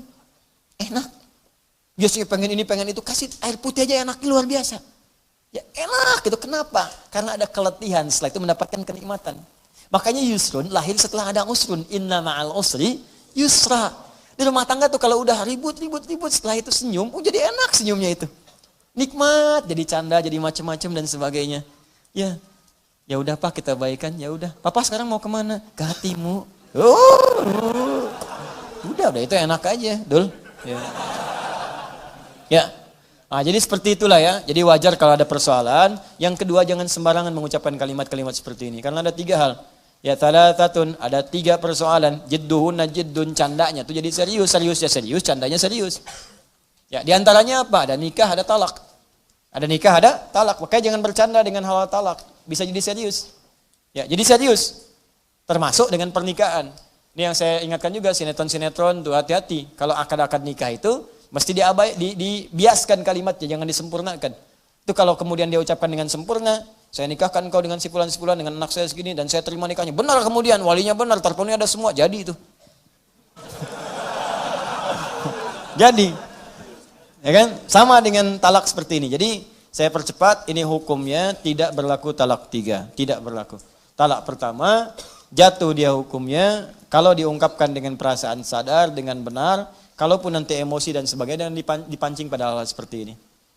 Speaker 1: Enak. Biasanya pengen ini pengen itu. Kasih air putih aja enak luar biasa. Ya enak gitu, kenapa? Karena ada keletihan, setelah itu mendapatkan kenikmatan. Makanya yusrun lahir setelah ada usrun. Inna ma'al usri yusra. Di rumah tangga tuh kalau udah ribut, setelah itu senyum, jadi enak senyumnya itu. Nikmat, jadi canda, jadi macam-macam dan sebagainya. Ya udah Pak kita baikan, ya udah. Papa sekarang mau kemana? Ke hatimu. Udah itu enak aja, Dul. Ya. Nah, jadi seperti itulah ya. Jadi wajar kalau ada persoalan. Yang kedua jangan sembarangan mengucapkan kalimat-kalimat seperti ini. Karena ada 3 hal. Ya thalathatun, ada 3 persoalan. Jidduhunna jiddun, candanya itu jadi serius, seriusnya serius, candanya serius. Ya, di antaranya apa? Ada nikah, ada talak. Ada nikah, ada talak. Makanya jangan bercanda dengan hal talak. Bisa jadi serius. Ya, jadi serius. Termasuk dengan pernikahan. Ini yang saya ingatkan juga sinetron-sinetron tuh hati-hati. Kalau akad-akad nikah itu mesti dibiaskan kalimatnya, jangan disempurnakan. Itu kalau kemudian dia ucapkan dengan sempurna, saya nikahkan kau dengan si fulan dengan anak saya segini dan saya terima nikahnya. Benar kemudian, walinya benar, terpenuhi ada semua, jadi itu. Jadi, ya kan? Sama dengan talak seperti ini. Jadi, saya percepat, ini hukumnya tidak berlaku talak 3, tidak berlaku. Talak pertama, jatuh dia hukumnya, kalau diungkapkan dengan perasaan sadar, dengan benar, kalaupun nanti emosi dan sebagainya, dan dipancing pada hal seperti ini.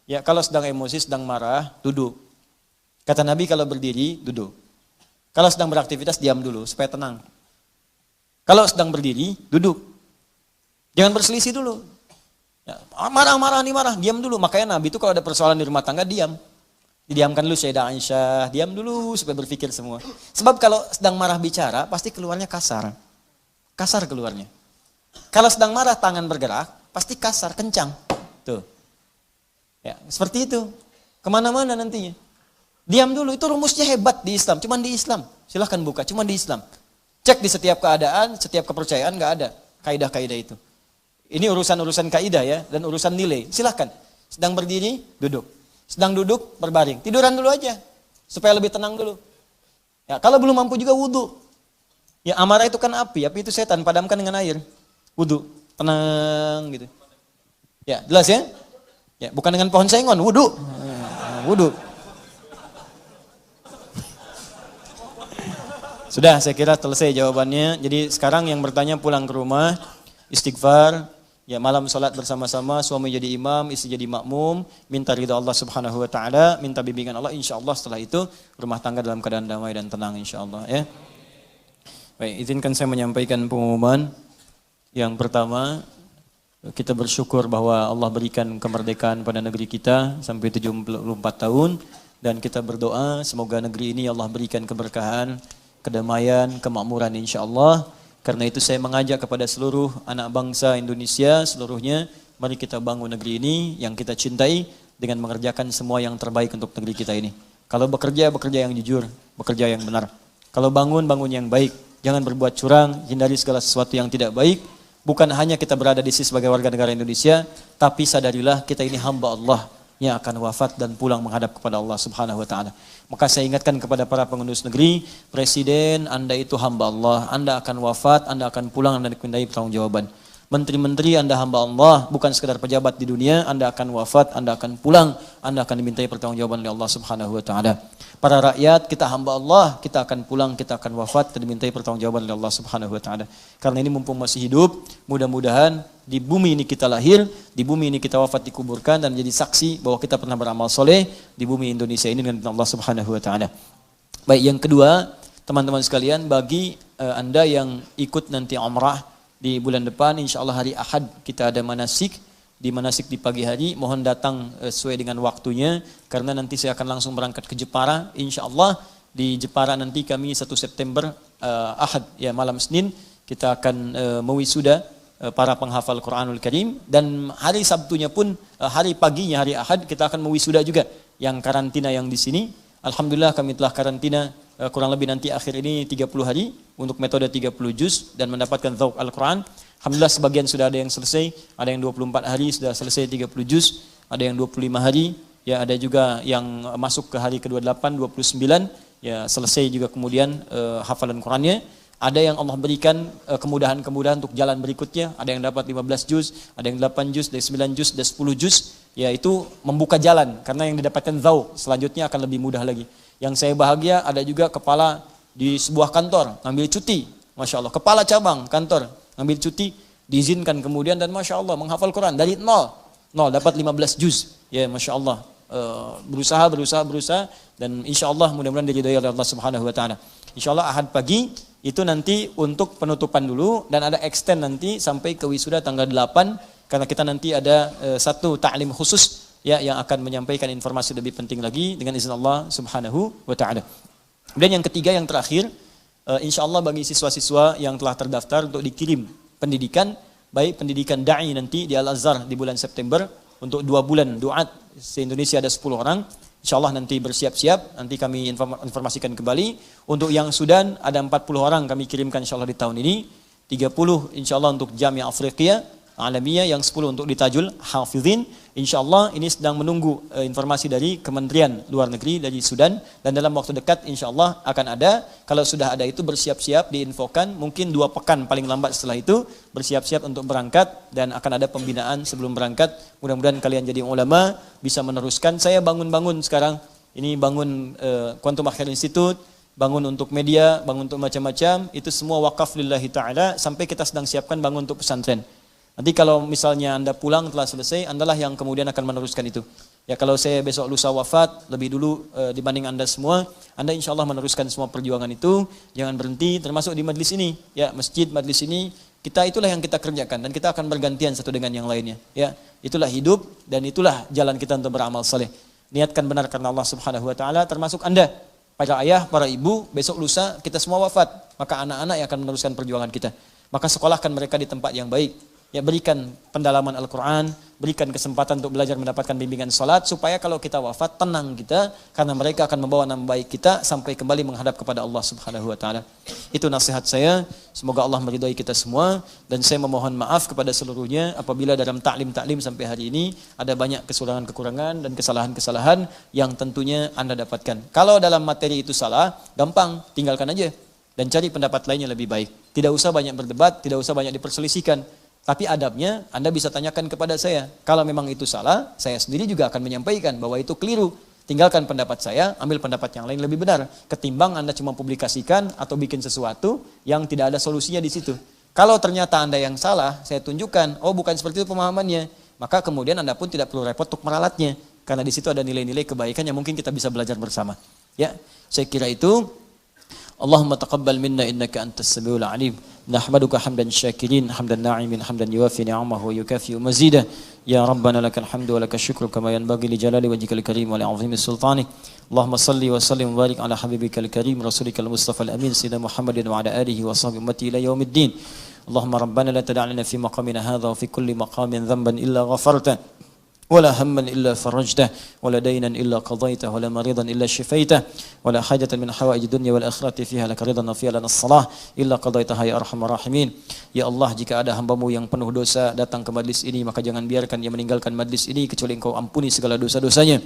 Speaker 1: Ya, kalau sedang emosi, sedang marah, duduk. Kata Nabi kalau berdiri, duduk. Kalau sedang beraktivitas, diam dulu, supaya tenang. Kalau sedang berdiri, duduk. Jangan berselisih dulu. Ya, marah, diam dulu. Makanya Nabi itu kalau ada persoalan di rumah tangga, diam. Didiamkan dulu Sayyidah Aisyah, diam dulu supaya berpikir semua. Sebab kalau sedang marah bicara, pasti keluarnya kasar. Kasar keluarnya. Kalau sedang marah tangan bergerak, pasti kasar, kencang. Tuh. Ya, seperti itu. Kemana-mana nantinya. Diam dulu, itu rumusnya hebat di Islam. Cuman di Islam. Silahkan buka, cuman di Islam. Cek di setiap keadaan, setiap kepercayaan, gak ada kaidah-kaidah itu. Ini urusan-urusan kaidah ya, dan urusan nilai. Silahkan. Sedang berdiri, duduk. Sedang duduk, berbaring. Tiduran dulu aja. Supaya lebih tenang dulu. Ya, kalau belum mampu juga wudu. Ya, amarah itu kan api itu setan, padamkan dengan air. Wudu, tenang gitu. Ya, jelas ya? Ya, bukan dengan pohon sengon, wudu. wudu. Sudah, saya kira selesai jawabannya. Jadi sekarang yang bertanya pulang ke rumah, istighfar, ya malam salat bersama-sama, suami jadi imam, istri jadi makmum, minta ridha Allah Subhanahu wa taala, minta bimbingan Allah, insyaallah setelah itu rumah tangga dalam keadaan damai dan tenang insyaallah ya. Baik, izinkan saya menyampaikan pengumuman. Yang pertama, kita bersyukur bahwa Allah berikan kemerdekaan pada negeri kita sampai 74 tahun dan kita berdoa semoga negeri ini Allah berikan keberkahan, kedamaian, kemakmuran insyaallah. Karena itu saya mengajak kepada seluruh anak bangsa Indonesia seluruhnya, mari kita bangun negeri ini yang kita cintai dengan mengerjakan semua yang terbaik untuk negeri kita ini. Kalau bekerja, bekerja yang jujur, bekerja yang benar. Kalau bangun, bangun yang baik. Jangan berbuat curang, hindari segala sesuatu yang tidak baik. Bukan hanya kita berada di sini sebagai warga negara Indonesia, tapi sadarilah kita ini hamba Allah yang akan wafat dan pulang menghadap kepada Allah Subhanahu wa taala. Maka saya ingatkan kepada para pengurus negeri, Presiden, Anda itu hamba Allah, Anda akan wafat, Anda akan pulang dan dimintai pertanggungjawaban. Menteri-menteri Anda hamba Allah, bukan sekedar pejabat di dunia, Anda akan wafat, Anda akan pulang, Anda akan dimintai pertanggungjawaban oleh Allah Subhanahu wa taala. Para rakyat, kita hamba Allah, kita akan pulang, kita akan wafat dan dimintai pertanggungjawaban oleh Allah Subhanahu wa taala. Karena ini mumpung masih hidup, mudah-mudahan di bumi ini kita lahir, di bumi ini kita wafat dikuburkan dan menjadi saksi bahwa kita pernah beramal soleh di bumi Indonesia ini dengan Allah Subhanahu wa taala. Baik, yang kedua, teman-teman sekalian, bagi Anda yang ikut nanti umrah di bulan depan, insyaallah hari Ahad kita ada manasik. Di manasik di pagi hari, mohon datang sesuai dengan waktunya karena nanti saya akan langsung berangkat ke Jepara. Insyaallah di Jepara nanti kami 1 September Ahad ya malam Senin kita akan mewisuda para penghafal Quranul Karim dan hari Sabtunya pun hari paginya hari Ahad kita akan mewisuda juga yang karantina yang di sini. Alhamdulillah kami telah karantina kurang lebih nanti akhir ini 30 hari untuk metode 30 juz dan mendapatkan dzauq Al-Quran. Alhamdulillah sebagian sudah ada yang selesai, ada yang 24 hari sudah selesai 30 juz, ada yang 25 hari, ya ada juga yang masuk ke hari ke-28, 29, ya selesai juga kemudian hafalan Qurannya. Ada yang Allah berikan kemudahan-kemudahan untuk jalan berikutnya, ada yang dapat 15 juz, ada yang 8 juz, ada 9 juz, ada 10 juz, ya itu membuka jalan karena yang didapatkan dzauq selanjutnya akan lebih mudah lagi. Yang saya bahagia ada juga kepala di sebuah kantor ngambil cuti, Masya Allah, kepala cabang kantor ngambil cuti, diizinkan kemudian dan Masya Allah menghafal Quran dari nol dapat 15 juz, ya Masya Allah, berusaha dan Insya Allah mudah-mudahan diridhai oleh Allah Subhanahu Wa Taala. Insya Allah Ahad pagi itu nanti untuk penutupan dulu dan ada extend nanti sampai ke wisuda tanggal 8 karena kita nanti ada satu ta'lim khusus ya yang akan menyampaikan informasi lebih penting lagi dengan izin Allah Subhanahu Wa Taala. Kemudian yang ketiga yang terakhir, insya Allah bagi siswa-siswa yang telah terdaftar untuk dikirim pendidikan, baik pendidikan da'i nanti di Al-Azhar di bulan September untuk 2 bulan duat se-Indonesia ada 10 orang, insya Allah nanti bersiap-siap, nanti kami informasikan kembali. Untuk yang Sudan ada 40 orang kami kirimkan insya Allah di tahun ini, 30 insya Allah untuk Jami'ah Afriqiyah Alamiyah, yang 10 untuk di Tajul Hafizin. Insyaallah ini sedang menunggu informasi dari Kementerian Luar Negeri dari Sudan dan dalam waktu dekat insyaallah akan ada. Kalau sudah ada itu bersiap-siap diinfokan, mungkin 2 pekan paling lambat setelah itu bersiap-siap untuk berangkat dan akan ada pembinaan sebelum berangkat. Mudah-mudahan kalian jadi ulama bisa meneruskan. Saya bangun-bangun sekarang ini bangun Quantum Akhir Institute, bangun untuk media, bangun untuk macam-macam, itu semua wakaf lillahi ta'ala sampai kita sedang siapkan bangun untuk pesantren. Nanti kalau misalnya Anda pulang telah selesai, Andalah yang kemudian akan meneruskan itu. Ya kalau saya besok lusa wafat, lebih dulu dibanding Anda semua, Anda insya Allah meneruskan semua perjuangan itu. Jangan berhenti, termasuk di majlis ini. Ya masjid, majlis ini, itulah yang kita kerjakan. Dan kita akan bergantian satu dengan yang lainnya. Ya itulah hidup dan itulah jalan kita untuk beramal saleh. Niatkan benar karena Allah Subhanahu Wa Taala, termasuk Anda. Para ayah, para ibu, besok lusa kita semua wafat. Maka anak-anak yang akan meneruskan perjuangan kita. Maka sekolahkan mereka di tempat yang baik. Ya berikan pendalaman Al-Quran, berikan kesempatan untuk belajar mendapatkan bimbingan salat supaya kalau kita wafat tenang kita karena mereka akan membawa nama baik kita sampai kembali menghadap kepada Allah Subhanahu Wa Taala. Itu nasihat saya. Semoga Allah meridhai kita semua dan saya memohon maaf kepada seluruhnya apabila dalam taklim sampai hari ini ada banyak kekurangan dan kesalahan-kesalahan yang tentunya Anda dapatkan. Kalau dalam materi itu salah, gampang, tinggalkan aja dan cari pendapat lainnya lebih baik. Tidak usah banyak berdebat, tidak usah banyak diperselisihkan. Tapi adabnya Anda bisa tanyakan kepada saya. Kalau memang itu salah, saya sendiri juga akan menyampaikan bahwa itu keliru. Tinggalkan pendapat saya, ambil pendapat yang lain lebih benar. Ketimbang Anda cuma publikasikan atau bikin sesuatu yang tidak ada solusinya di situ. Kalau ternyata Anda yang salah, saya tunjukkan, oh bukan seperti itu pemahamannya. Maka kemudian Anda pun tidak perlu repot untuk meralatnya. Karena di situ ada nilai-nilai kebaikan yang mungkin kita bisa belajar bersama. Ya, saya kira itu. Allahumma taqabbal minna innaka antas samiul alim. Nahmaduka hamdan syakirin, hamdan na'imin, hamdan yuwafi ni'amahu wa yukafi'u mazidah. Ya Rabbana lakal hamdu wa lakal syukru kama yanbaghi li jalali wajhikal karim wa li 'azimi sultanik. Allahumma salli wa sallim wa barik ala habibikal karim rasulikal mustafa al-amin sayyidina Muhammadin wa ala alihi wa sahbihi ummati ila yaumiddin. Allahumma rabbana la tad'a lana fi maqamina hadha wa fi kulli maqamin dhanban illa ghafarta. ولا هما إلا فرجته ولا دينا إلا قضيته ولا مريضا إلا شفيته ولا حاجة من حوائج الدنيا والآخرة فيها لك رضا وفيها لنا الصلاة إلا قضيتها يا أرحم الراحمين. Ya Allah, jika ada hambamu yang penuh dosa datang ke majlis ini, maka jangan biarkan dia meninggalkan majlis ini kecuali Engkau ampuni segala dosa-dosanya.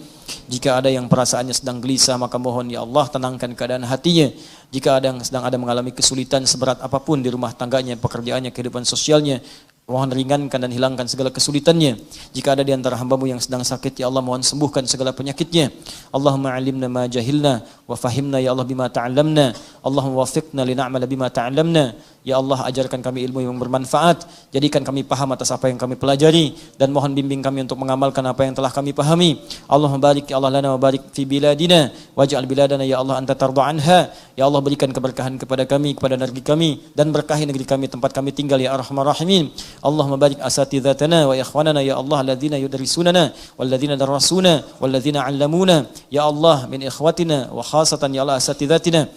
Speaker 1: Jika ada yang perasaannya sedang gelisah, maka mohon ya Allah tenangkan keadaan hatinya. Jika ada yang sedang mengalami kesulitan seberat apapun di rumah tangganya, pekerjaannya, kehidupan sosialnya, mohon ringankan dan hilangkan segala kesulitannya. Jika ada di antara hambamu yang sedang sakit, ya Allah mohon sembuhkan segala penyakitnya. Allahumma alimna ma jahilna wa fahimna ya Allah bima ta'allamna. Allahumma wafiqna li na'mala bima ta'allamna. Ya Allah, ajarkan kami ilmu yang bermanfaat, jadikan kami paham atas apa yang kami pelajari, dan mohon bimbing kami untuk mengamalkan apa yang telah kami pahami. Allahumma barik ya Allah lana wa barik fi biladina waj'al biladana ya Allah anta tarda anha. Ya Allah, berikan keberkahan kepada kami, kepada negeri kami, dan berkahi negeri kami tempat kami tinggal ya arhamar rahimin. Allahumma barik asatidzatana wa ikhwanana ya Allah alladzina yudrisunana walladzina darasuna walladzina 'allamuna ya Allah min ikhwatina wa khasatan ya Allah asatidzatina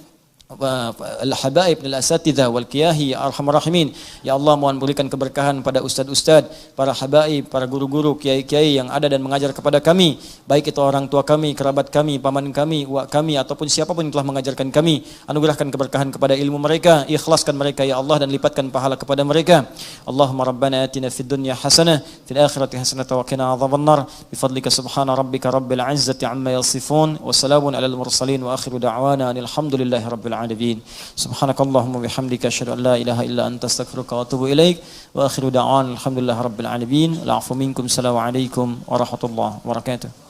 Speaker 1: al-habaib al-asatidzah wal kiyahi ya arhamar rahimin. Ya Allah, mohon berikan keberkahan pada ustaz-ustaz, para habaib, para guru-guru, kiai-kiai yang ada dan mengajar kepada kami, baik itu orang tua kami, kerabat kami, paman kami, uak kami, ataupun siapapun yang telah mengajarkan kami. Anugerahkan keberkahan kepada ilmu mereka, ikhlaskan mereka ya Allah, dan lipatkan pahala kepada mereka. Allahumma rabbana atina fid dunya hasanah fil akhirati hasanah wa qina adzabannar bifadlika subhana rabbika rabbil izzati amma yasifun wa salamun alal mursalin wa akhiru da'wana alhamdulillahi rabbil alamin. Subhanakallahumma bihamdika asyhadu an la ilaha illa anta astaghfiruka wa atubu ilaik wa akhiru da'wana alhamdulillahi rabbil alamin. Al'afu minkum. Assalamu alaikum warahmatullahi wabarakatuh.